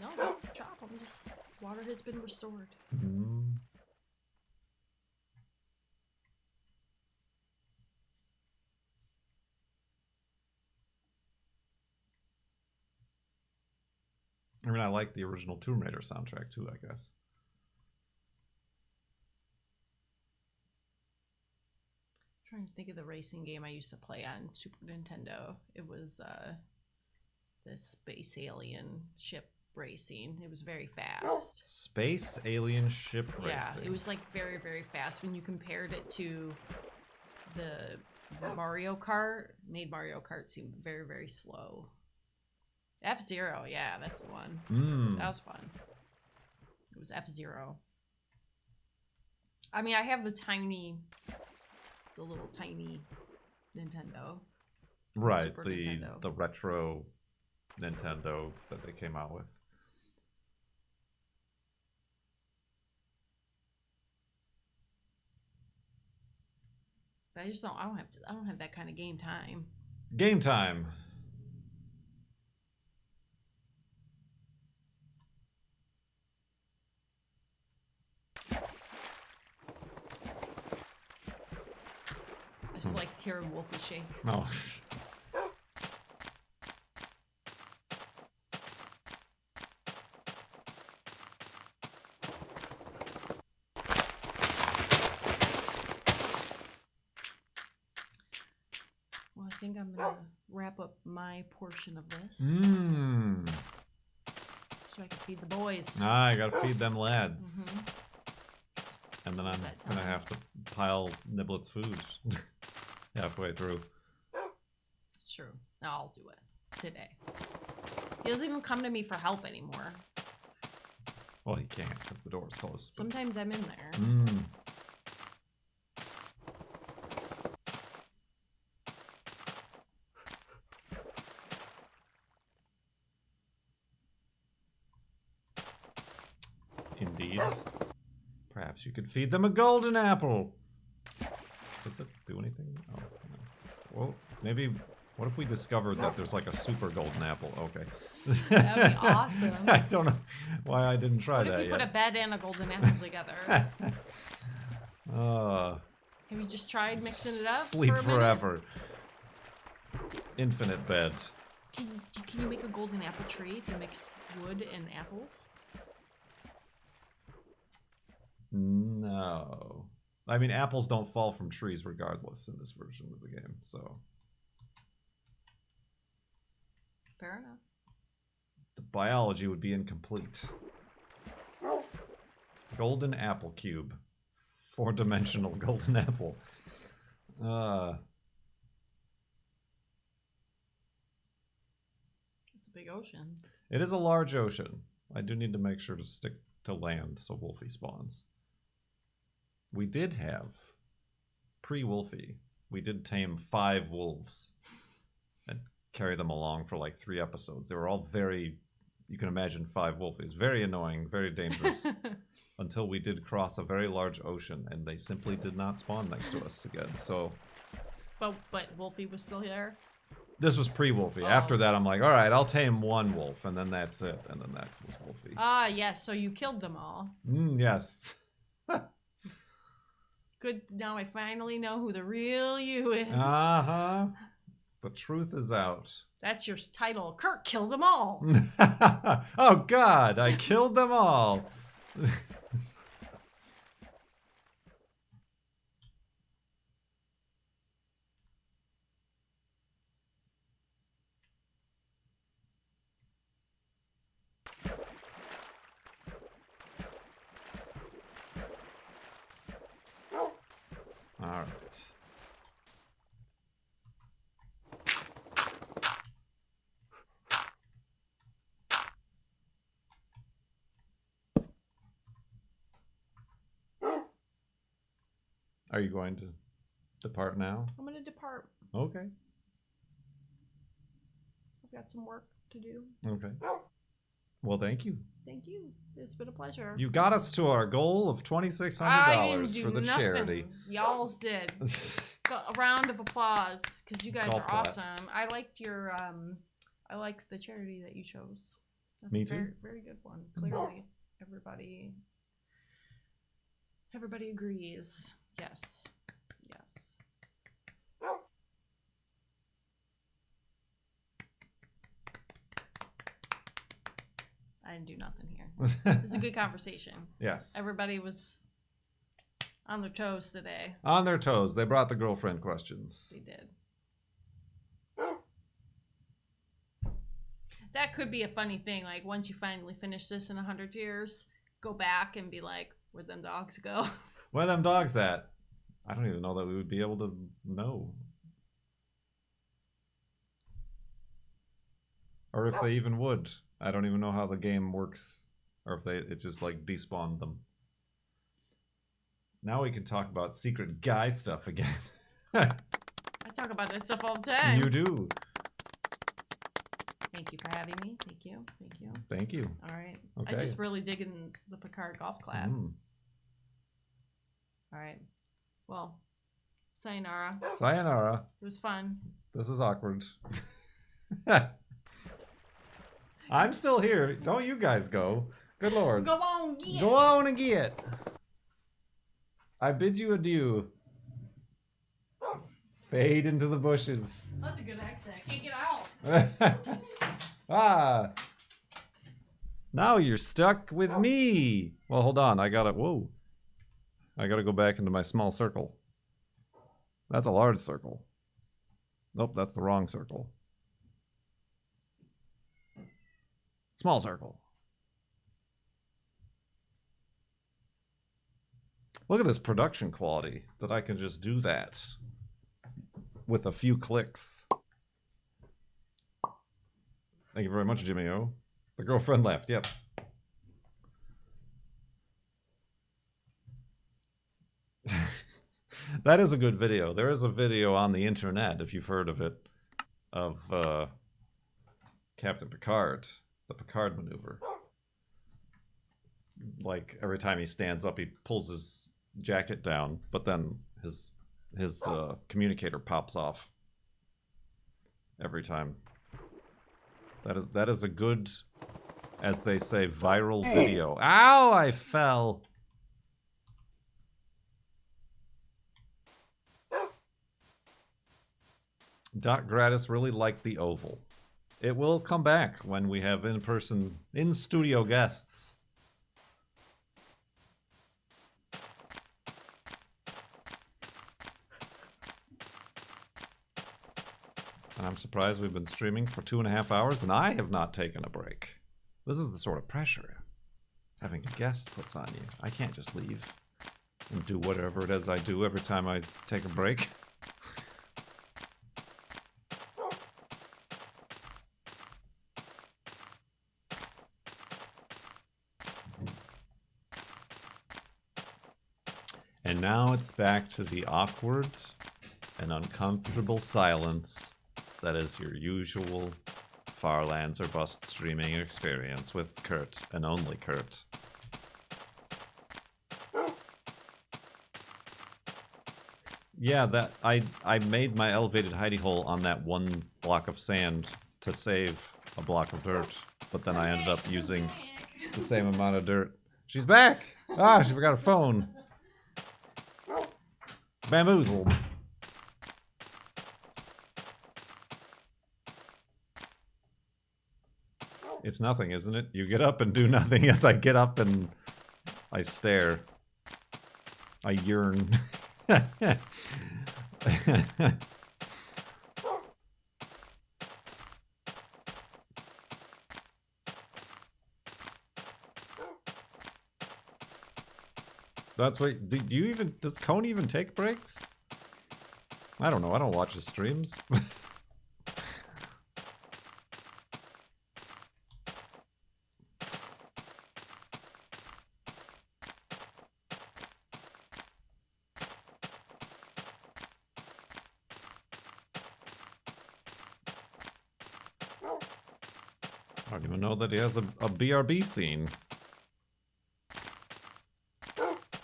No, don't chop them. Just water has been restored. Mm. I mean, I like the original Tomb Raider soundtrack too, I guess. I'm trying to think of the racing game I used to play on Super Nintendo. It was the space alien ship racing. It was very fast. Space alien ship racing. Yeah, it was like very, very fast when you compared it to the Mario Kart. Made Mario Kart seem very, very slow. F-Zero, yeah, that's the one. That was fun. It was F-Zero. I mean, I have the little tiny Nintendo. Right, Super the Nintendo. retro Nintendo that they came out with. But I don't have that kind of game time. Game time. I just like hearing Wolfie shake. No. Well, I think I'm gonna wrap up my portion of this Mmm. so I can feed the boys. Ah, I gotta feed them lads. Mhm. And then I'm That gonna time. have to pile Niblet's food halfway through. It's true. I'll do it today. He doesn't even come to me for help anymore. Well, he can't because the door's closed. But... Sometimes I'm in there. Mmm. Indeed. Perhaps you could feed them a golden apple. Does it do anything? Oh, no. Well, maybe. What if we discovered that there's like a super golden apple? Okay. That'd be awesome. I don't know why I didn't try What that if we yet. put a bed and a golden apple together? Have you just tried mixing it up? Sleep for a minute? forever. Infinite bed. Can you make a golden apple tree if you mix wood and apples? No. I mean, apples don't fall from trees regardless in this version of the game, so. Fair enough. The biology would be incomplete. Golden apple cube. 4-dimensional golden apple. big ocean. It is a large ocean. I do need to make sure to stick to land so Wolfie spawns. We did have, pre-Wolfie, we did tame 5 wolves and carry them along for like 3 episodes. They were all very, you can imagine 5 wolfies, very annoying, very dangerous, until we did cross a very large ocean and they simply did not spawn next to us again. So, but Wolfie was still there. this was pre-Wolfie. Oh. After that, I'm like, all right, I'll tame 1 wolf, and then that's it. And then that was Wolfie. Ah, yes. So you killed them all. Yes. Good. Now I finally know who the real you is. Uh-huh. The truth is out. That's your title. Kurt killed them all. Oh, God, I killed them all. All right. Are you going to depart now? I'm going to depart. Okay. I've got some work to do. Okay. Well, thank you. Thank you. It's been a pleasure. You got us to our goal of I $2,600 didn't for do the nothing. charity. Y'all's did. A round of applause because you guys Golf are claps. awesome. I liked your I like the charity that you chose. That's Me a too. very, very good one. Clearly, everybody agrees. Yes. Yes. I didn't do nothing here. It was a good conversation. Yes. Everybody was on their toes today. On their toes. They brought the girlfriend questions. They did. That could be a funny thing. Like, once you finally finish this in 100 years, go back and be like, where'd them dogs go? Where them dogs at? I don't even know that we would be able to know. Or if they even would. I don't even know how the game works. Or if it just like despawned them. Now we can talk about secret guy stuff again. I talk about that stuff all the time. You do. Thank you for having me. Thank you. Thank you. Thank you. All right. Okay. I just really digging the Picard golf clap. All right. Well, sayonara. Sayonara. It was fun. This is awkward. I'm still here. Don't you guys go. Good lord. Go on, get. Go on and get. I bid you adieu. Fade into the bushes. That's a good accent. I can't get out. Ah. Now you're stuck with me. Well, hold on. I gotta go back into my small circle. That's a large circle. Nope, that's the wrong circle. Small circle. Look at this production quality that I can just do that with a few clicks. Thank you very much, Jimmy O. The girlfriend left, yep. That is a good video. There is a video on the internet, if you've heard of it, of Captain Picard, the Picard maneuver. Like, every time he stands up, he pulls his jacket down, but then his communicator pops off every time. That is a good, as they say, viral video. Ow! I fell. Doc Gratis really liked the oval. It will come back when we have in-person, in-studio guests. And I'm surprised we've been streaming for 2.5 hours and I have not taken a break. This is the sort of pressure having a guest puts on you. I can't just leave and do whatever it is I do every time I take a break. And now it's back to the awkward and uncomfortable silence that is your usual Farlands or Bust streaming experience with Kurt and only Kurt. Yeah, that I made my elevated hidey hole on that one block of sand to save a block of dirt, but then I ended up using the same amount of dirt. She's back! Ah, she forgot her phone. Bamboozled. It's nothing, isn't it? You get up and do nothing. Yes, I get up and I stare. I yearn. That's what. Do you even? Does Cone even take breaks? I don't know. I don't watch his streams. I don't even know that he has a BRB scene.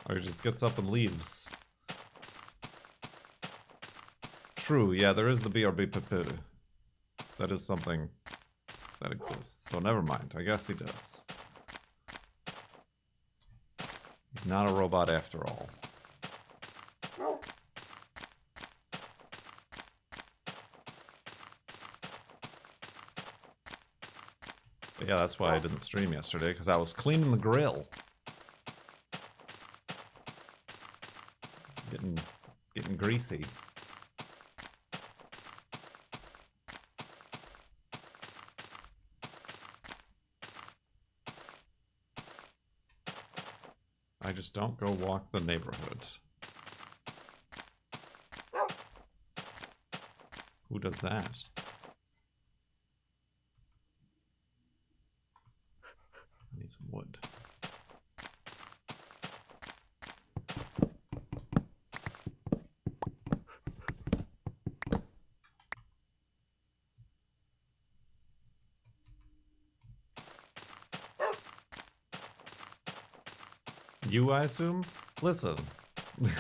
Or he just gets up and leaves. True, yeah, there is the BRB PP. That is something that exists. So never mind, I guess he does. He's not a robot after all. But yeah, that's why I didn't stream yesterday, because I was cleaning the grill. Getting greasy. I just don't go walk the neighborhood. Who does that? I need some wood. You, I assume? Listen. The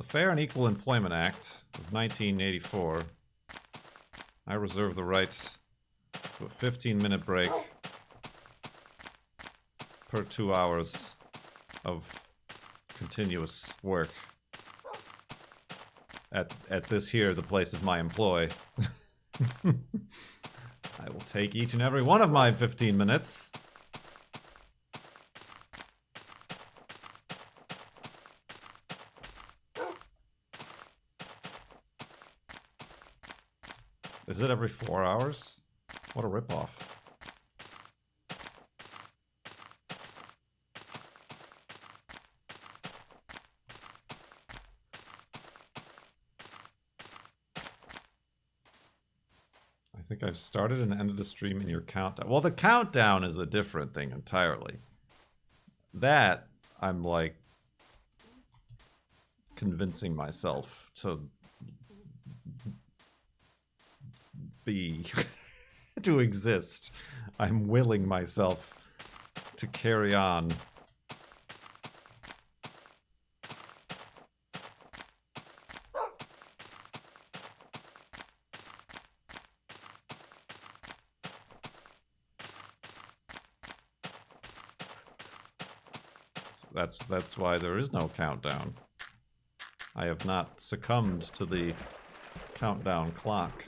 Fair and Equal Employment Act of 1984. I reserve the right to a 15-minute break per 2 hours of continuous work at this here, the place of my employ. I will take each and every one of my 15 minutes. Is it every 4 hours? What a ripoff. I think I've started and ended a stream in your countdown. Well, the countdown is a different thing entirely. That, I'm like convincing myself to be, to exist. I'm willing myself to carry on. That's why there is no countdown. I have not succumbed to the countdown clock.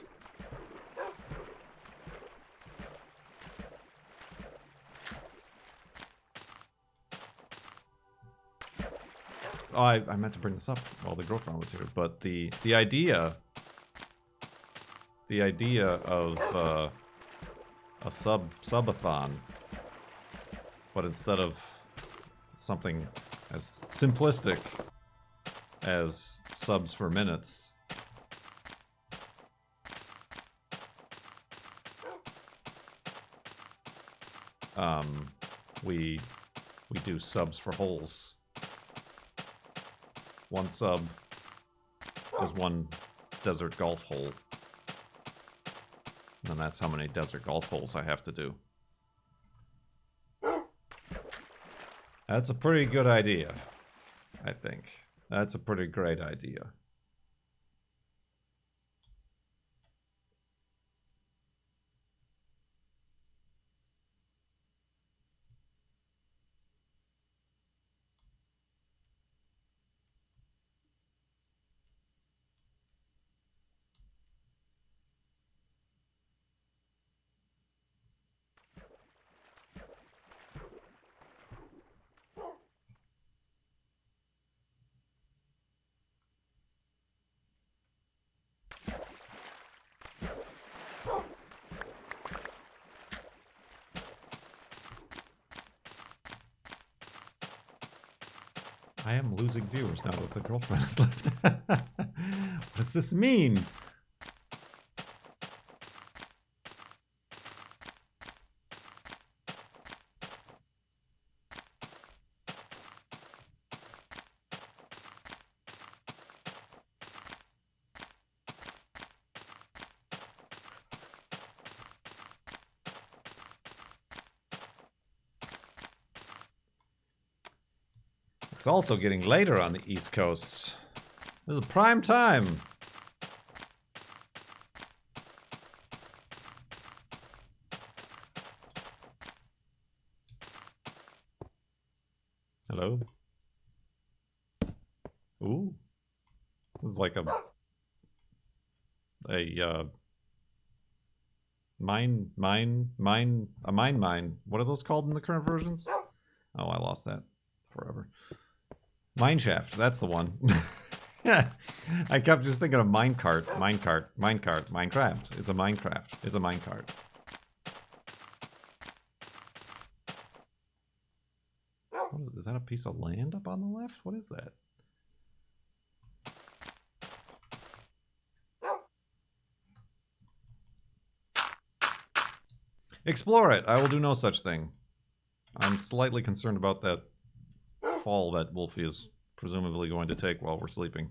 Oh, I meant to bring this up while the girlfriend was here, but the idea of a sub-a-thon, but instead of something as simplistic as subs for minutes, we do subs for holes. One sub is one desert golf hole. And that's how many desert golf holes I have to do. That's a pretty good idea, I think. That's a pretty great idea. I am losing viewers now that the girlfriend has left. What does this mean? It's also getting later on the East Coast. This is prime time. Hello? Ooh. This is like a mine. What are those called in the current versions? Oh, I lost that forever. Mineshaft, that's the one. I kept just thinking of minecart, Minecraft. It's a Minecraft. It's a minecart. Is that a piece of land up on the left? What is that? Explore it. I will do no such thing. I'm slightly concerned about that fall that Wolfie is presumably going to take while we're sleeping.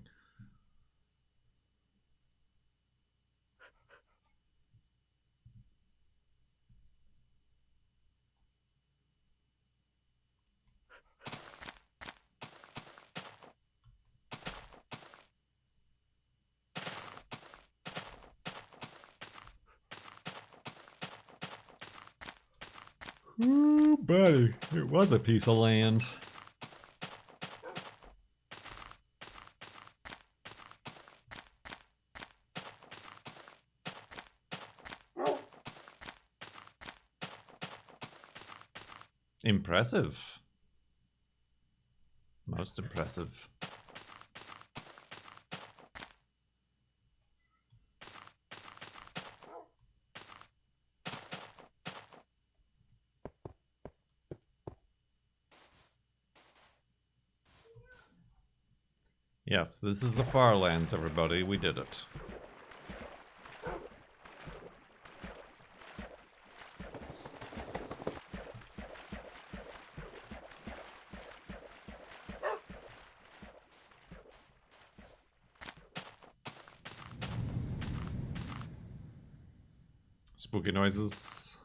Ooh, buddy, it was a piece of land. Impressive. Most impressive. Yes, this is the Farlands, everybody. We did it. Spooky noises.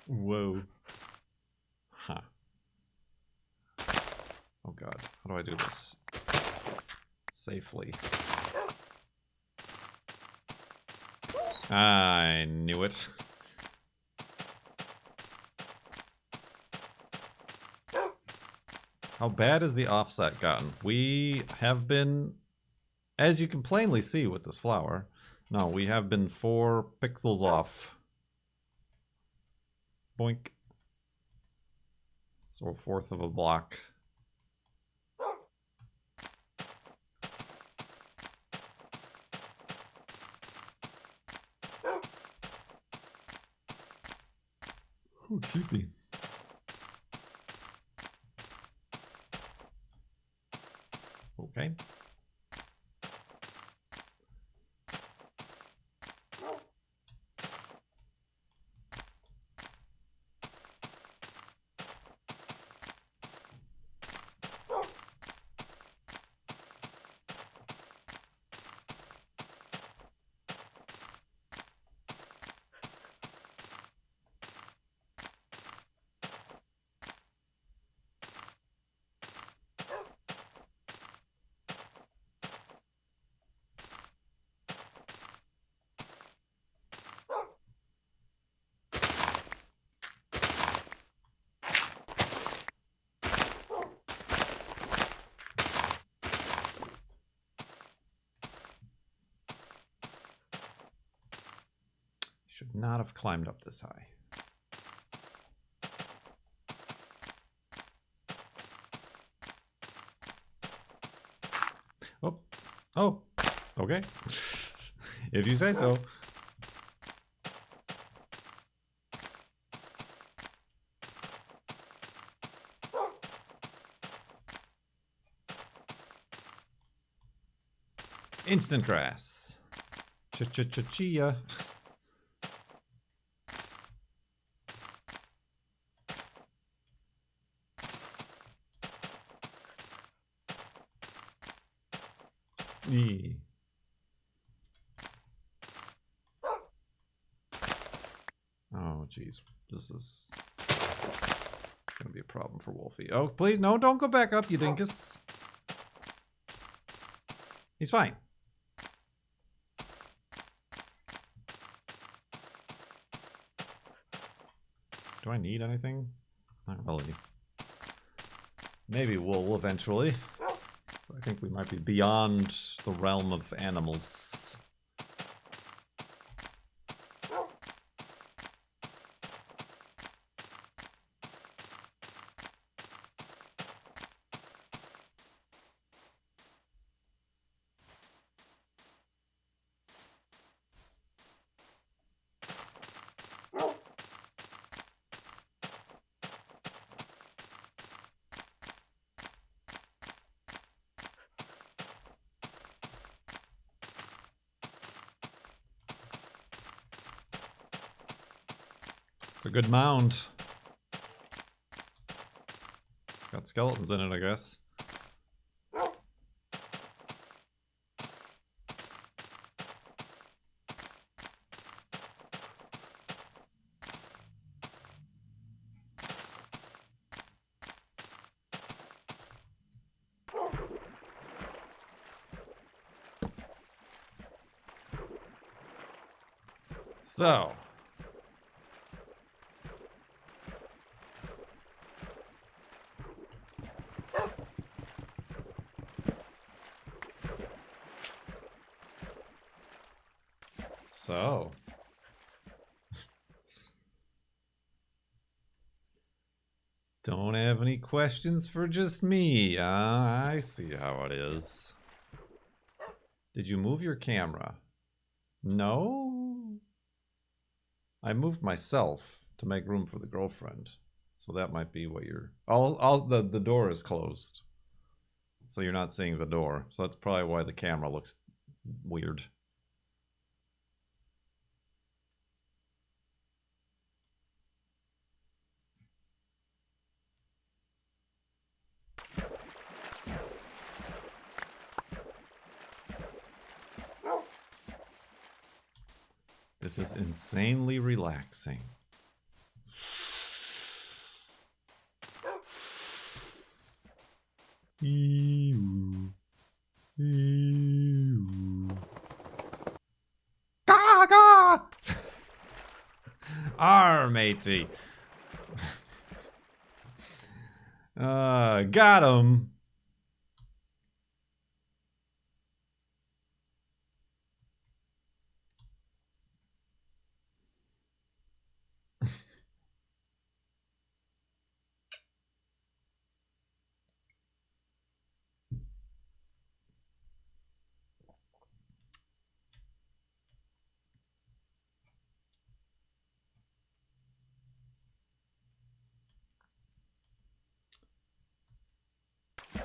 Whoa. Huh. Oh god, how do I do this safely? I knew it. How bad has the offset gotten? We have been, as you can plainly see with this flower, no, we have been 4 pixels off. Boink. So 1/4 of a block. Ooh, creepy. Okay. Should not have climbed up this high. Oh, oh, okay. If you say so. Instant grass. Chia. Oh, jeez. This is gonna be a problem for Wolfie. Oh, please, no, don't go back up, you dinkus. He's fine. Do I need anything? Not really. Maybe we'll eventually. I think we might be beyond the realm of animals. It's a good mound. Got skeletons in it, I guess. So. So. Don't have any questions for just me. I see how it is. Did you move your camera? No? I moved myself to make room for the girlfriend. So that might be what you're... the door is closed. So you're not seeing the door. So that's probably why the camera looks weird. This is insanely relaxing. Gaga! Arr, matey. Got him.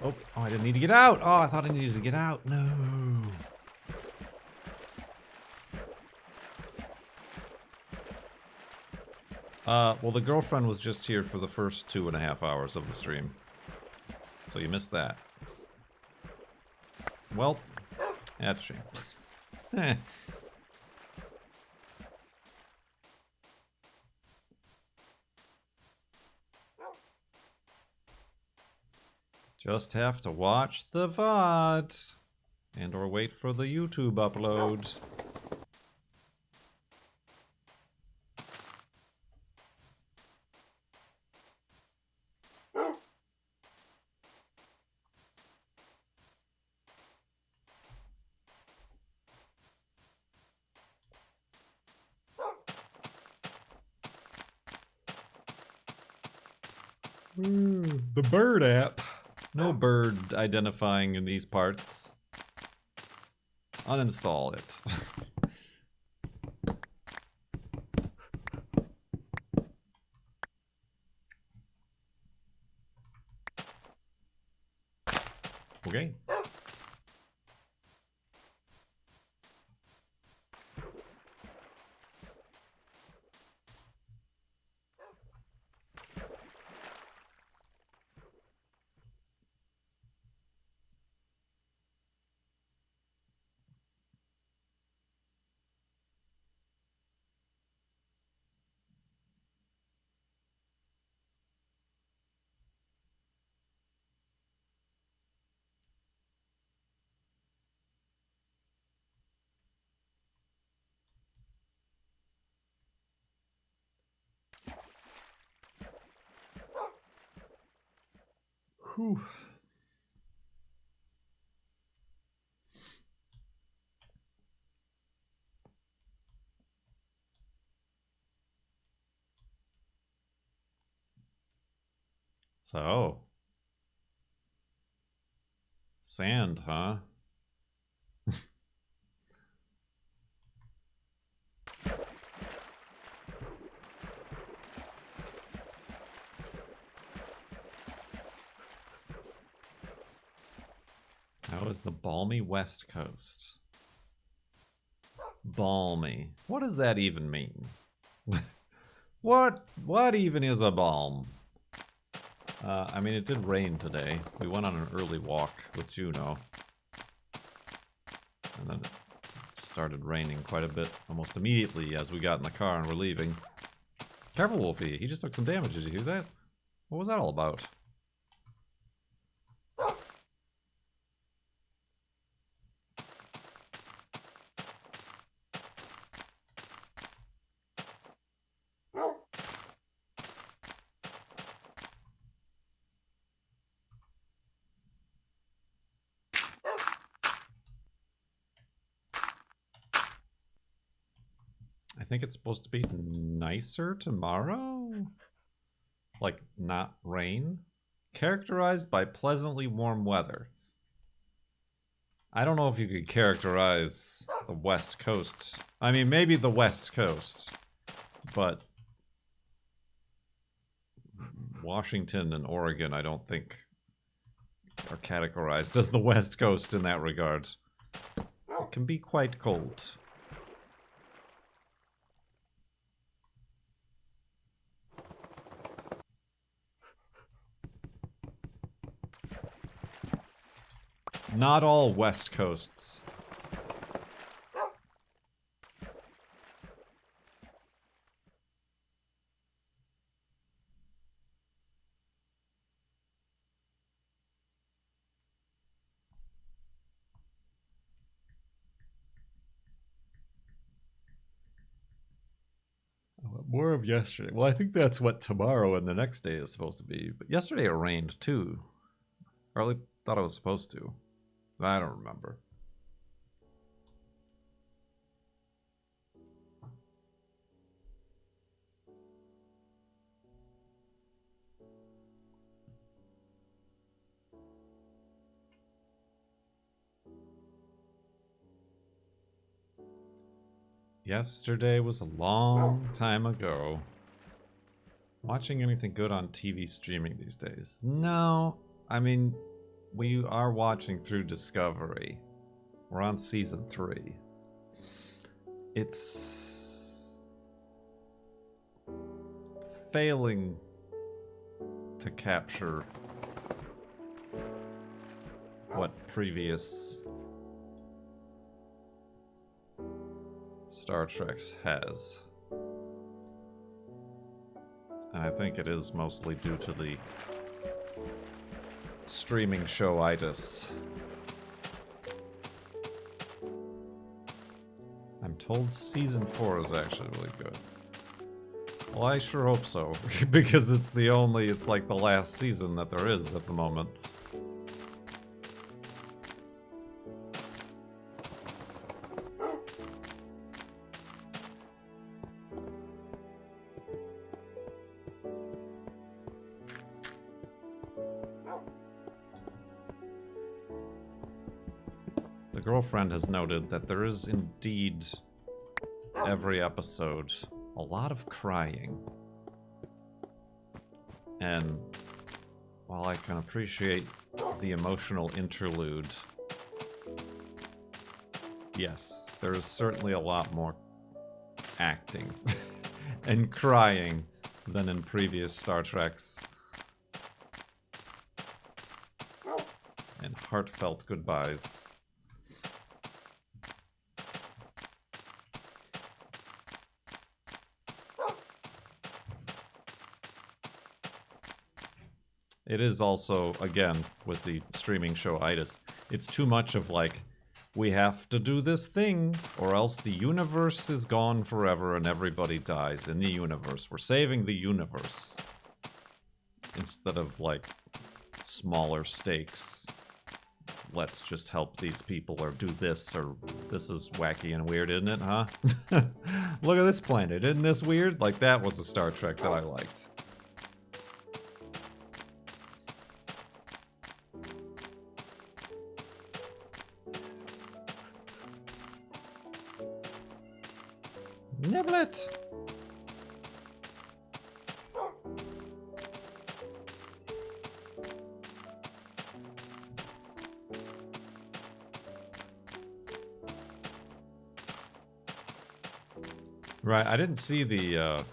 Oh, I didn't need to get out. Oh, I thought I needed to get out. No. Well, the girlfriend was just here for the first 2.5 hours of the stream. So you missed that. Well, that's a shame. Eh. Just have to watch the VOD. And or wait for the YouTube upload. The bird app. No bird identifying in these parts. Uninstall it. Okay. Whew. So. Sand, huh? How is the balmy West Coast? Balmy. What does that even mean? What even is a balm? I mean, it did rain today. We went on an early walk with Juno. And then it started raining quite a bit almost immediately as we got in the car and were leaving. Careful, Wolfie. He just took some damage. Did you hear that? What was that all about? I think it's supposed to be nicer tomorrow? Like, not rain? Characterized by pleasantly warm weather. I don't know if you could characterize the West Coast. I mean, maybe the West Coast. But Washington and Oregon, I don't think, are categorized as the West Coast in that regard. It can be quite cold. Not all West Coasts. More of yesterday. Well, I think that's what tomorrow and the next day is supposed to be. But yesterday it rained too. Or at least thought it was supposed to. I don't remember. Yesterday was a long time ago. Watching anything good on TV streaming these days? No. I mean, we are watching through Discovery. We're on season 3. It's failing to capture what previous Star Treks has. And I think it is mostly due to the streaming show-itis. I'm told season 4 is actually really good. Well, I sure hope so, because it's like the last season that there is at the moment. The girlfriend has noted that there is indeed, every episode, a lot of crying. And while I can appreciate the emotional interlude, yes, there is certainly a lot more acting and crying than in previous Star Treks. And heartfelt goodbyes. It is also, again, with the streaming show-itis, it's too much of like, we have to do this thing, or else the universe is gone forever and everybody dies in the universe. We're saving the universe. Instead of, like, smaller stakes. Let's just help these people, or do this, or this is wacky and weird, isn't it, huh? Look at this planet, isn't this weird? Like, that was a Star Trek that I liked. Niblet! Right, I didn't see the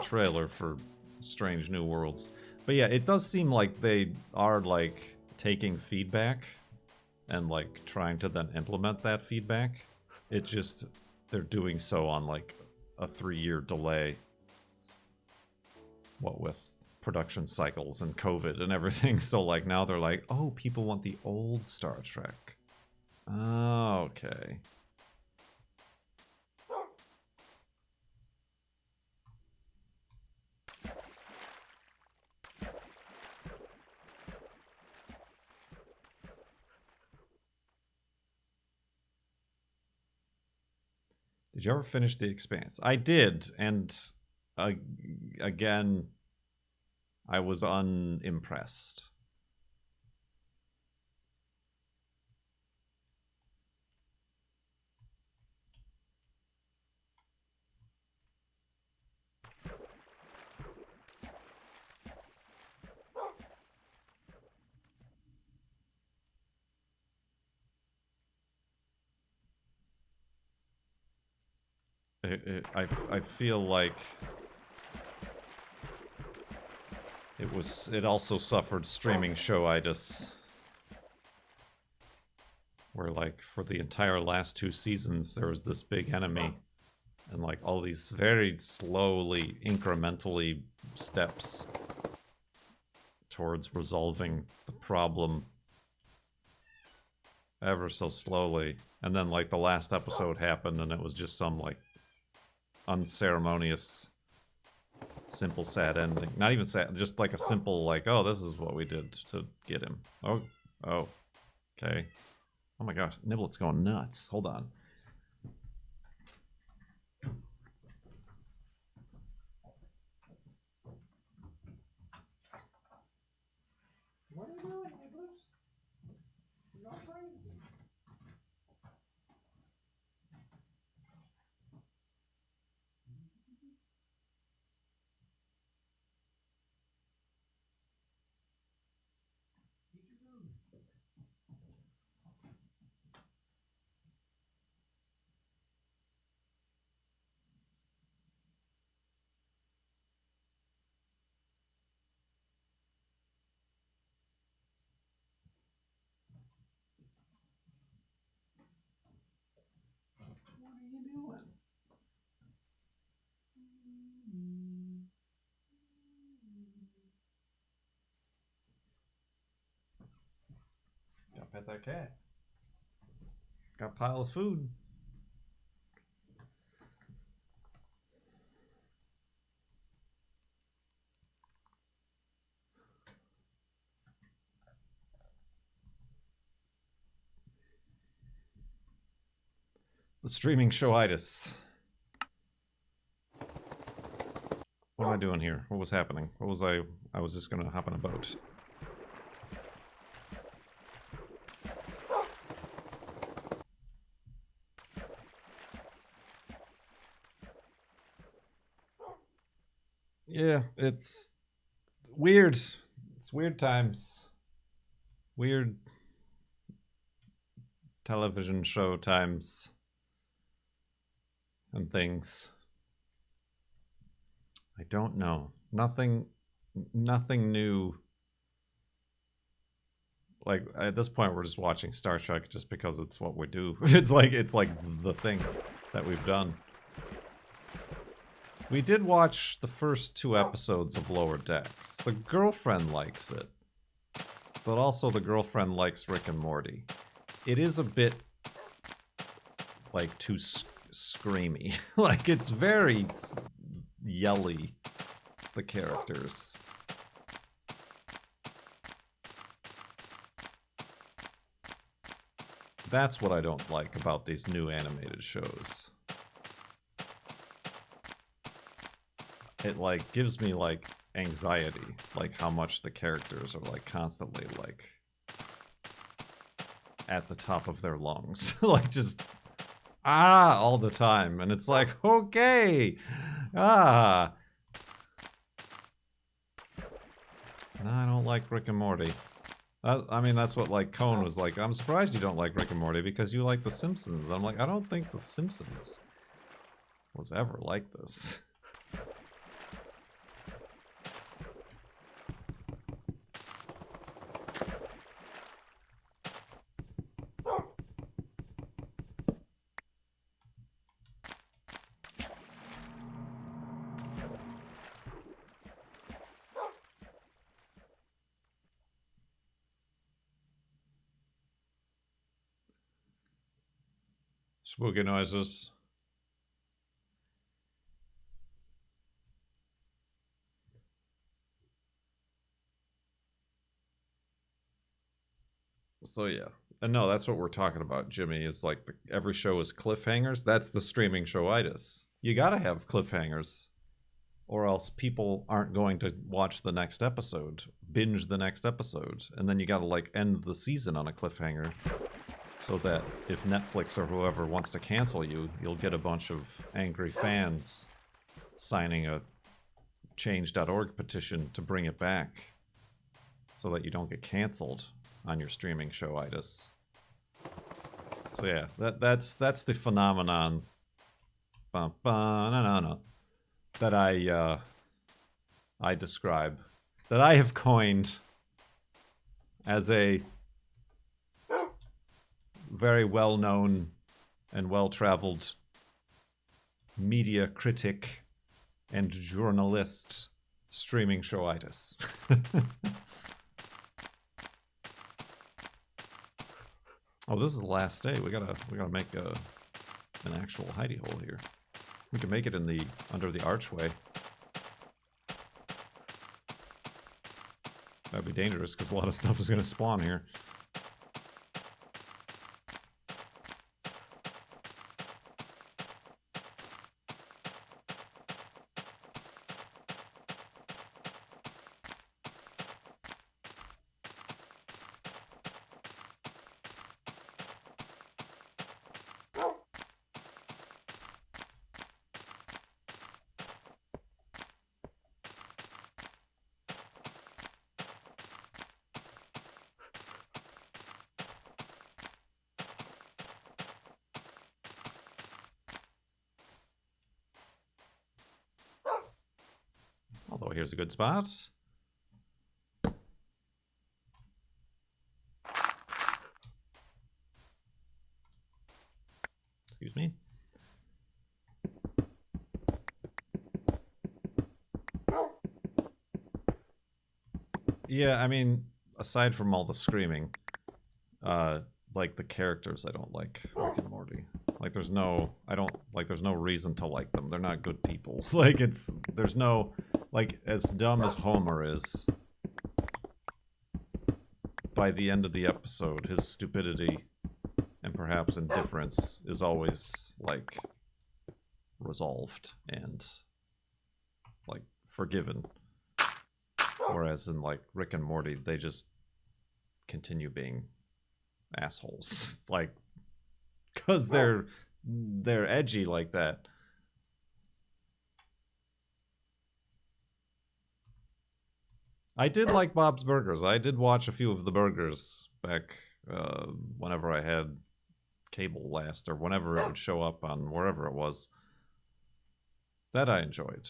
trailer for Strange New Worlds. But yeah, it does seem like they are, like, taking feedback and, like, trying to then implement that feedback. It just, they're doing so on, like, a 3-year delay. What with production cycles and COVID and everything. So, like, now they're like, oh, people want the old Star Trek. Oh, okay. Did you ever finish The Expanse? I did, and again, I was unimpressed. I feel like it also suffered streaming show-itis, where, like, for the entire last 2 seasons there was this big enemy and, like, all these very slowly, incrementally steps towards resolving the problem ever so slowly, and then, like, the last episode happened and it was just some, like, unceremonious, simple, sad ending. Not even sad, just like a simple, like, oh, this is what we did to get him. Oh, okay. Oh my gosh, Niblet's going nuts. Hold on. What are you doing, Niblet? You're not crazy. Pet that cat. Got a pile of food. The streaming showitis. What am I doing here? What was happening? What was I was just gonna hop on a boat. Yeah, it's weird. It's weird times. Weird television show times and things. I don't know. Nothing new. Like at this point we're just watching Star Trek just because it's what we do. It's like the thing that we've done. We did watch the first 2 episodes of Lower Decks. The girlfriend likes it. But also the girlfriend likes Rick and Morty. It is a bit like too screamy. Like it's very yelly, the characters. That's what I don't like about these new animated shows. It like gives me like anxiety, like how much the characters are like constantly like at the top of their lungs. Like just all the time, and it's like, okay, no, I don't like Rick and Morty. I mean, that's what like Cohn was like. I'm surprised you don't like Rick and Morty because you like The Simpsons. I'm like, I don't think The Simpsons was ever like this. Spooky noises. So yeah. And no, that's what we're talking about, Jimmy, is like every show is cliffhangers. That's the streaming showitis. You gotta have cliffhangers. Or else people aren't going to watch the next episode, binge the next episode. And then you gotta like end the season on a cliffhanger. So that if Netflix or whoever wants to cancel you, you'll get a bunch of angry fans signing a change.org petition to bring it back so that you don't get canceled on your streaming showitis. So yeah, that's the phenomenon that I describe, that I have coined as a very well-known and well-traveled media critic and journalist streaming showitis. Oh, this is the last day. We gotta make an actual hidey hole here. We can make it in the under the archway. That'd be dangerous because a lot of stuff is gonna spawn here. Although here's a good spot. Excuse me. Yeah, I mean, aside from all the screaming, like the characters I don't like Rick and Morty. Like there's no reason to like them. They're not good people. Like there's no, like, as dumb as Homer is, by the end of the episode his stupidity and perhaps indifference is always like resolved and like forgiven. Whereas in like Rick and Morty, they just continue being assholes. Like, cause they're edgy like that. I did like Bob's Burgers. I did watch a few of the burgers back whenever I had cable last, or whenever it would show up on wherever it was. That I enjoyed.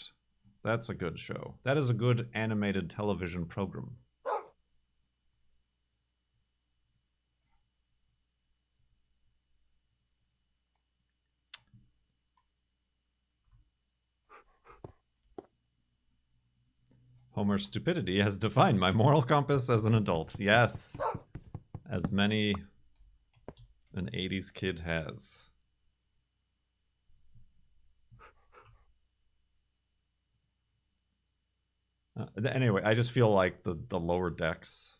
That's a good show. That is a good animated television program. Homer's stupidity has defined my moral compass as an adult. Yes. As many an 80s kid has. Anyway, I just feel like the lower decks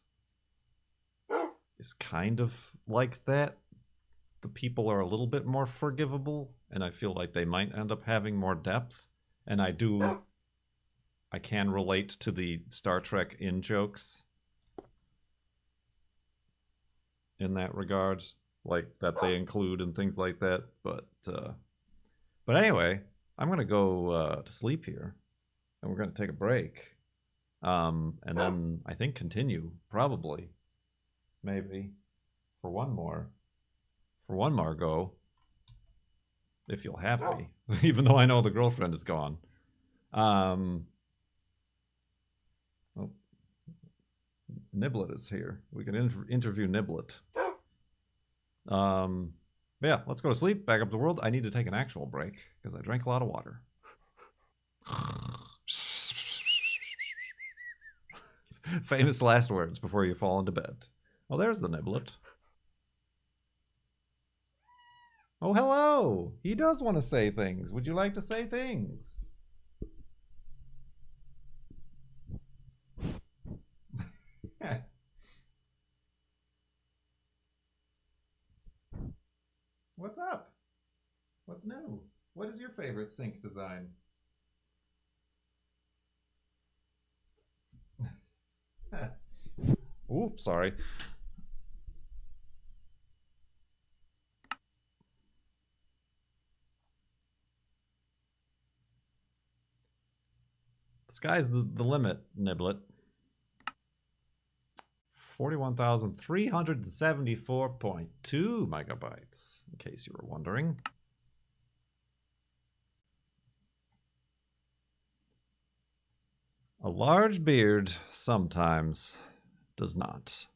is kind of like that. The people are a little bit more forgivable, and I feel like they might end up having more depth. And I can relate to the Star Trek in-jokes in that regard, like that they include and things like that. But anyway, I'm gonna go to sleep here, and we're gonna take a break. And then I think continue, probably, maybe, for one more go, if you'll have me, even though I know the girlfriend is gone. Oh, Niblet is here. We can interview Niblet. Yeah, let's go to sleep, back up the world. I need to take an actual break, because I drank a lot of water. Famous last words before you fall into bed. Oh, there's the Niblet. Oh, hello! He does want to say things. Would you like to say things? What's up? What's new? What is your favorite sink design? Oops, sorry. The sky's the limit, Niblet. 41,374.2 megabytes, in case you were wondering. A large beard sometimes does not.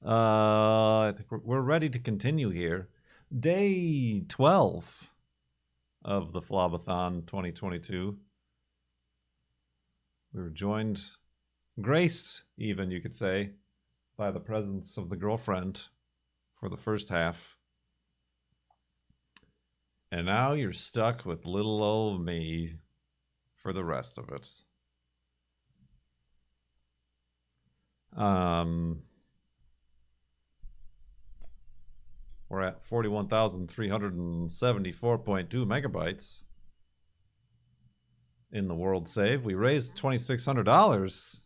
I think we're ready to continue here. Day 12 of the FLoB-a-Thon 2022. We were joined, graced even, you could say, by the presence of the girlfriend for the first half. And now you're stuck with little old me for the rest of it. We're at 41,374.2 megabytes in the world save. We raised $2,600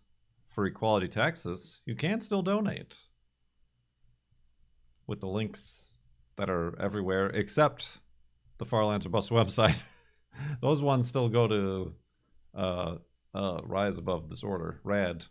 for Equality Texas. You can still donate with the links that are everywhere except the Farlands Bus website. Those ones still go to Rise Above Disorder, RAD.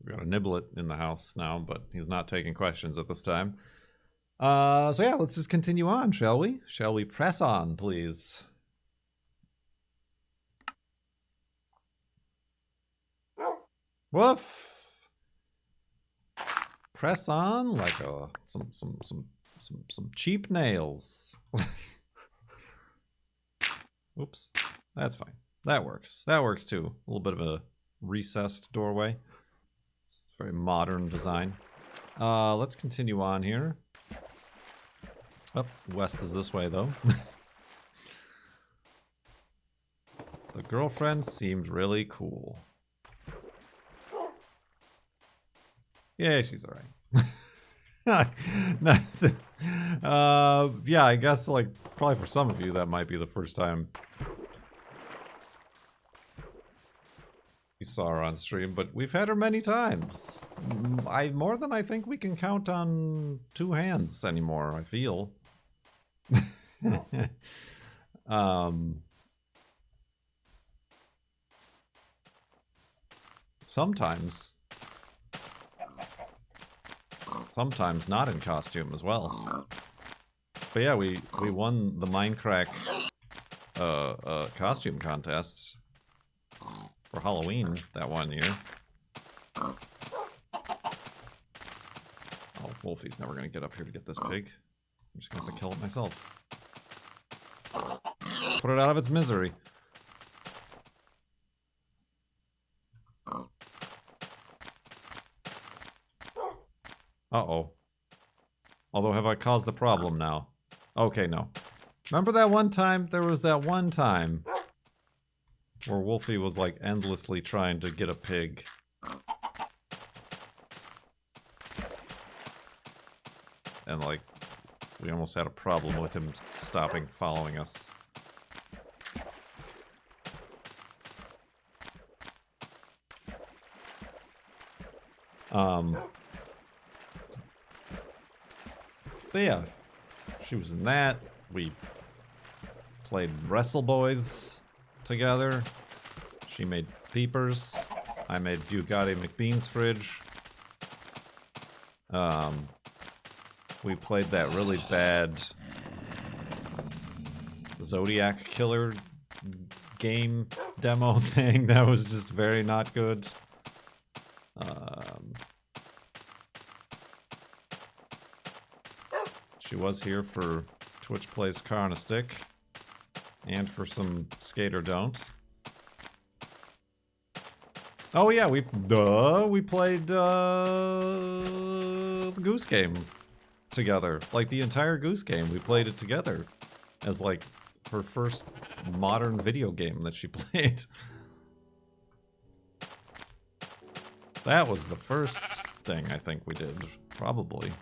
We've got a Niblet in the house now, but he's not taking questions at this time. So yeah, let's just continue on, shall we? Shall we press on, please? Woof! Press on like some some cheap nails. Oops, that's fine. That works. That works too. A little bit of a recessed doorway. It's very modern design. Let's continue on here. Up west is this way though. The girlfriend seemed really cool. Yeah, she's alright. Yeah, I guess like probably for some of you that might be the first time you saw her on stream, but we've had her many times. More than I think we can count on 2 hands anymore, I feel. Sometimes not in costume as well. But yeah, we won the Minecraft costume contest for Halloween that one year. Oh, Wolfie's never gonna get up here to get this pig. I'm just gonna have to kill it myself. Put it out of its misery. Uh-oh. Although, have I caused a problem now? Okay, no. Remember that one time? There was that one time where Wolfie was, like, endlessly trying to get a pig. And, like, we almost had a problem with him stopping following us. But yeah, she was in that. We played Wrestle Boys together. She made Peepers. I made Bugatti McBean's Fridge. We played that really bad Zodiac Killer game demo thing that was just very not good. She was here for Twitch Plays Car on a Stick, and for some Skate or Don't. Oh yeah, we played the Goose Game together. Like the entire Goose Game, we played it together as like her first modern video game that she played. That was the first thing I think we did, probably.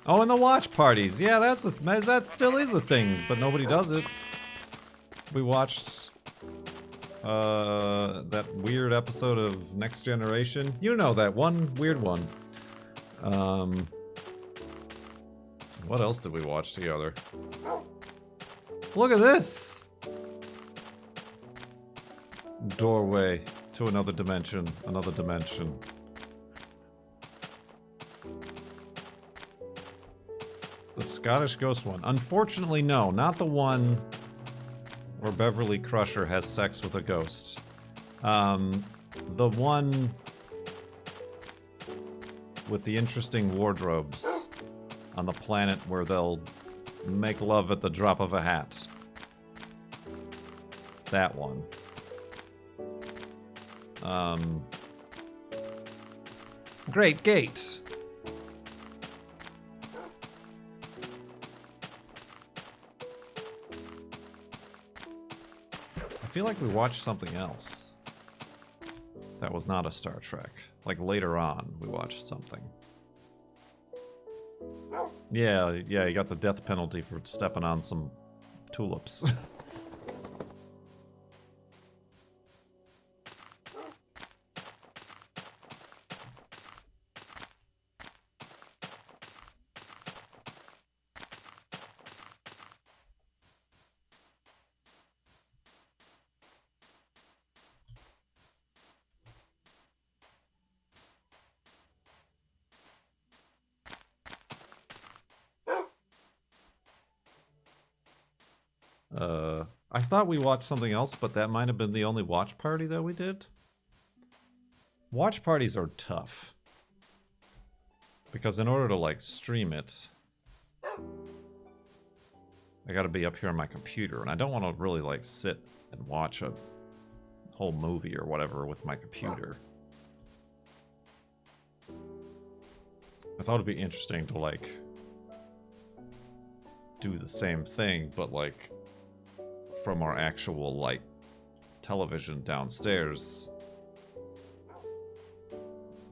Oh, and the watch parties. Yeah, that still is a thing, but nobody does it. We watched that weird episode of Next Generation. You know that one weird one. What else did we watch together? Look at this! Doorway to another dimension, another dimension. The Scottish Ghost one. Unfortunately, no. Not the one where Beverly Crusher has sex with a ghost. The one with the interesting wardrobes on the planet where they'll make love at the drop of a hat. That one. Great Gate. I feel like we watched something else that was not a Star Trek. Like later on, we watched something. Yeah, you got the death penalty for stepping on some tulips. I thought we watched something else, but that might have been the only watch party that we did. Watch parties are tough. Because in order to, like, stream it, I gotta be up here on my computer, and I don't want to really, like, sit and watch a whole movie or whatever with my computer. I thought it'd be interesting to, like, do the same thing, but, like, from our actual, like, television downstairs,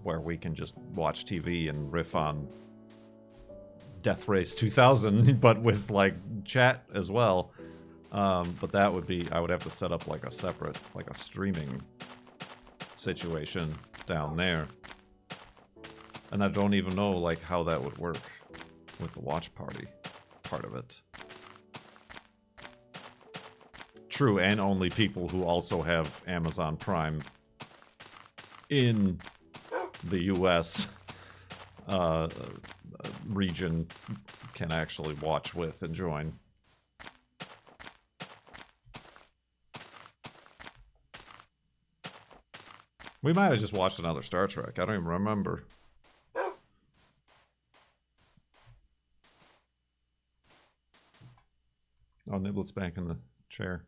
where we can just watch TV and riff on Death Race 2000, but with, like, chat as well. But that would be, I would have to set up, like, a separate, like, a streaming situation down there. And I don't even know, like, how that would work with the watch party part of it. True, and only people who also have Amazon Prime in the US region can actually watch with and join. We might have just watched another Star Trek. I don't even remember. Oh, Niblet's back in the chair.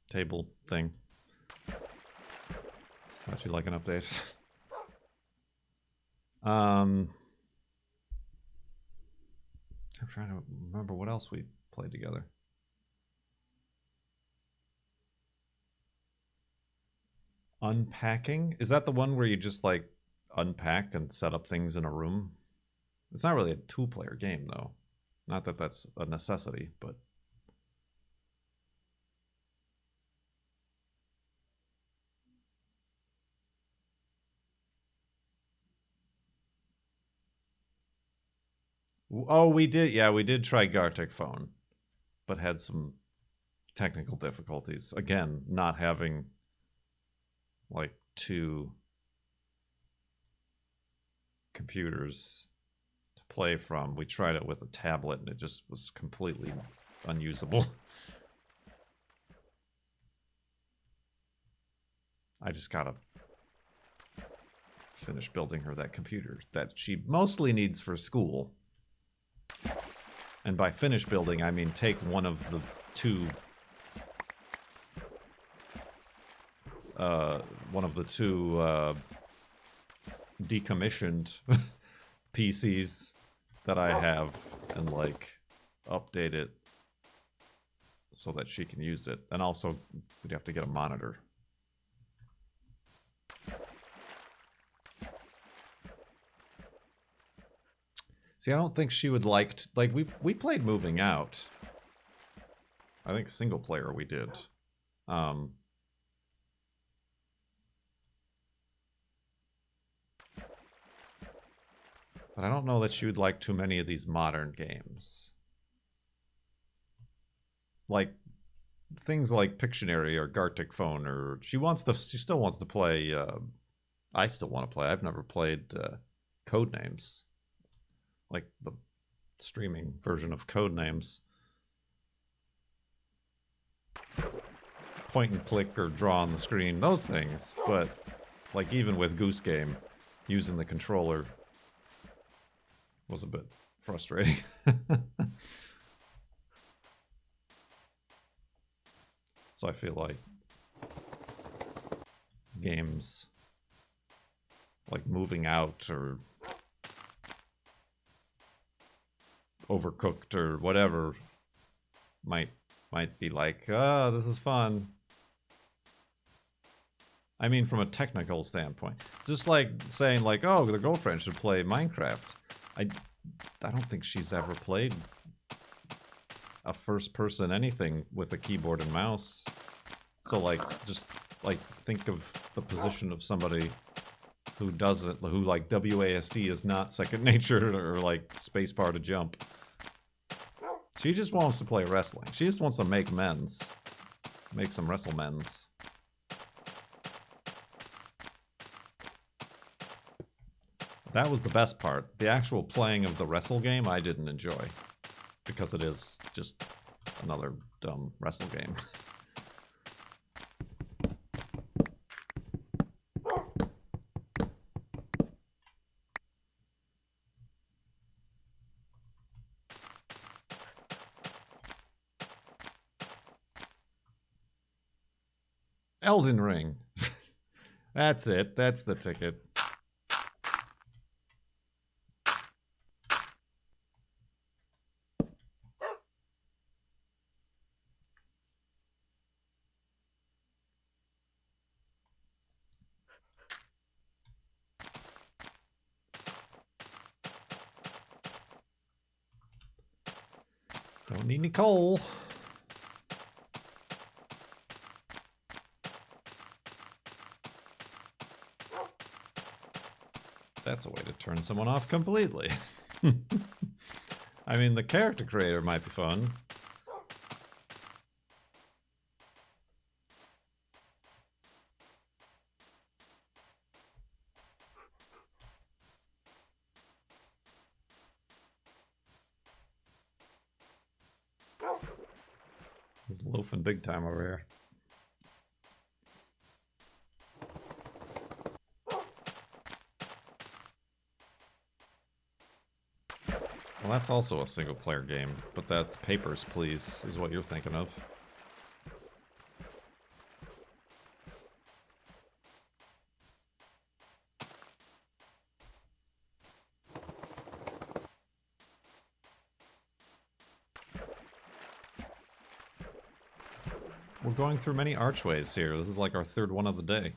Table thing. Thought you'd like an update. I'm trying to remember what else we played together. Unpacking? Is that the one where you just, like, unpack and set up things in a room? It's not really a two-player game, though. Not that that's a necessity, but... Oh, we did. Yeah, we did try Gartic Phone, but had some technical difficulties. Again, not having, like, two computers to play from. We tried it with a tablet, and it just was completely unusable. I just gotta finish building her that computer that she mostly needs for school. And by finish building, I mean take one of the two decommissioned PCs that I have and, like, update it so that she can use it. And also, we'd have to get a monitor. See, I don't think she would like... Like, we played Moving Out. I think single player we did. But I don't know that she would like too many of these modern games. Like, things like Pictionary or Gartic Phone, or... She still wants to play... I still want to play. I've never played Codenames. Like the streaming version of Codenames. Point and click or draw on the screen, those things. But, like, even with Goose Game, using the controller was a bit frustrating. So I feel like games like Moving Out or Overcooked or whatever might be like, this is fun. I mean, from a technical standpoint, just like saying, like, oh, the girlfriend should play Minecraft. I don't think she's ever played a first-person anything with a keyboard and mouse. So, like, just like think of the position of somebody who doesn't, who, like, WASD is not second nature, or like spacebar to jump. She just wants to play wrestling. She just wants to make men's. Make some wrestle men's. That was the best part. The actual playing of the wrestle game I didn't enjoy. Because it is just another dumb wrestle game. Elden Ring. That's it. That's the ticket. Don't need any coal. That's a way to turn someone off completely. I mean, the character creator might be fun. He's loafing big time over here. Well, that's also a single-player game, but that's Papers, Please, is what you're thinking of. We're going through many archways here. This is like our third one of the day.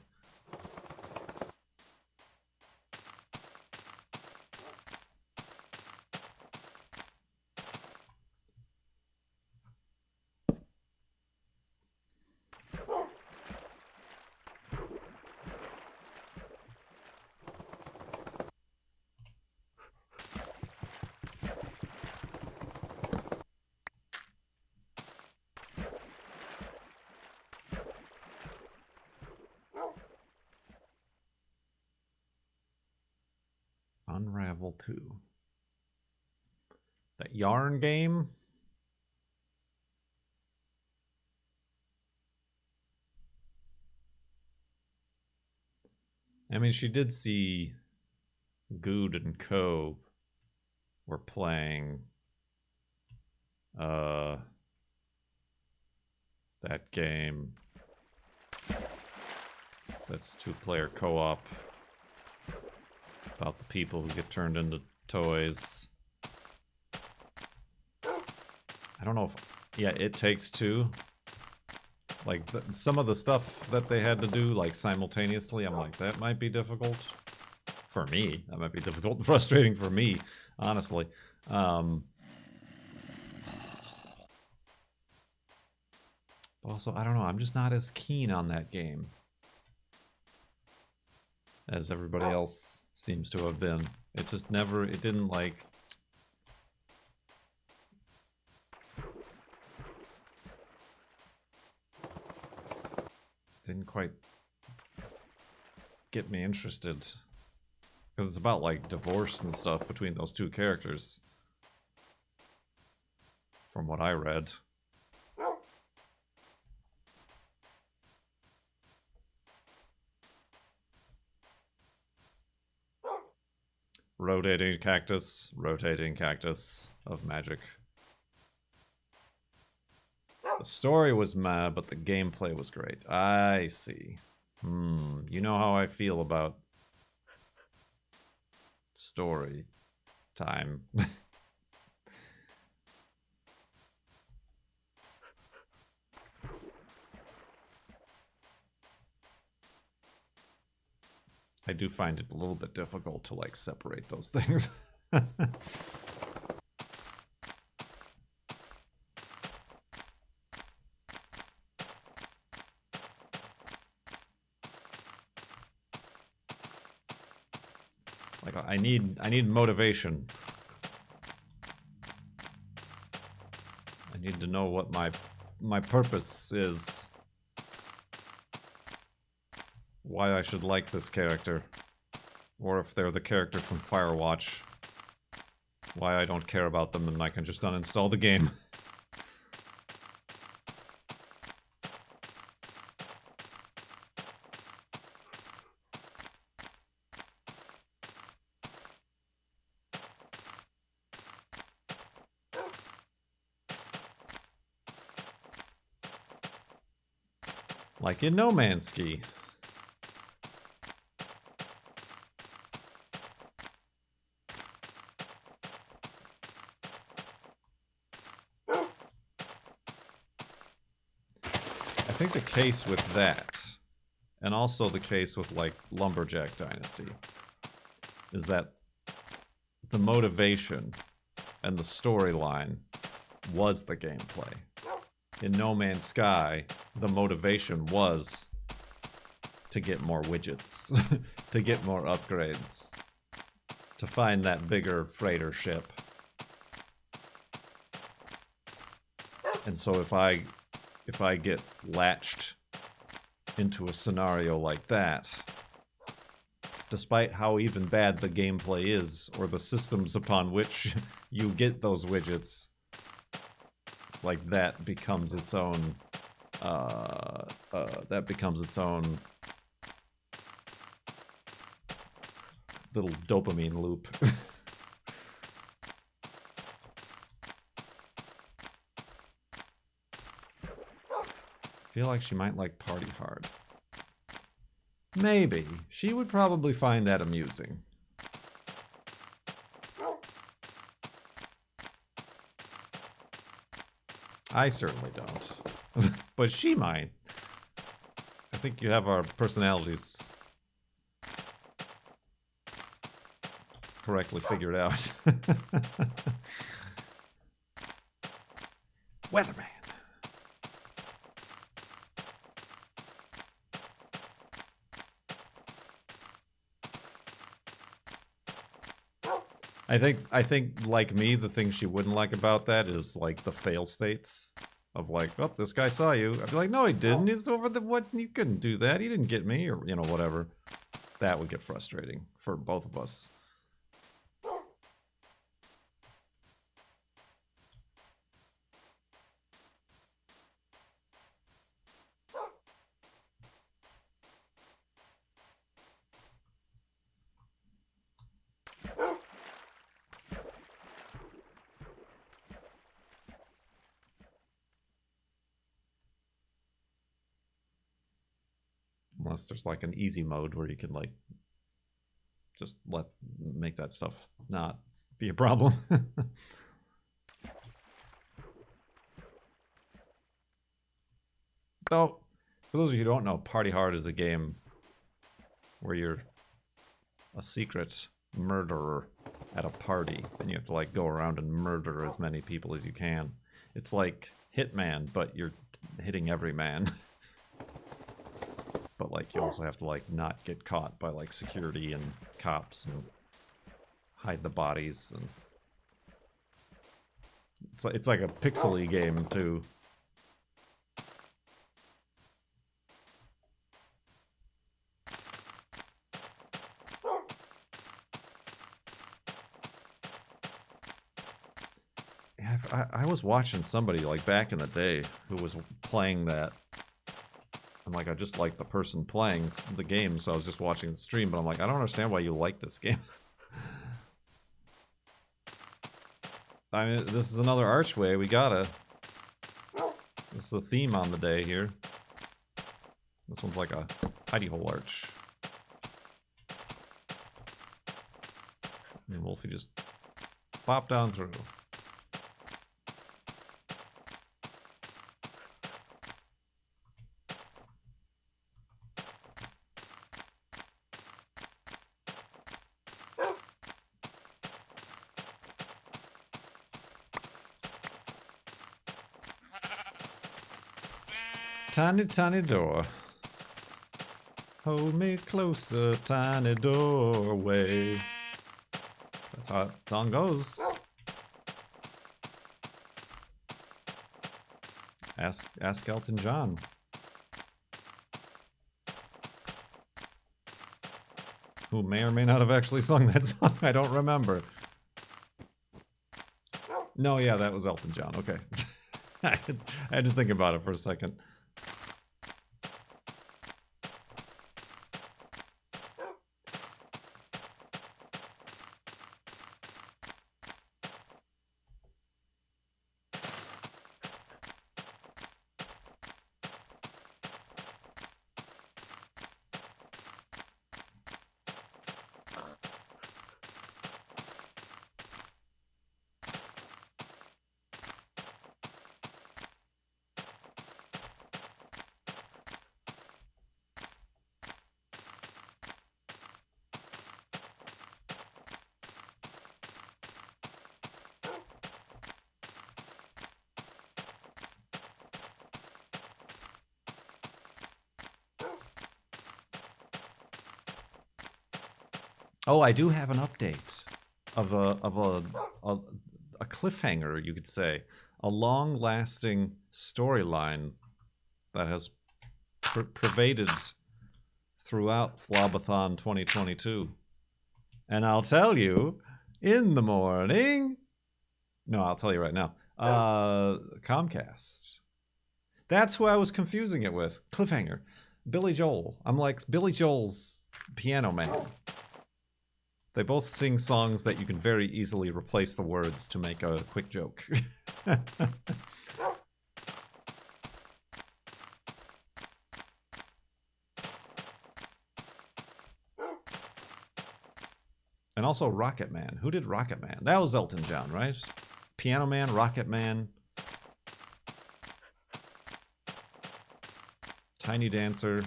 Unravel 2. That yarn game? I mean, she did see Good and Co. were playing that game. That's 2-player co-op. About the people who get turned into toys. I don't know if... Yeah, It Takes Two. Like, some of the stuff that they had to do, like, simultaneously, I'm like, that might be difficult. For me. That might be difficult and frustrating for me, honestly. Also, I don't know, I'm just not as keen on that game as everybody else seems to have been. It just never, it didn't like... Didn't quite get me interested. Because it's about like divorce and stuff between those two characters. From what I read. Rotating cactus of magic. The story was mad, but the gameplay was great. I see. You know how I feel about story time. I do find it a little bit difficult to like separate those things. Like I need motivation. I need to know what my purpose is. Why I should like this character. Or if they're the character from Firewatch. Why I don't care about them and I can just uninstall the game. Like in No Man's Ski. I think the case with that, and also the case with like Lumberjack Dynasty, is that the motivation and the storyline was the gameplay. In No Man's Sky, the motivation was to get more widgets, to get more upgrades, to find that bigger freighter ship. And so if I get latched into a scenario like that, despite how even bad the gameplay is, or the systems upon which you get those widgets, like that becomes its own, little dopamine loop. I feel like she might like Party Hard. Maybe. She would probably find that amusing. I certainly don't. But she might. I think you have our personalities correctly figured out. Weatherman. I think like me, the thing she wouldn't like about that is like the fail states of like, oh, this guy saw you. I'd be like, no, he didn't. He's over the what? You couldn't do that. He didn't get me, or you know, whatever. That would get frustrating for both of us. Unless there's like an easy mode where you can like just make that stuff not be a problem. Though, for those of you who don't know, Party Hard is a game where you're a secret murderer at a party, and you have to like go around and murder as many people as you can. It's like Hitman, but you're hitting every man. But like you also have to like not get caught by like security and cops and hide the bodies, and it's like a pixely game too. Yeah, I was watching somebody like back in the day who was playing that. I'm like, I just like the person playing the game, so I was just watching the stream, but I'm like, I don't understand why you like this game. I mean, this is another archway, we gotta. This is the theme on the day here. This one's like a hidey hole arch. And Wolfie just popped down through. Tiny, tiny door. Hold me closer, tiny doorway. That's how the song goes. Ask Elton John. Who may or may not have actually sung that song. I don't remember. No, yeah, that was Elton John. Okay. I had to think about it for a second. Oh, I do have an update of a cliffhanger, you could say, a long-lasting storyline that has pervaded throughout FLoB-a-Thon 2022. And I'll tell you in the morning. No, I'll tell you right now. Comcast. That's who I was confusing it with. Cliffhanger. Billy Joel. I'm like Billy Joel's Piano Man. They both sing songs that you can very easily replace the words to make a quick joke. And also Rocket Man. Who did Rocket Man? That was Elton John, right? Piano Man, Rocket Man. Tiny Dancer.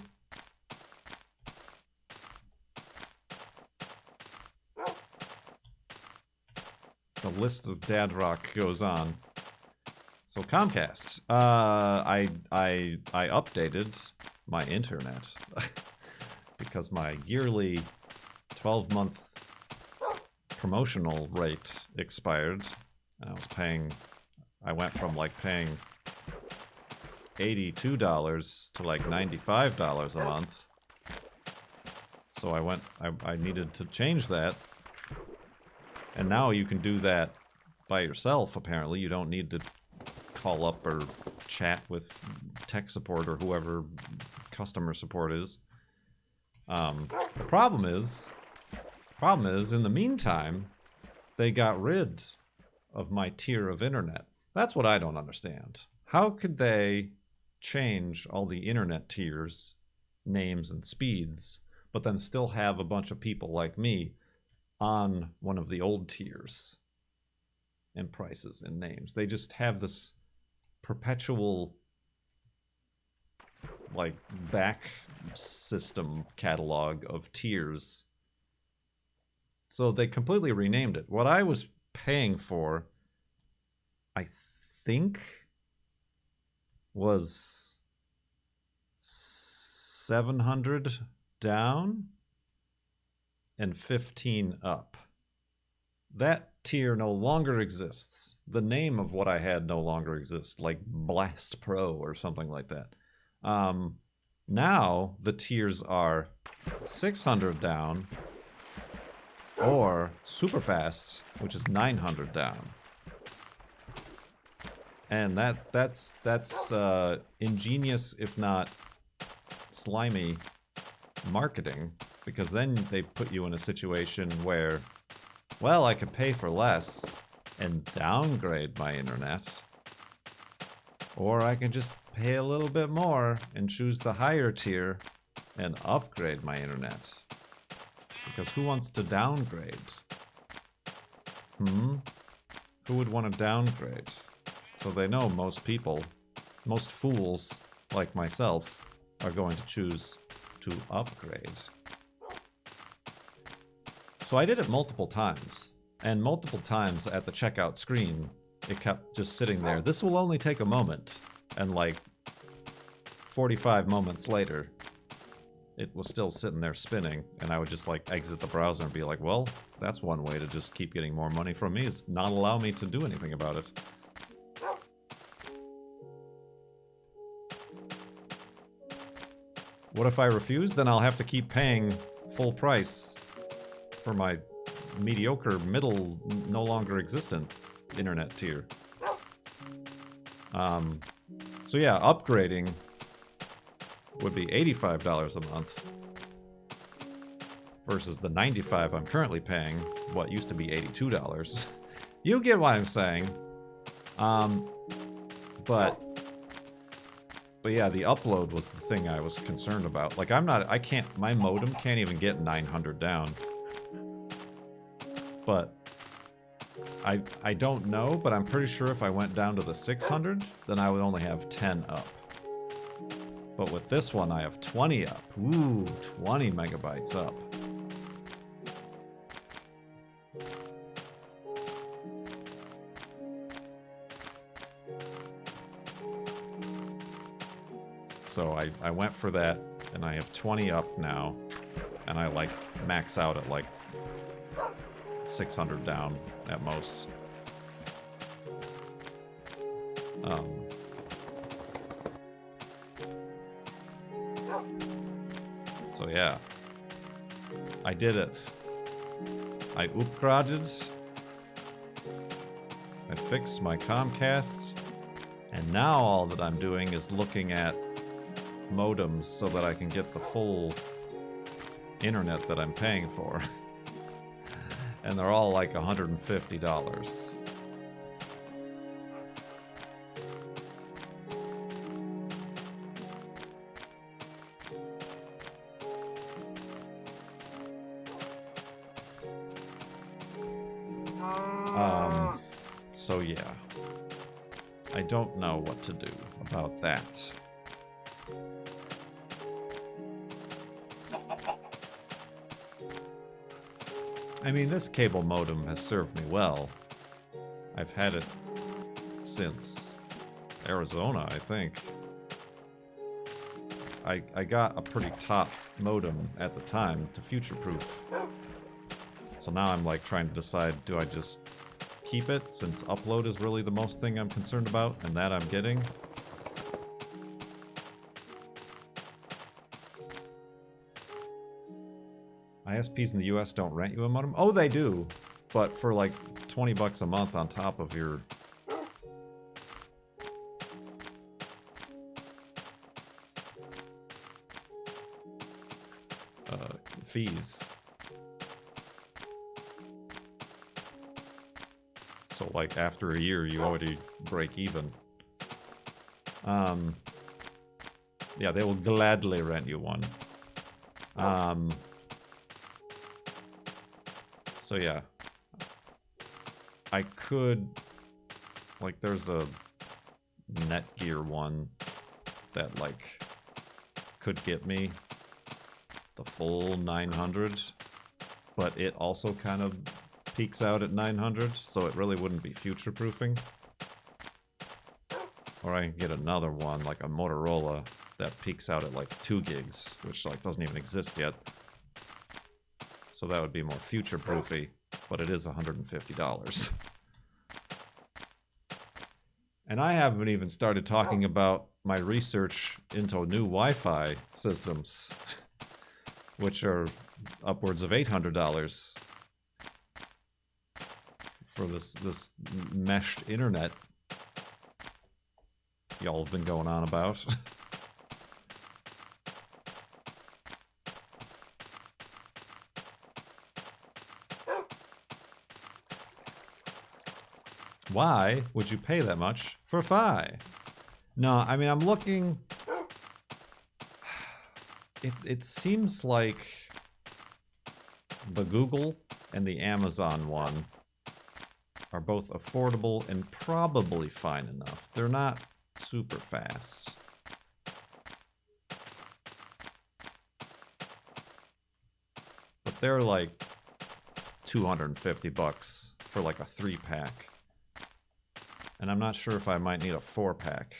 The list of dad rock goes on. So Comcast. I updated my internet because my yearly 12-month promotional rate expired, and I went from like paying $82 to like $95 a month. So I needed to change that. And now you can do that by yourself, apparently. You don't need to call up or chat with tech support or whoever customer support is. The problem is, in the meantime, they got rid of my tier of internet. That's what I don't understand. How could they change all the internet tiers, names, and speeds, but then still have a bunch of people like me on one of the old tiers and prices and names? They just have this perpetual like back system catalog of tiers. So they completely renamed it. What I was paying for, I think, was 700 down and 15 up. That tier no longer exists. The name of what I had no longer exists, like Blast Pro or something like that. Now the tiers are 600 down or super fast, which is 900 down. And that's ingenious, if not slimy, marketing, because then they put you in a situation where, well, I could pay for less and downgrade my internet, or I can just pay a little bit more and choose the higher tier and upgrade my internet. Because who wants to downgrade? Who would want to downgrade? So they know most people, most fools like myself, are going to choose to upgrade. So I did it multiple times, and multiple times at the checkout screen, it kept just sitting there. This will only take a moment, and like 45 moments later, it was still sitting there spinning, and I would just like exit the browser and be like, well, that's one way to just keep getting more money from me, is not allow me to do anything about it. What if I refuse? Then I'll have to keep paying full price for my mediocre, middle, no longer existent internet tier. So yeah, upgrading would be $85 a month versus the $95 I'm currently paying, what used to be $82. You get what I'm saying. But yeah, the upload was the thing I was concerned about. Like, my modem can't even get 900 down. But I don't know, but I'm pretty sure if I went down to the 600, then I would only have 10 up. But with this one, I have 20 up. Ooh, 20 megabytes up. So I went for that, and I have 20 up now, and I like max out at like 600 down at most. So yeah, I did it. I upgraded. I fixed my Comcast, and now all that I'm doing is looking at modems so that I can get the full internet that I'm paying for. And they're all like $150. So yeah, I don't know what to do about that. I mean, this cable modem has served me well. I've had it since Arizona, I think. I got a pretty top modem at the time to future-proof. So now I'm like trying to decide, do I just keep it since upload is really the most thing I'm concerned about, and that I'm getting? ISPs in the US don't rent you a modem? Oh, they do, but for like 20 bucks a month on top of your fees. So like after a year you already break even. Yeah, they will gladly rent you one. So yeah, I could, like, there's a Netgear one that like could get me the full 900, but it also kind of peaks out at 900, so it really wouldn't be future proofing. Or I can get another one like a Motorola that peaks out at like 2 gigs, which like doesn't even exist yet. So that would be more future-proofy, but it is $150. And I haven't even started talking about my research into new Wi-Fi systems, which are upwards of $800 for this meshed internet y'all have been going on about. Why would you pay that much for Fi? No, I mean, I'm looking... It seems like the Google and the Amazon one are both affordable and probably fine enough. They're not super fast. But they're like 250 bucks for like a 3-pack. And I'm not sure if I might need a 4-pack.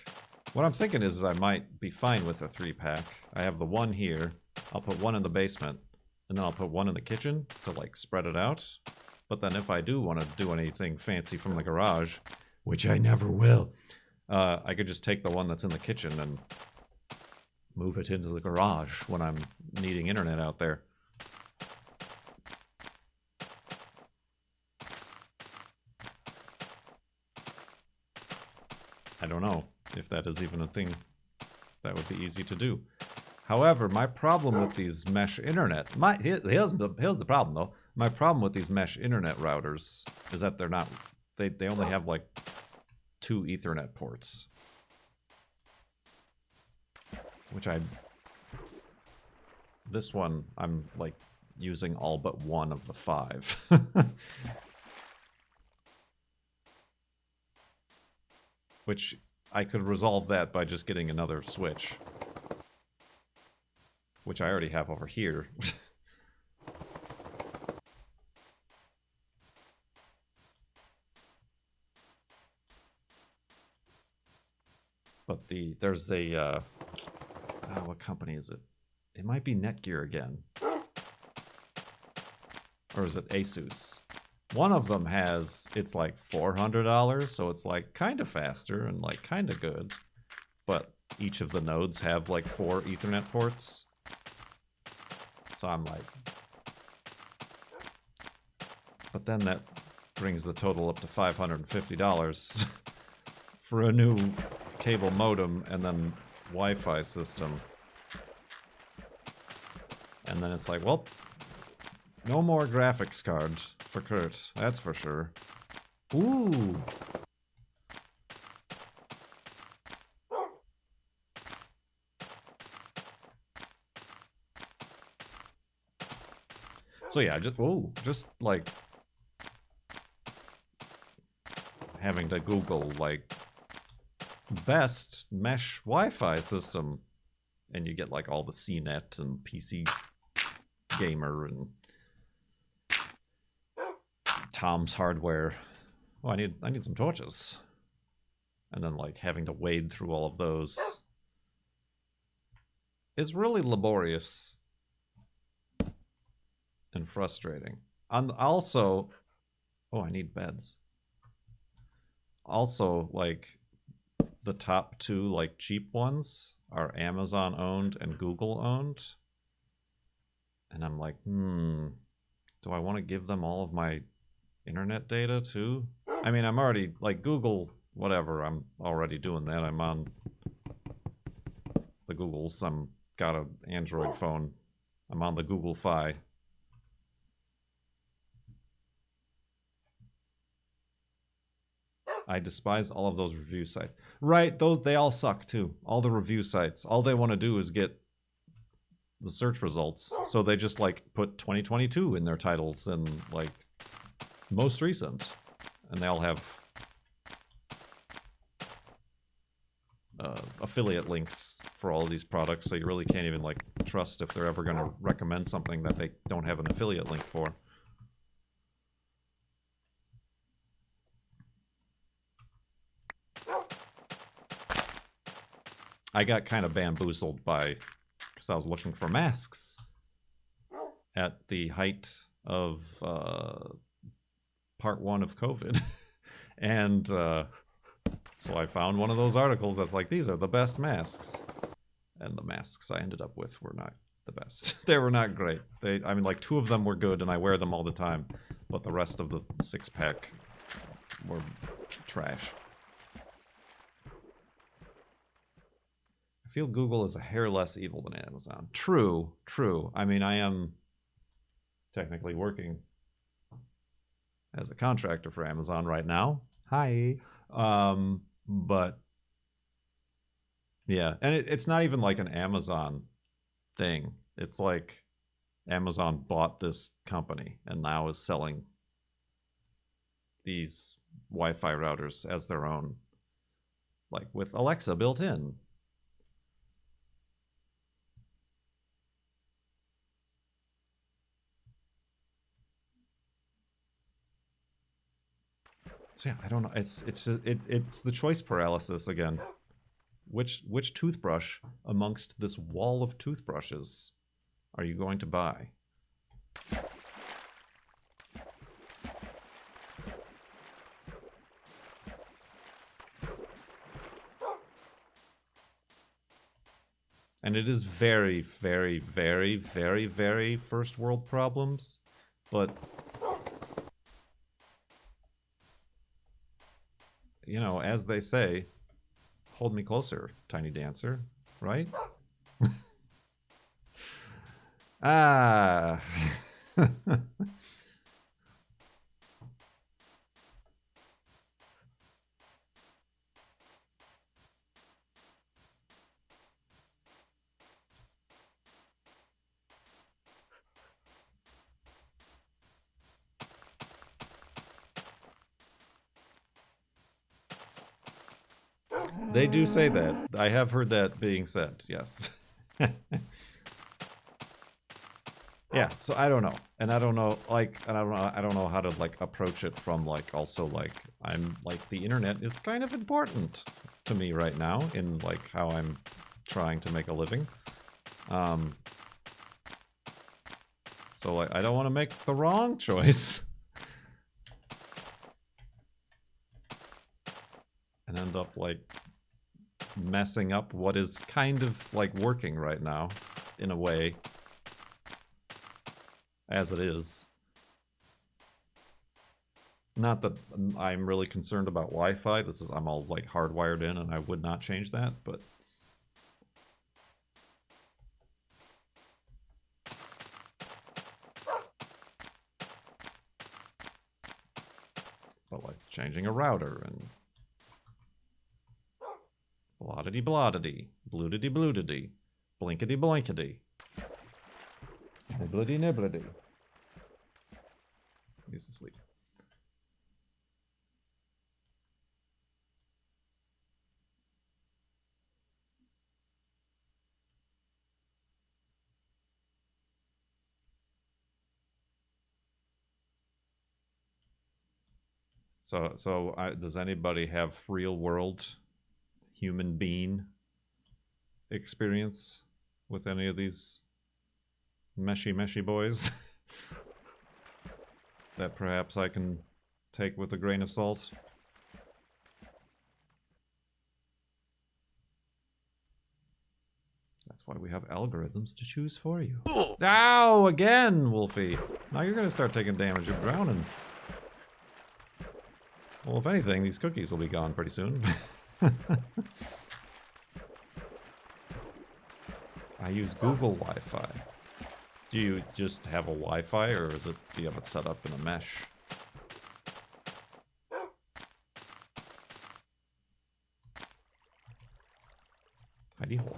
What I'm thinking is I might be fine with a 3-pack. I have the one here. I'll put one in the basement. And then I'll put one in the kitchen to like spread it out. But then if I do want to do anything fancy from the garage, which I never will, I could just take the one that's in the kitchen and move it into the garage when I'm needing internet out there. I don't know if that is even a thing that would be easy to do. However, my problem with these mesh internet... Here's the problem, though. My problem with these mesh internet routers is that they're not... They only have, like, 2 Ethernet ports. Which this one, I'm, like, using all but one of the 5. Which I could resolve that by just getting another switch. Which I already have over here. But there's a, what company is it? It might be Netgear again. or is it Asus? One of them has, it's like $400, so it's like kind of faster and like kind of good. But each of the nodes have like 4 Ethernet ports. So I'm like... But then that brings the total up to $550 for a new cable modem and then Wi-Fi system. And then it's like, well, no more graphics cards for Kurt, that's for sure. Ooh! So yeah, just like having to Google like best mesh Wi-Fi system, and you get like all the CNET and PC Gamer and Tom's Hardware. Oh, I need some torches. And then like having to wade through all of those is really laborious and frustrating. And also, oh, I need beds. Also, like the top 2 like cheap ones are Amazon owned and Google owned. And I'm like, do I want to give them all of my internet data too? I mean, I'm already like Google, whatever, I'm already doing that. I'm on the Googles. I'm got an Android phone. I'm on the Google Fi. I despise all of those review sites. Right, they all suck too. All the review sites. All they want to do is get the search results. So they just like put 2022 in their titles and like most recent. And they all have affiliate links for all of these products. So you really can't even like trust if they're ever going to recommend something that they don't have an affiliate link for. I got kind of bamboozled because I was looking for masks at the height of part 1 of COVID. And so I found one of those articles that's like, these are the best masks. And the masks I ended up with were not the best. They were not great. I mean, like 2 of them were good and I wear them all the time. But the rest of the 6-pack were trash. I feel Google is a hair less evil than Amazon. True. I mean, I am technically working as a contractor for Amazon right now. Hi. But yeah, and it's not even like an Amazon thing. It's like Amazon bought this company and now is selling these Wi-Fi routers as their own, like with Alexa built in. So yeah, I don't know. It's the choice paralysis again. Which toothbrush amongst this wall of toothbrushes are you going to buy? And it is very, very, very, very, very first world problems, but you know, as they say, hold me closer, tiny dancer, right? Ah. They do say that. I have heard that being said, yes. Yeah, so I don't know. And I don't know, like, I don't know how to, like, approach it from, like, also, like, I'm, like, the internet is kind of important to me right now in, like, how I'm trying to make a living. So So, like, I don't want to make the wrong choice. And end up, like, messing up what is kind of, like, working right now. In a way. As it is. Not that I'm really concerned about Wi-Fi. I'm all, like, hardwired in, and I would not change that, but... But, like, changing a router, and... Bloddity bloddity, bloodity bloodity, blinkety blankety. Nibblety nibblety. He's asleep. Does anybody have real world human being experience with any of these meshy boys that perhaps I can take with a grain of salt? That's why we have algorithms to choose for you. Ow! Again, Wolfie! Now you're gonna start taking damage. You're drowning. Well, if anything, these cookies will be gone pretty soon. I use Google Wi-Fi. Do you just have a Wi-Fi, or do you have it set up in a mesh? Hidey hole.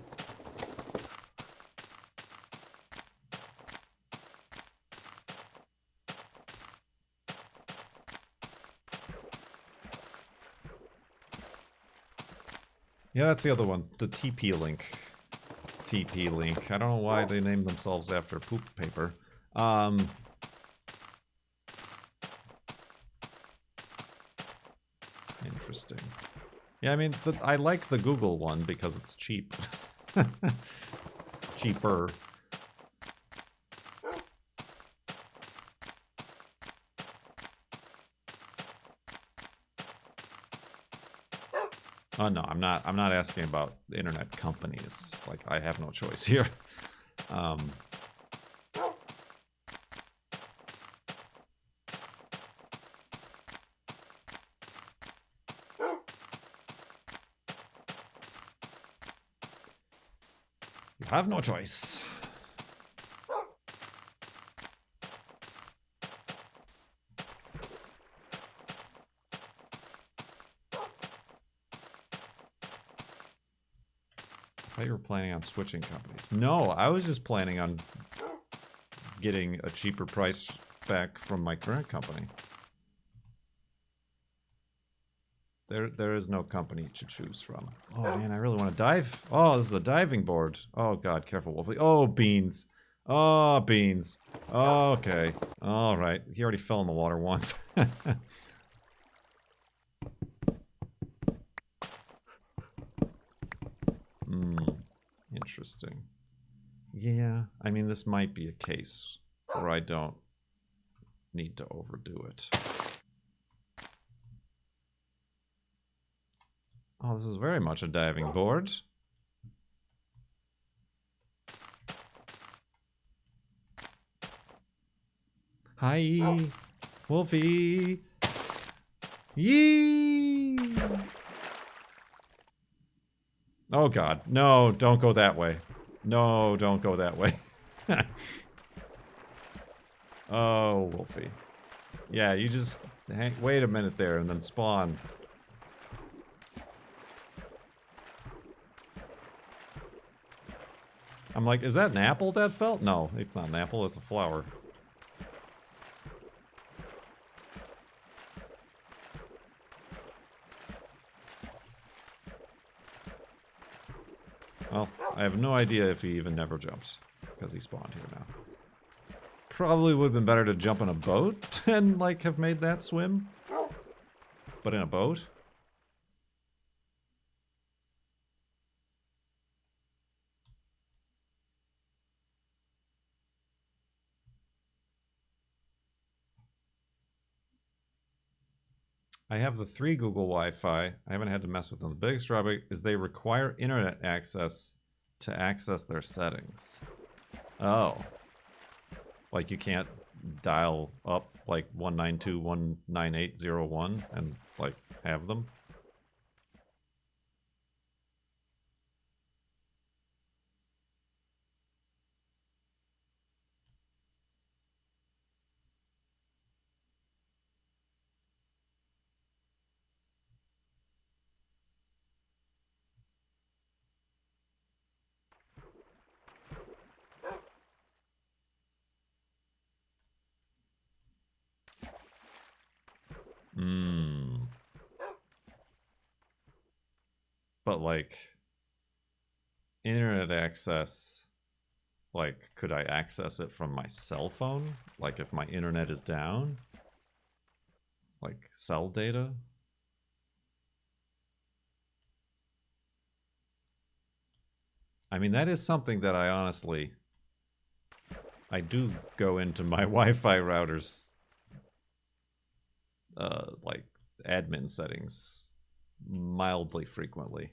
Yeah, that's the other one. The TP link. TP link. I don't know why they named themselves after poop paper. Interesting. Yeah, I mean, I like the Google one because it's cheap. Cheaper. Oh no, I'm not asking about internet companies. Like, I have no choice here. You have no choice. I thought you were planning on switching companies. No, I was just planning on getting a cheaper price back from my current company. There is no company to choose from. Oh man, I really want to dive. Oh, this is a diving board. Oh god, careful, Wolfie. Oh, beans. Oh, beans. Okay. All right. He already fell in the water once. Interesting. Yeah, I mean, this might be a case where I don't need to overdo it. Oh, this is very much a diving board. Hi, Wolfie. Yee! Oh god, no, don't go that way. No, don't go that way. Oh, Wolfie. Yeah, you just wait a minute there and then spawn. I'm like, is that an apple that fell? No, it's not an apple, it's a flower. Well, I have no idea if he even never jumps, because he spawned here now. Probably would have been better to jump in a boat and, like, have made that swim. But in a boat? I have the 3 Google Wi-Fi. I haven't had to mess with them. The biggest drawback is they require internet access to access their settings. Oh. Like you can't dial up like 192.198.0.1 and like have them? But like internet access, like could I access it from my cell phone? Like if my internet is down? Like cell data? I mean, that is something that I honestly... I do go into my Wi-Fi router's like admin settings mildly frequently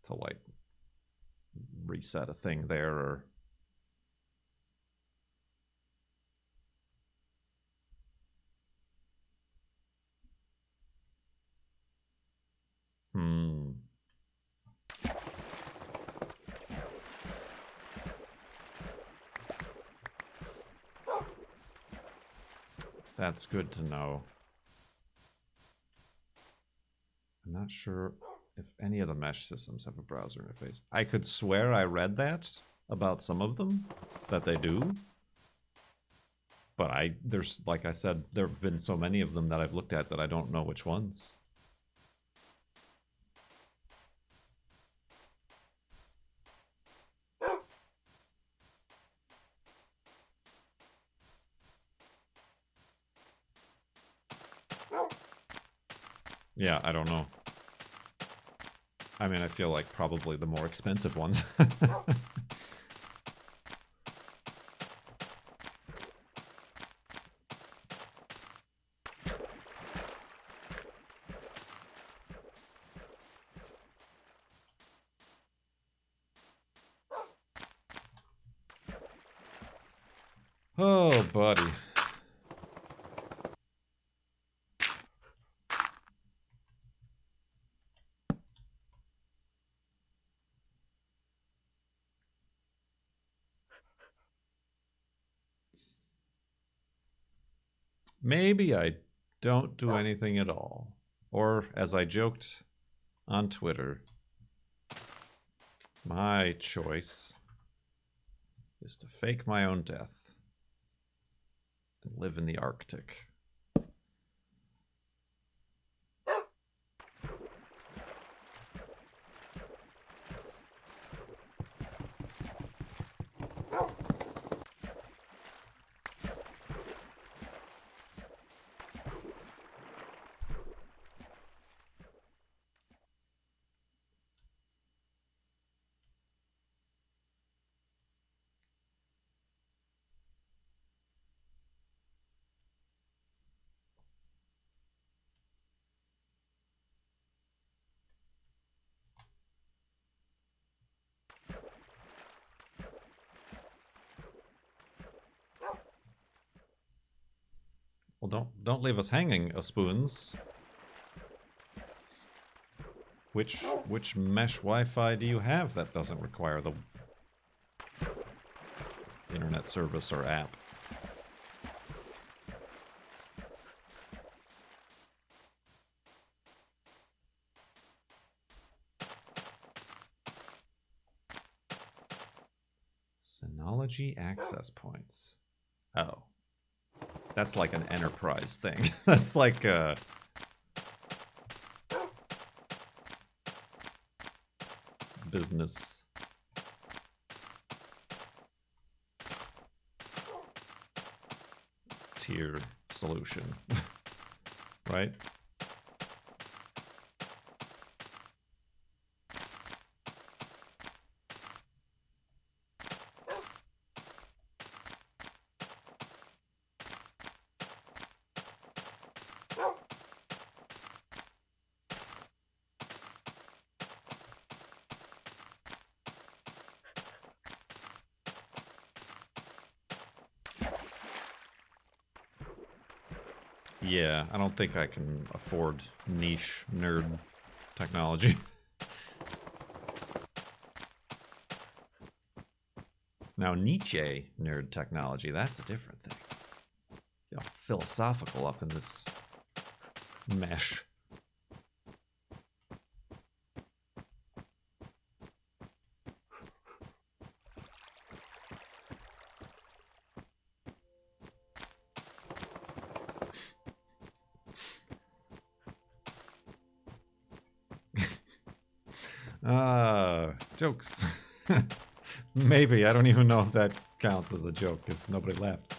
to like reset a thing there or That's good to know. I'm not sure if any of the mesh systems have a browser interface. I could swear I read that about some of them, that they do. But there's, like I said, there have been so many of them that I've looked at that I don't know which ones. Yeah, I don't know. I mean, I feel like probably the more expensive ones. Oh, buddy. Maybe I don't do anything at all. Or, as I joked on Twitter, my choice is to fake my own death and live in the Arctic. Well, don't leave us hanging, spoons. Which mesh Wi-Fi do you have that doesn't require the internet service or app? Synology access points. Oh. That's like an enterprise thing. That's like a... business tier solution. Right? Yeah, I don't think I can afford niche nerd technology. Now, Nietzsche nerd technology, that's a different thing. You know, philosophical up in this mesh. Jokes. Maybe. I don't even know if that counts as a joke if nobody laughed.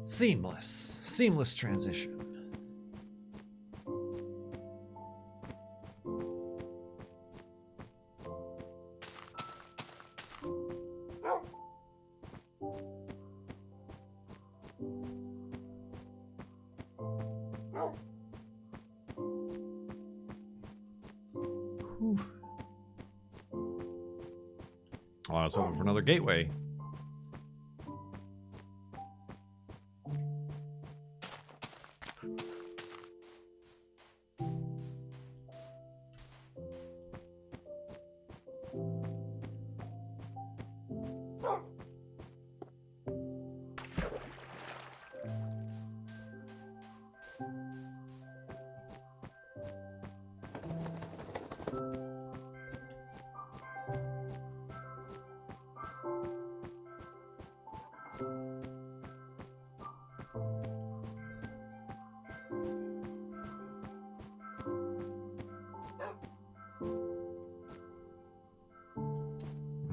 Seamless transition. Whew. Oh, I was hoping for another gateway.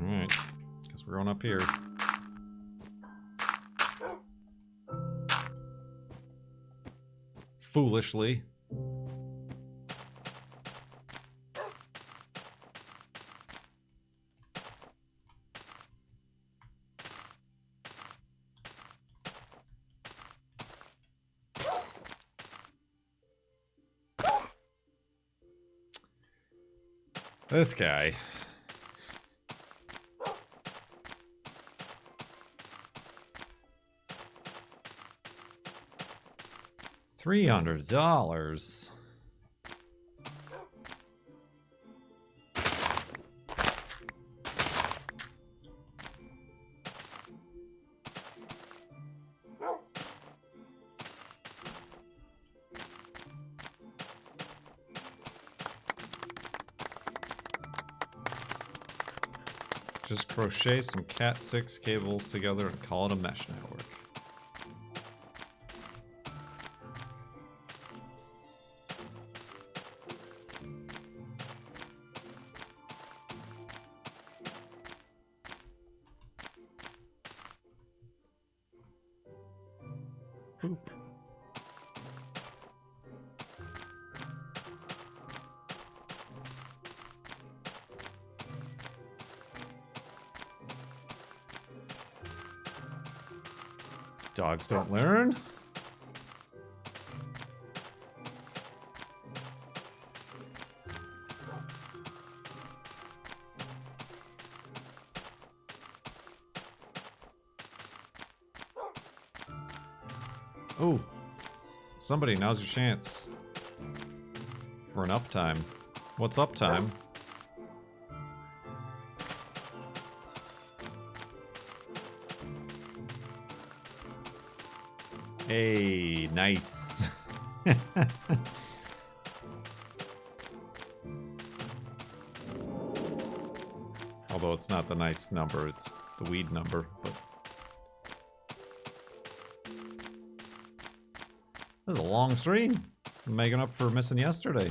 Alright, guess we're going up here. Foolishly. This guy. $300. Just crochet some Cat 6 cables together and call it a mesh network. Boop. Dogs don't learn. Oh, somebody, now's your chance for an uptime. What's uptime? Hey, nice. Although it's not the nice number, it's the weed number, but this is a long stream. Making up for missing yesterday.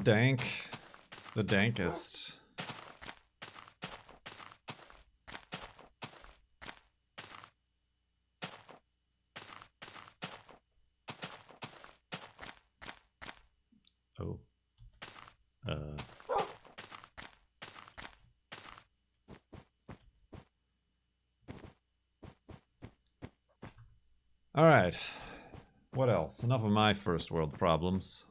Dank. The dankest. Oh. Alright. What else? Enough of my first world problems.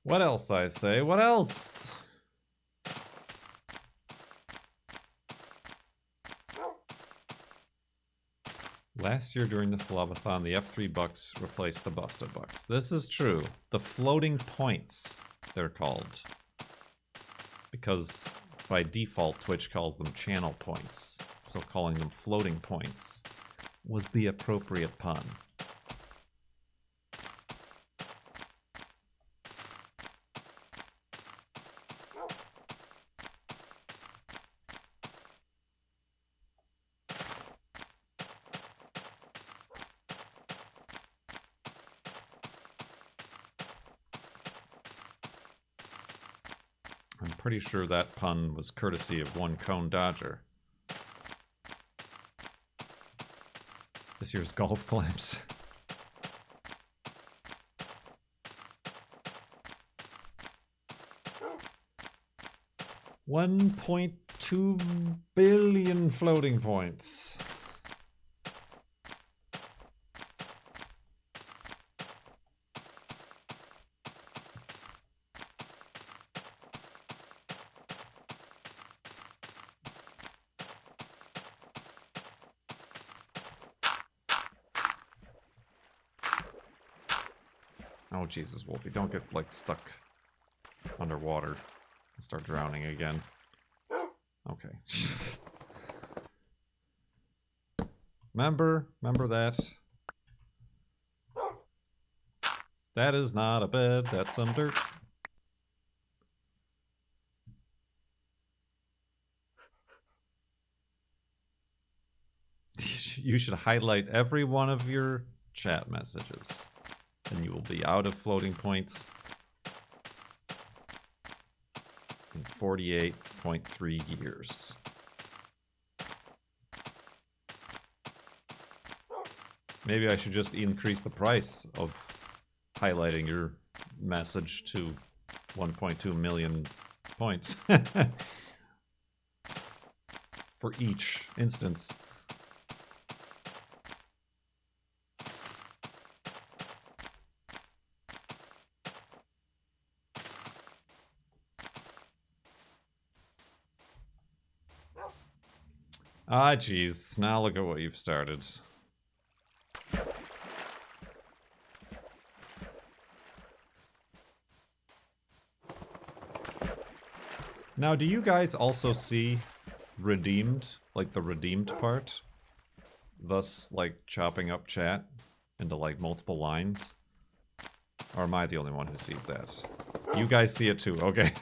What else, I say? What else? Last year during the FLoB-a-Thon, the F3 bucks replaced the busted bucks. This is true. The floating points, they're called. Because by default, Twitch calls them channel points. So calling them floating points was the appropriate pun. I'm pretty sure that pun was courtesy of One Cone Dodger. This year's golf clamps. $1.2 billion floating points. Oh Jesus, Wolfie, don't get like stuck underwater and start drowning again. Okay. Remember that. That is not a bed, that's some dirt. You should highlight every one of your chat messages. And you will be out of floating points in 48.3 years. Maybe I should just increase the price of highlighting your message to 1.2 million points for each instance. Ah, jeez. Now look at what you've started. Now, do you guys also see redeemed, like the redeemed part? Thus, like, chopping up chat into, like, multiple lines? Or am I the only one who sees that? You guys see it too, okay.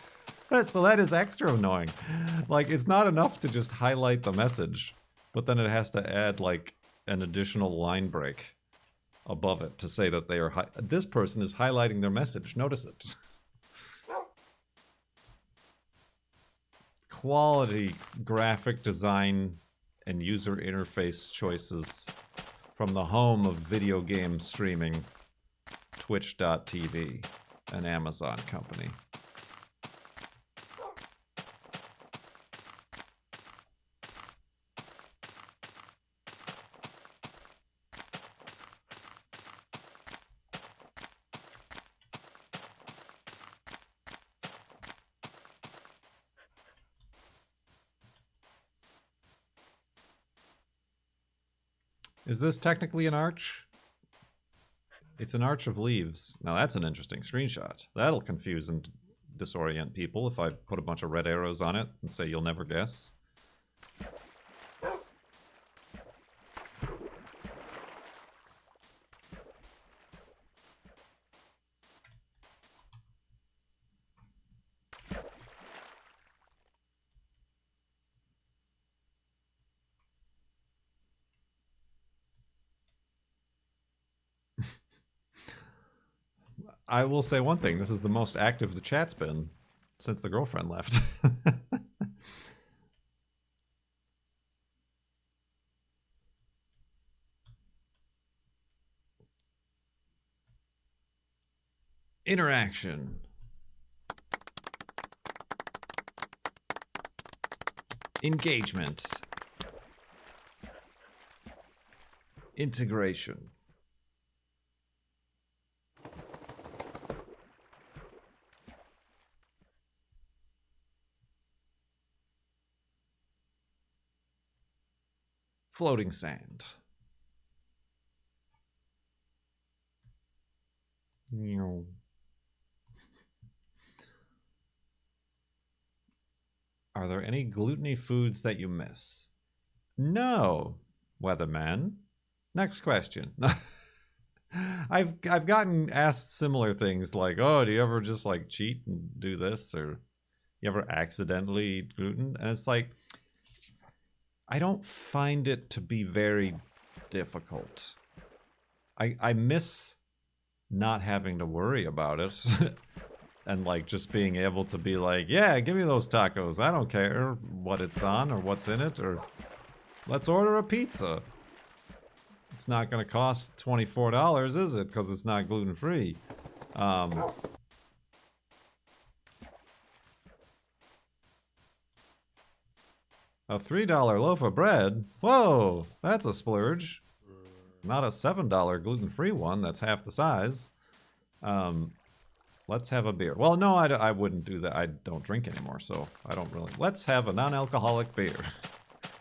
So that is extra annoying. Like, it's not enough to just highlight the message, but then it has to add, like, an additional line break above it to say that they are this person is highlighting their message. Notice it. Quality graphic design and user interface choices from the home of video game streaming, Twitch.tv, an Amazon company. Is this technically an arch? It's an arch of leaves. Now that's an interesting screenshot. That'll confuse and disorient people if I put a bunch of red arrows on it and say you'll never guess. I will say one thing. This is the most active the chat's been since the girlfriend left. Interaction. Engagement. Integration. Floating sand. Meow. Are there any gluten-y foods that you miss? No, Weatherman. Next question. I've gotten asked similar things like, oh, do you ever just like cheat and do this, or you ever accidentally eat gluten? And it's like, I don't find it to be very difficult. I miss not having to worry about it. And like just being able to be like, yeah, give me those tacos. I don't care what it's on or what's in it, or let's order a pizza. It's not going to cost $24, is it? Because it's not gluten-free. A $3 loaf of bread? Whoa, that's a splurge. Not a $7 gluten-free one that's half the size. Let's have a beer. Well, no, I wouldn't do that. I don't drink anymore, so I don't really. Let's have a non-alcoholic beer.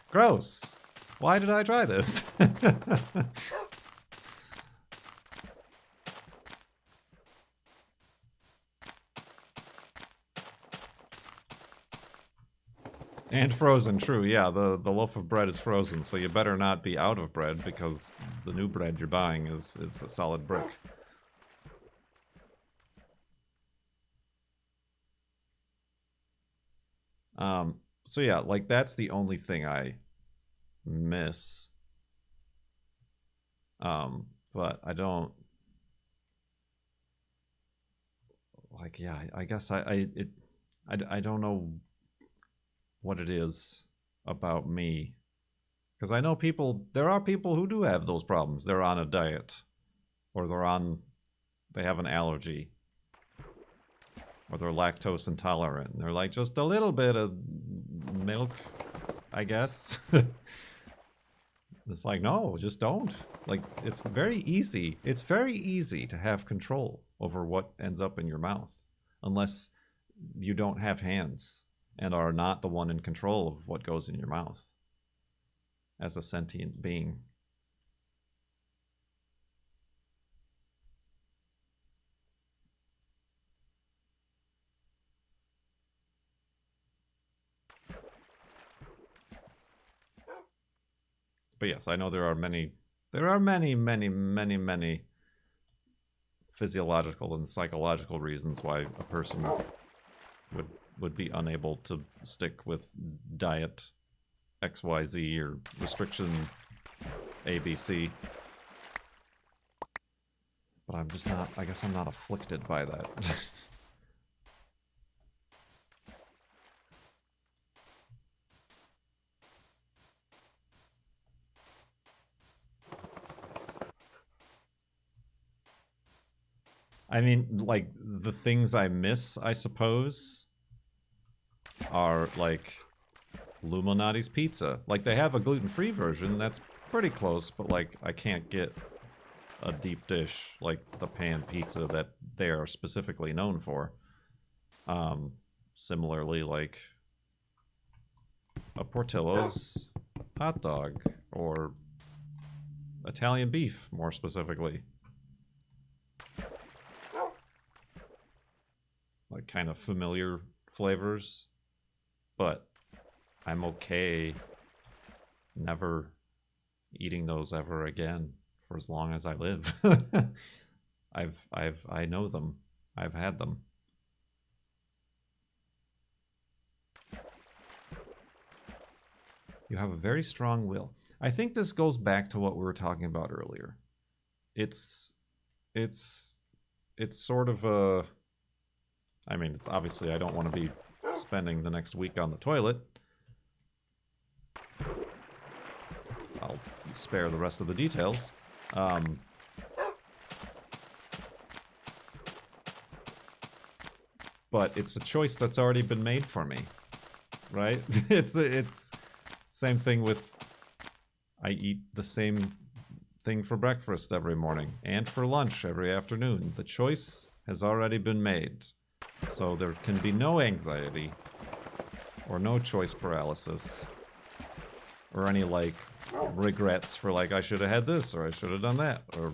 Gross. Why did I try this? And frozen, true. Yeah, the loaf of bread is frozen, so you better not be out of bread because the new bread you're buying is a solid brick. So yeah, like that's the only thing I miss. But I don't like, yeah, I guess I don't know what it is about me, because I know there are people who do have those problems. They're on a diet, or they have an allergy, or they're lactose intolerant. They're like, just a little bit of milk, I guess. It's like, no, just don't. Like, it's very easy. It's very easy to have control over what ends up in your mouth, unless you don't have hands and are not the one in control of what goes in your mouth as a sentient being. But yes, I know there are many, many physiological and psychological reasons why a person would be unable to stick with diet XYZ or restriction ABC. But I'm just not, I guess I'm not afflicted by that. I mean, like, the things I miss, I suppose, are, like, Illuminati's pizza. Like, they have a gluten-free version, that's pretty close, but, like, I can't get a deep dish like the pan pizza that they are specifically known for. Similarly, like, a Portillo's hot dog, or Italian beef, more specifically. Like, kind of familiar flavors, but I'm okay never eating those ever again for as long as I live. I know them. I've had them. You have a very strong will. I think this goes back to what we were talking about earlier. It's sort of a, I mean, it's obviously I don't want to be spending the next week on the toilet. I'll spare the rest of the details. But it's a choice that's already been made for me, right? It's same thing with, I eat the same thing for breakfast every morning and for lunch every afternoon. The choice has already been made. So there can be no anxiety or no choice paralysis or any, like, regrets for, like, I should have had this or I should have done that or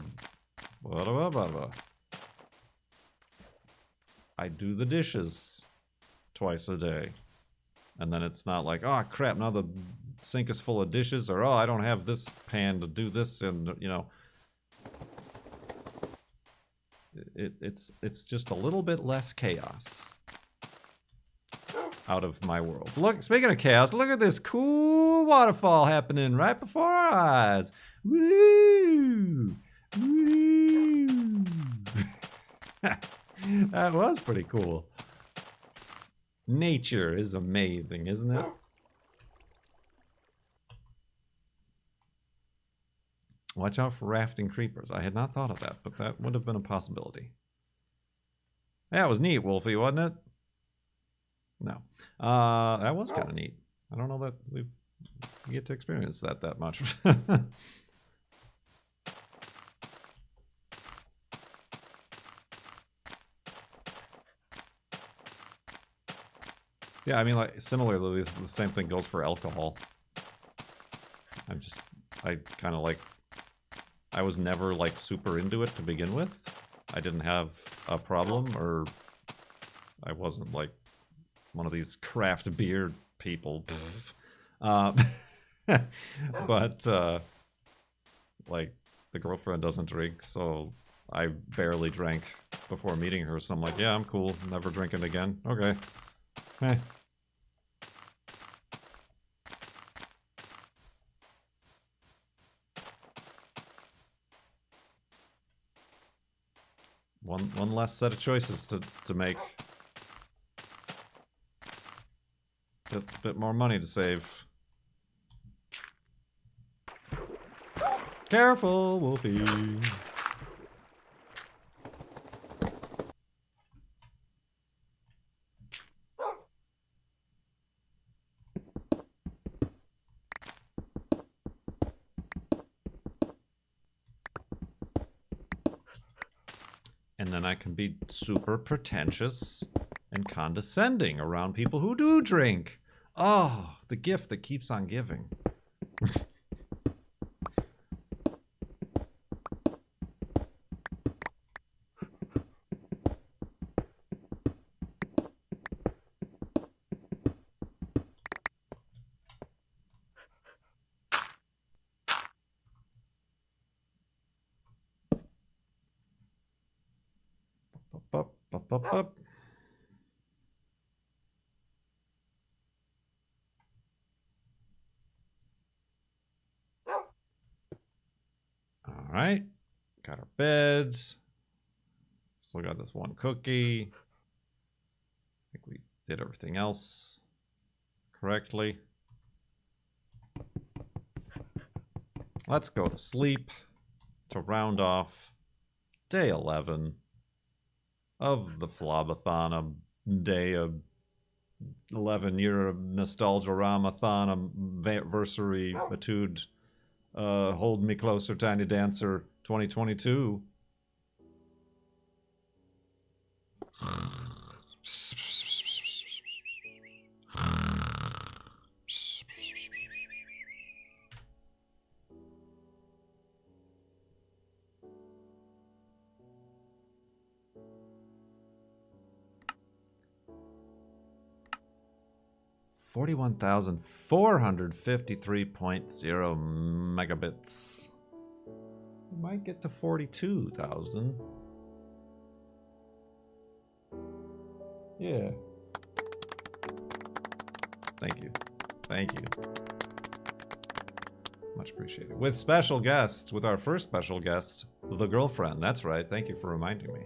blah, blah, blah, blah. I do the dishes twice a day. And then it's not like, oh, crap, now the sink is full of dishes, or, oh, I don't have this pan to do this, and, you know. It's just a little bit less chaos out of my world. Look, speaking of chaos, look at this cool waterfall happening right before our eyes. Woo! Woo! That was pretty cool. Nature is amazing, isn't it? Watch out for rafting creepers. I had not thought of that, but that would have been a possibility. Yeah, it was neat, Wolfie, wasn't it? No. That was kind of neat. I don't know that we get to experience that much. Yeah, I mean, like, similarly, the same thing goes for alcohol. I kind of, like, I was never, like, super into it to begin with. I didn't have a problem, or I wasn't, like, one of these craft beer people. But, like, the girlfriend doesn't drink, so I barely drank before meeting her, so I'm like, yeah, I'm cool, never drinking again. Okay. Eh. One less set of choices to make. Bit more money to save. Careful, Wolfie. And then I can be super pretentious and condescending around people who do drink. Oh, the gift that keeps on giving. Up. Alright. Got our beds. Still got this one cookie. I think we did everything else correctly. Let's go to sleep to round off day 11 of the FLoB-a-Thon, a day of 11-year Nostalgia-rama-Thon anniversary etude. Hold Me Closer, Tiny Dancer 2022. $41,453.0 megabits. We might get to 42,000. Yeah. Thank you. Thank you. Much appreciated. With special guests, with our first special guest, the girlfriend. That's right. Thank you for reminding me.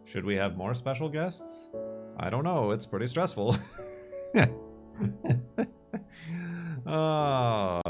Should we have more special guests? I don't know. It's pretty stressful. Oh.